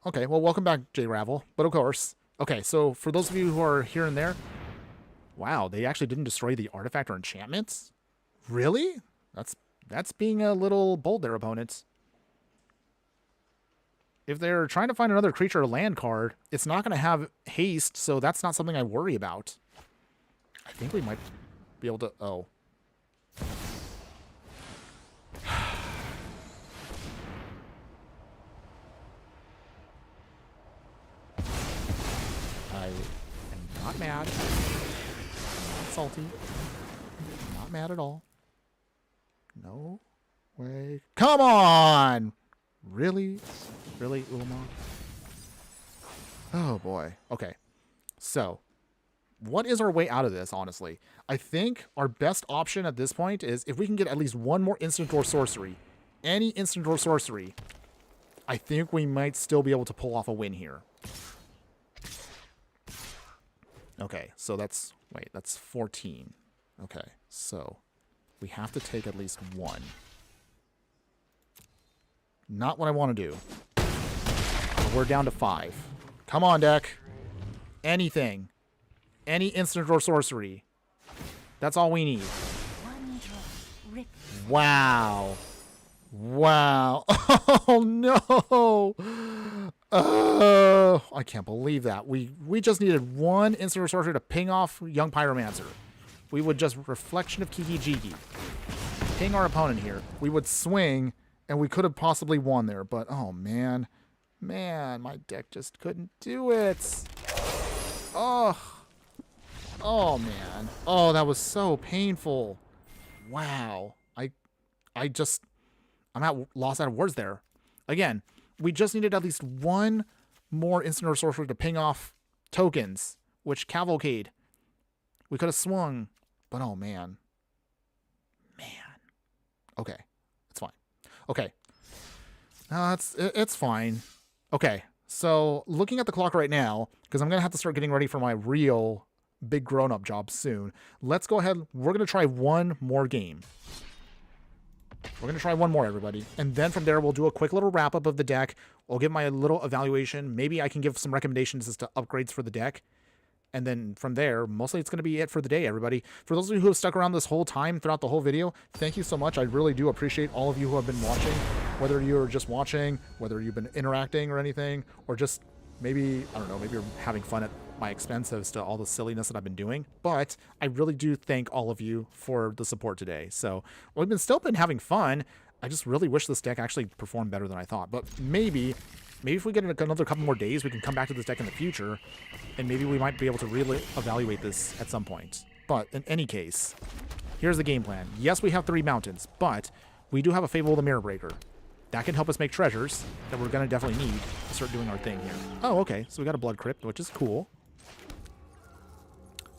Okay, well, welcome back, J-Ravel. But of course. Okay, so for those of you who are here and there, wow, they actually didn't destroy the artifact or enchantments? Really? That's being a little bold there, opponents. If they're trying to find another creature or land card, it's not going to have haste, so that's not something I worry about. I think we might be able to... Oh. I am not mad. I'm not salty. I'm not mad at all. No way. Come on! Really? Really, Ulamog? Oh, boy. Okay. So, what is our way out of this, honestly? I think our best option at this point is if we can get at least one more instant or sorcery, any instant or sorcery, I think we might still be able to pull off a win here. Okay, so that's... Wait, that's 14. Okay, so we have to take at least one. Not what I want to do. But we're down to 5. Come on, deck. Anything. Any instant or sorcery. That's all we need. Wow. Wow. Oh, no. Oh, I can't believe that. We just needed one instant or sorcery to ping off Young Pyromancer. We would just Reflection of Kiki Jiki. Ping our opponent here. We would swing... And we could have possibly won there, but oh man. Man, my deck just couldn't do it. Oh. Oh man. Oh, that was so painful. Wow. I'm lost out of words there. Again, we just needed at least one more instant or sorcery to ping off tokens, which Cavalcade. We could have swung, but oh man. Man. Okay. It's fine. Okay. It's fine. Okay. So, looking at the clock right now, because I'm going to have to start getting ready for my real big grown-up job soon, let's go ahead. We're going to try one more game. We're going to try one more, everybody. And then from there, we'll do a quick little wrap-up of the deck. We'll give my little evaluation. Maybe I can give some recommendations as to upgrades for the deck. And then from there, mostly it's going to be it for the day, everybody. For those of you who have stuck around this whole time throughout the whole video, thank you so much. I really do appreciate all of you who have been watching, whether you're just watching, whether you've been interacting or anything, or just maybe, I don't know, maybe you're having fun at my expense as to all the silliness that I've been doing. But I really do thank all of you for the support today. So we've still been having fun. I just really wish this deck actually performed better than I thought. But maybe if we get another couple more days, we can come back to this deck in the future, and maybe we might be able to really evaluate this at some point. But in any case, here's the game plan. Yes, we have 3 mountains, but we do have a Fable of the Mirror Breaker. That can help us make treasures that we're going to definitely need to start doing our thing here. Oh, okay. So we got a Blood Crypt, which is cool.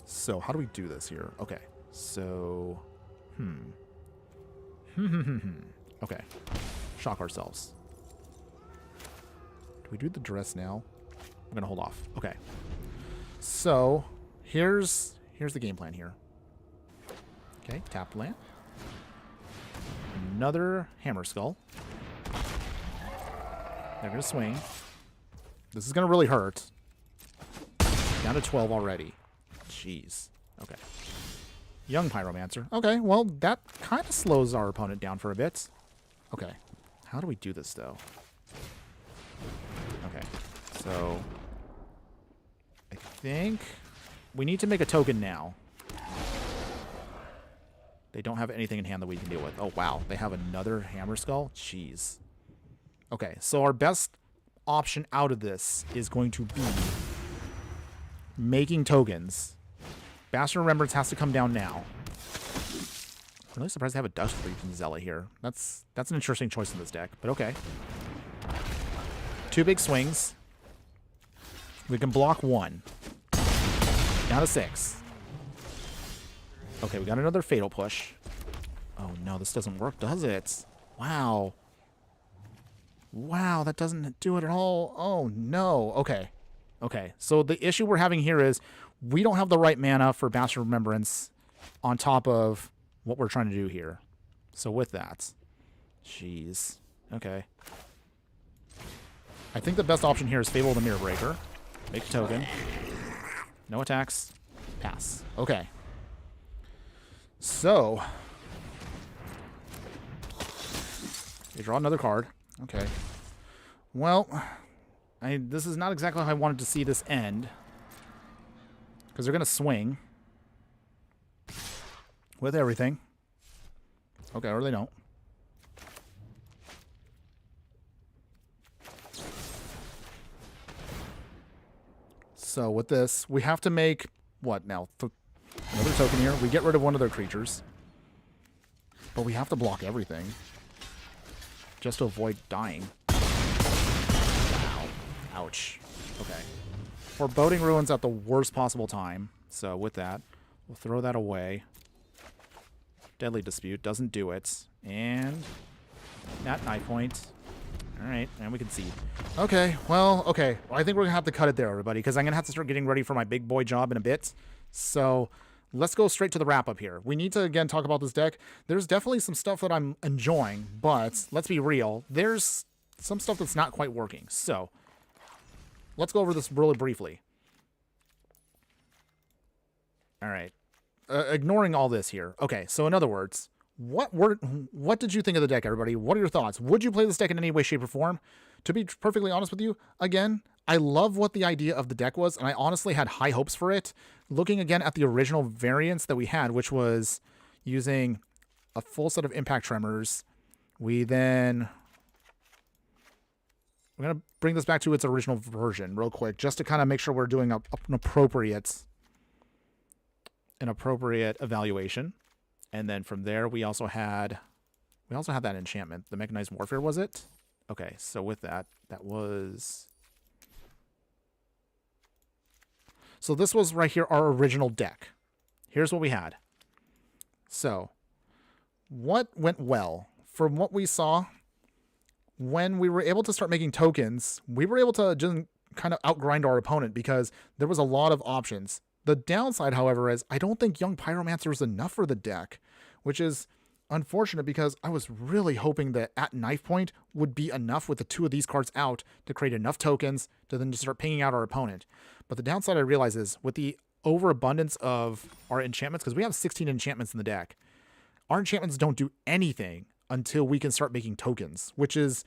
So how do we do this here? Okay. So, okay. Shock ourselves. We do the dress now. I'm gonna hold off. Okay. So here's the game plan here. Okay, tap land. Another Hammer Skull. They're gonna swing. This is gonna really hurt. Down to 12 already. Jeez. Okay. Young Pyromancer. Okay, well that kind of slows our opponent down for a bit. Okay. How do we do this though? Okay, so I think we need to make a token now. They don't have anything in hand that we can deal with. Oh, wow. They have another Hammer Skull? Jeez. Okay, so our best option out of this is going to be making tokens. Bastion of Remembrance has to come down now. I'm really surprised they have a Dust Legion Zealot here. That's an interesting choice in this deck, but okay. 2 big swings. We can block 1. Down to 6. Okay, we got another Fatal Push. Oh no, this doesn't work, does it? Wow. Wow, that doesn't do it at all. Oh no. Okay. Okay, so the issue we're having here is we don't have the right mana for Bastard Remembrance on top of what we're trying to do here. So with that, jeez. Okay. I think the best option here is Fable the Mirror Breaker. Make a token. No attacks. Pass. Okay. So, you draw another card. Okay. Well, this is not exactly how I wanted to see this end. Because they're going to swing with everything. Okay, or they don't. So with this, we have to make, what now? Another token here. We get rid of one of their creatures. But we have to block everything. Just to avoid dying. Wow. Ouch. Okay. Foreboding Ruins at the worst possible time. So with that, we'll throw that away. Deadly Dispute doesn't do it. And Nat Knife Point. Alright, and we can see. Okay, well, okay. Well, I think we're going to have to cut it there, everybody, because I'm going to have to start getting ready for my big boy job in a bit. So let's go straight to the wrap-up here. We need to, again, talk about this deck. There's definitely some stuff that I'm enjoying, but let's be real. There's some stuff that's not quite working. So let's go over this really briefly. Alright. Ignoring all this here. Okay, so in other words, what did you think of the deck, everybody? What are your thoughts? Would you play this deck in any way, shape, or form? To be perfectly honest with you, again, I love what the idea of the deck was, and I honestly had high hopes for it. Looking again at the original variants that we had, which was using a full set of Impact Tremors, we're going to bring this back to its original version real quick, just to kind of make sure we're doing an appropriate evaluation. And then from there, we also had that enchantment. The Mechanized Warfare, was it? Okay, so with that was... So this was right here, our original deck. Here's what we had. So, what went well? From what we saw, when we were able to start making tokens, we were able to just kind of outgrind our opponent because there was a lot of options. The downside, however, is I don't think Young Pyromancer is enough for the deck, which is unfortunate because I was really hoping that at Knife Point would be enough with the 2 of these cards out to create enough tokens to then just start pinging out our opponent. But the downside I realize is with the overabundance of our enchantments, because we have 16 enchantments in the deck, our enchantments don't do anything until we can start making tokens, which is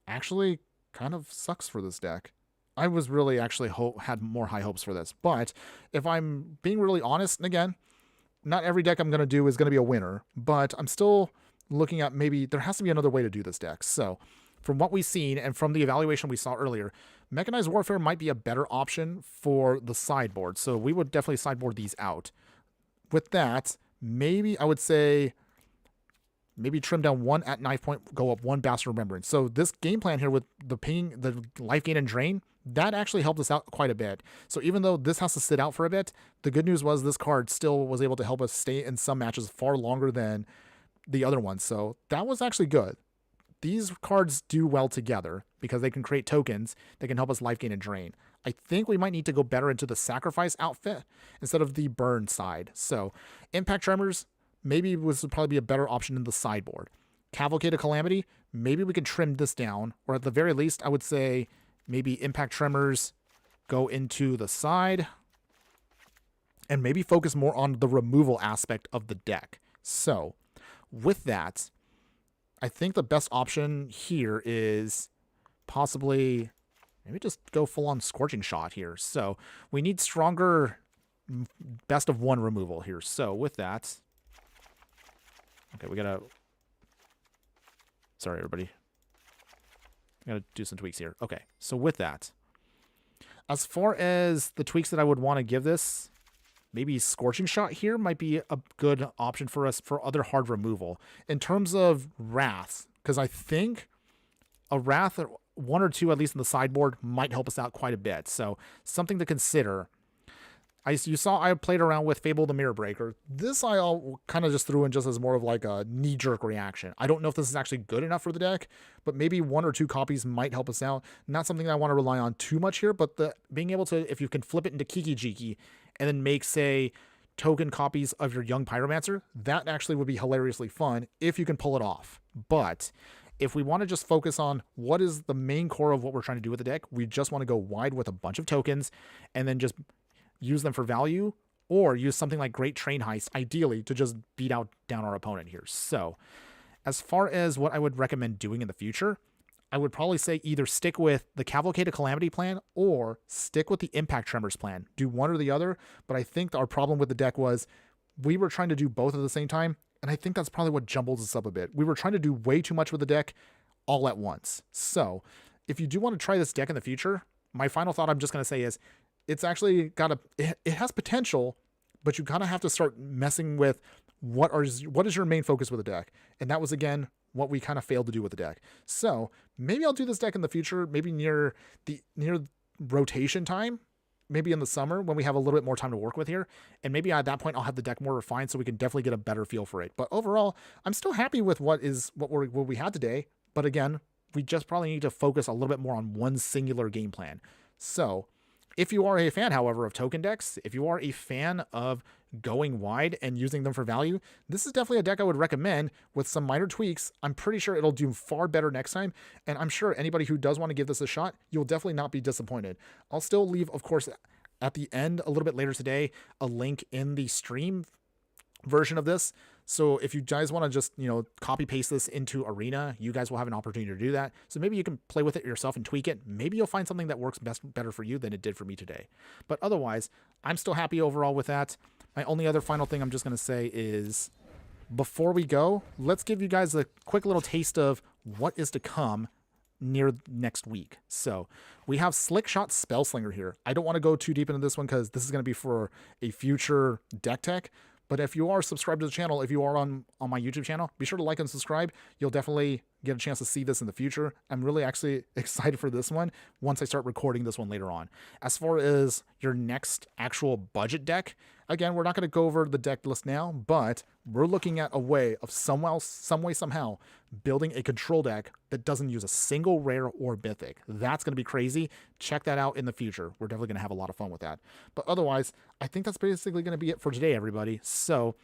actually kind of sucks for this deck. I was really actually had more high hopes for this. But if I'm being really honest, and again, not every deck I'm going to do is going to be a winner, but I'm still looking at maybe there has to be another way to do this deck. So from what we've seen and from the evaluation we saw earlier, Mechanized Warfare might be a better option for the sideboard. So we would definitely sideboard these out. With that, maybe I would say maybe trim down 1 at Knife Point, go up 1 Bastard Remembrance. So this game plan here with the ping, the life gain and drain, that actually helped us out quite a bit. So even though this has to sit out for a bit, the good news was this card still was able to help us stay in some matches far longer than the other ones. So that was actually good. These cards do well together because they can create tokens that can help us life gain and drain. I think we might need to go better into the sacrifice outfit instead of the burn side. So Impact Tremors, maybe this would probably be a better option in the sideboard. Cavalcade of Calamity, maybe we can trim this down, or at the very least, I would say maybe Impact Tremors go into the side and maybe focus more on the removal aspect of the deck. So with that, I think the best option here is possibly maybe just go full on Scorching Shot here. So we need stronger best of 1 removal here. So with that, okay, we gotta, sorry everybody, I gotta do some tweaks here. Okay, so with that, as far as the tweaks that I would want to give this, maybe Scorching Shot here might be a good option for us for other hard removal. In terms of Wrath, because I think a Wrath 1 or 2, at least in the sideboard, might help us out quite a bit. So something to consider. You saw I played around with Fable the Mirror Breaker. This I kind of just threw in just as more of like a knee-jerk reaction. I don't know if this is actually good enough for the deck, but maybe 1 or 2 copies might help us out. Not something that I want to rely on too much here, but being able to, if you can flip it into Kiki Jiki and then make, say, token copies of your Young Pyromancer, that actually would be hilariously fun if you can pull it off. But if we want to just focus on what is the main core of what we're trying to do with the deck, we just want to go wide with a bunch of tokens and then just use them for value, or use something like Great Train Heist, ideally, to just beat down our opponent here. So as far as what I would recommend doing in the future, I would probably say either stick with the Cavalcade of Calamity plan or stick with the Impact Tremors plan. Do one or the other, but I think our problem with the deck was we were trying to do both at the same time, and I think that's probably what jumbles us up a bit. We were trying to do way too much with the deck all at once. So if you do want to try this deck in the future, my final thought I'm just going to say is it's actually it has potential, but you kind of have to start messing with what is your main focus with the deck. And that was, again, what we kind of failed to do with the deck. So maybe I'll do this deck in the future, maybe near rotation time, maybe in the summer when we have a little bit more time to work with here. And maybe at that point I'll have the deck more refined so we can definitely get a better feel for it. But overall, I'm still happy with what we had today. But again, we just probably need to focus a little bit more on one singular game plan. So if you are a fan, however, of token decks, if you are a fan of going wide and using them for value, this is definitely a deck I would recommend with some minor tweaks. I'm pretty sure it'll do far better next time, and I'm sure anybody who does want to give this a shot, you'll definitely not be disappointed. I'll still leave, of course, at the end, a little bit later today, a link in the stream version of this. So if you guys want to just, copy paste this into Arena, you guys will have an opportunity to do that. So maybe you can play with it yourself and tweak it. Maybe you'll find something that works better for you than it did for me today. But otherwise, I'm still happy overall with that. My only other final thing I'm just going to say is, before we go, let's give you guys a quick little taste of what is to come near next week. So we have Slickshot Spellslinger here. I don't want to go too deep into this one because this is going to be for a future deck tech. But if you are subscribed to the channel, if you are on my YouTube channel, be sure to like and subscribe. You'll definitely get a chance to see this in the future. I'm really actually excited for this one once I start recording this one later on. As far as your next actual budget deck, again, we're not going to go over the deck list now, but we're looking at a way of somehow building a control deck that doesn't use a single rare or mythic. That's going to be crazy. Check that out in the future. We're definitely going to have a lot of fun with that. But otherwise, I think that's basically going to be it for today, everybody. So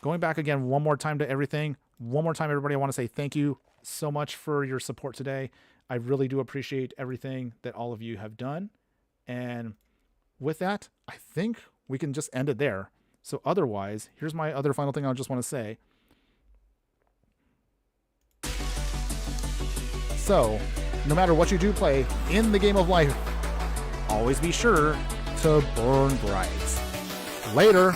going back again one more time to everything. One more time, everybody, I want to say thank you so much for your support today. I really do appreciate everything that all of you have done. And with that, I think we can just end it there. So otherwise, here's my other final thing I just want to say. So, no matter what you do play in the game of life, always be sure to burn bright. Later.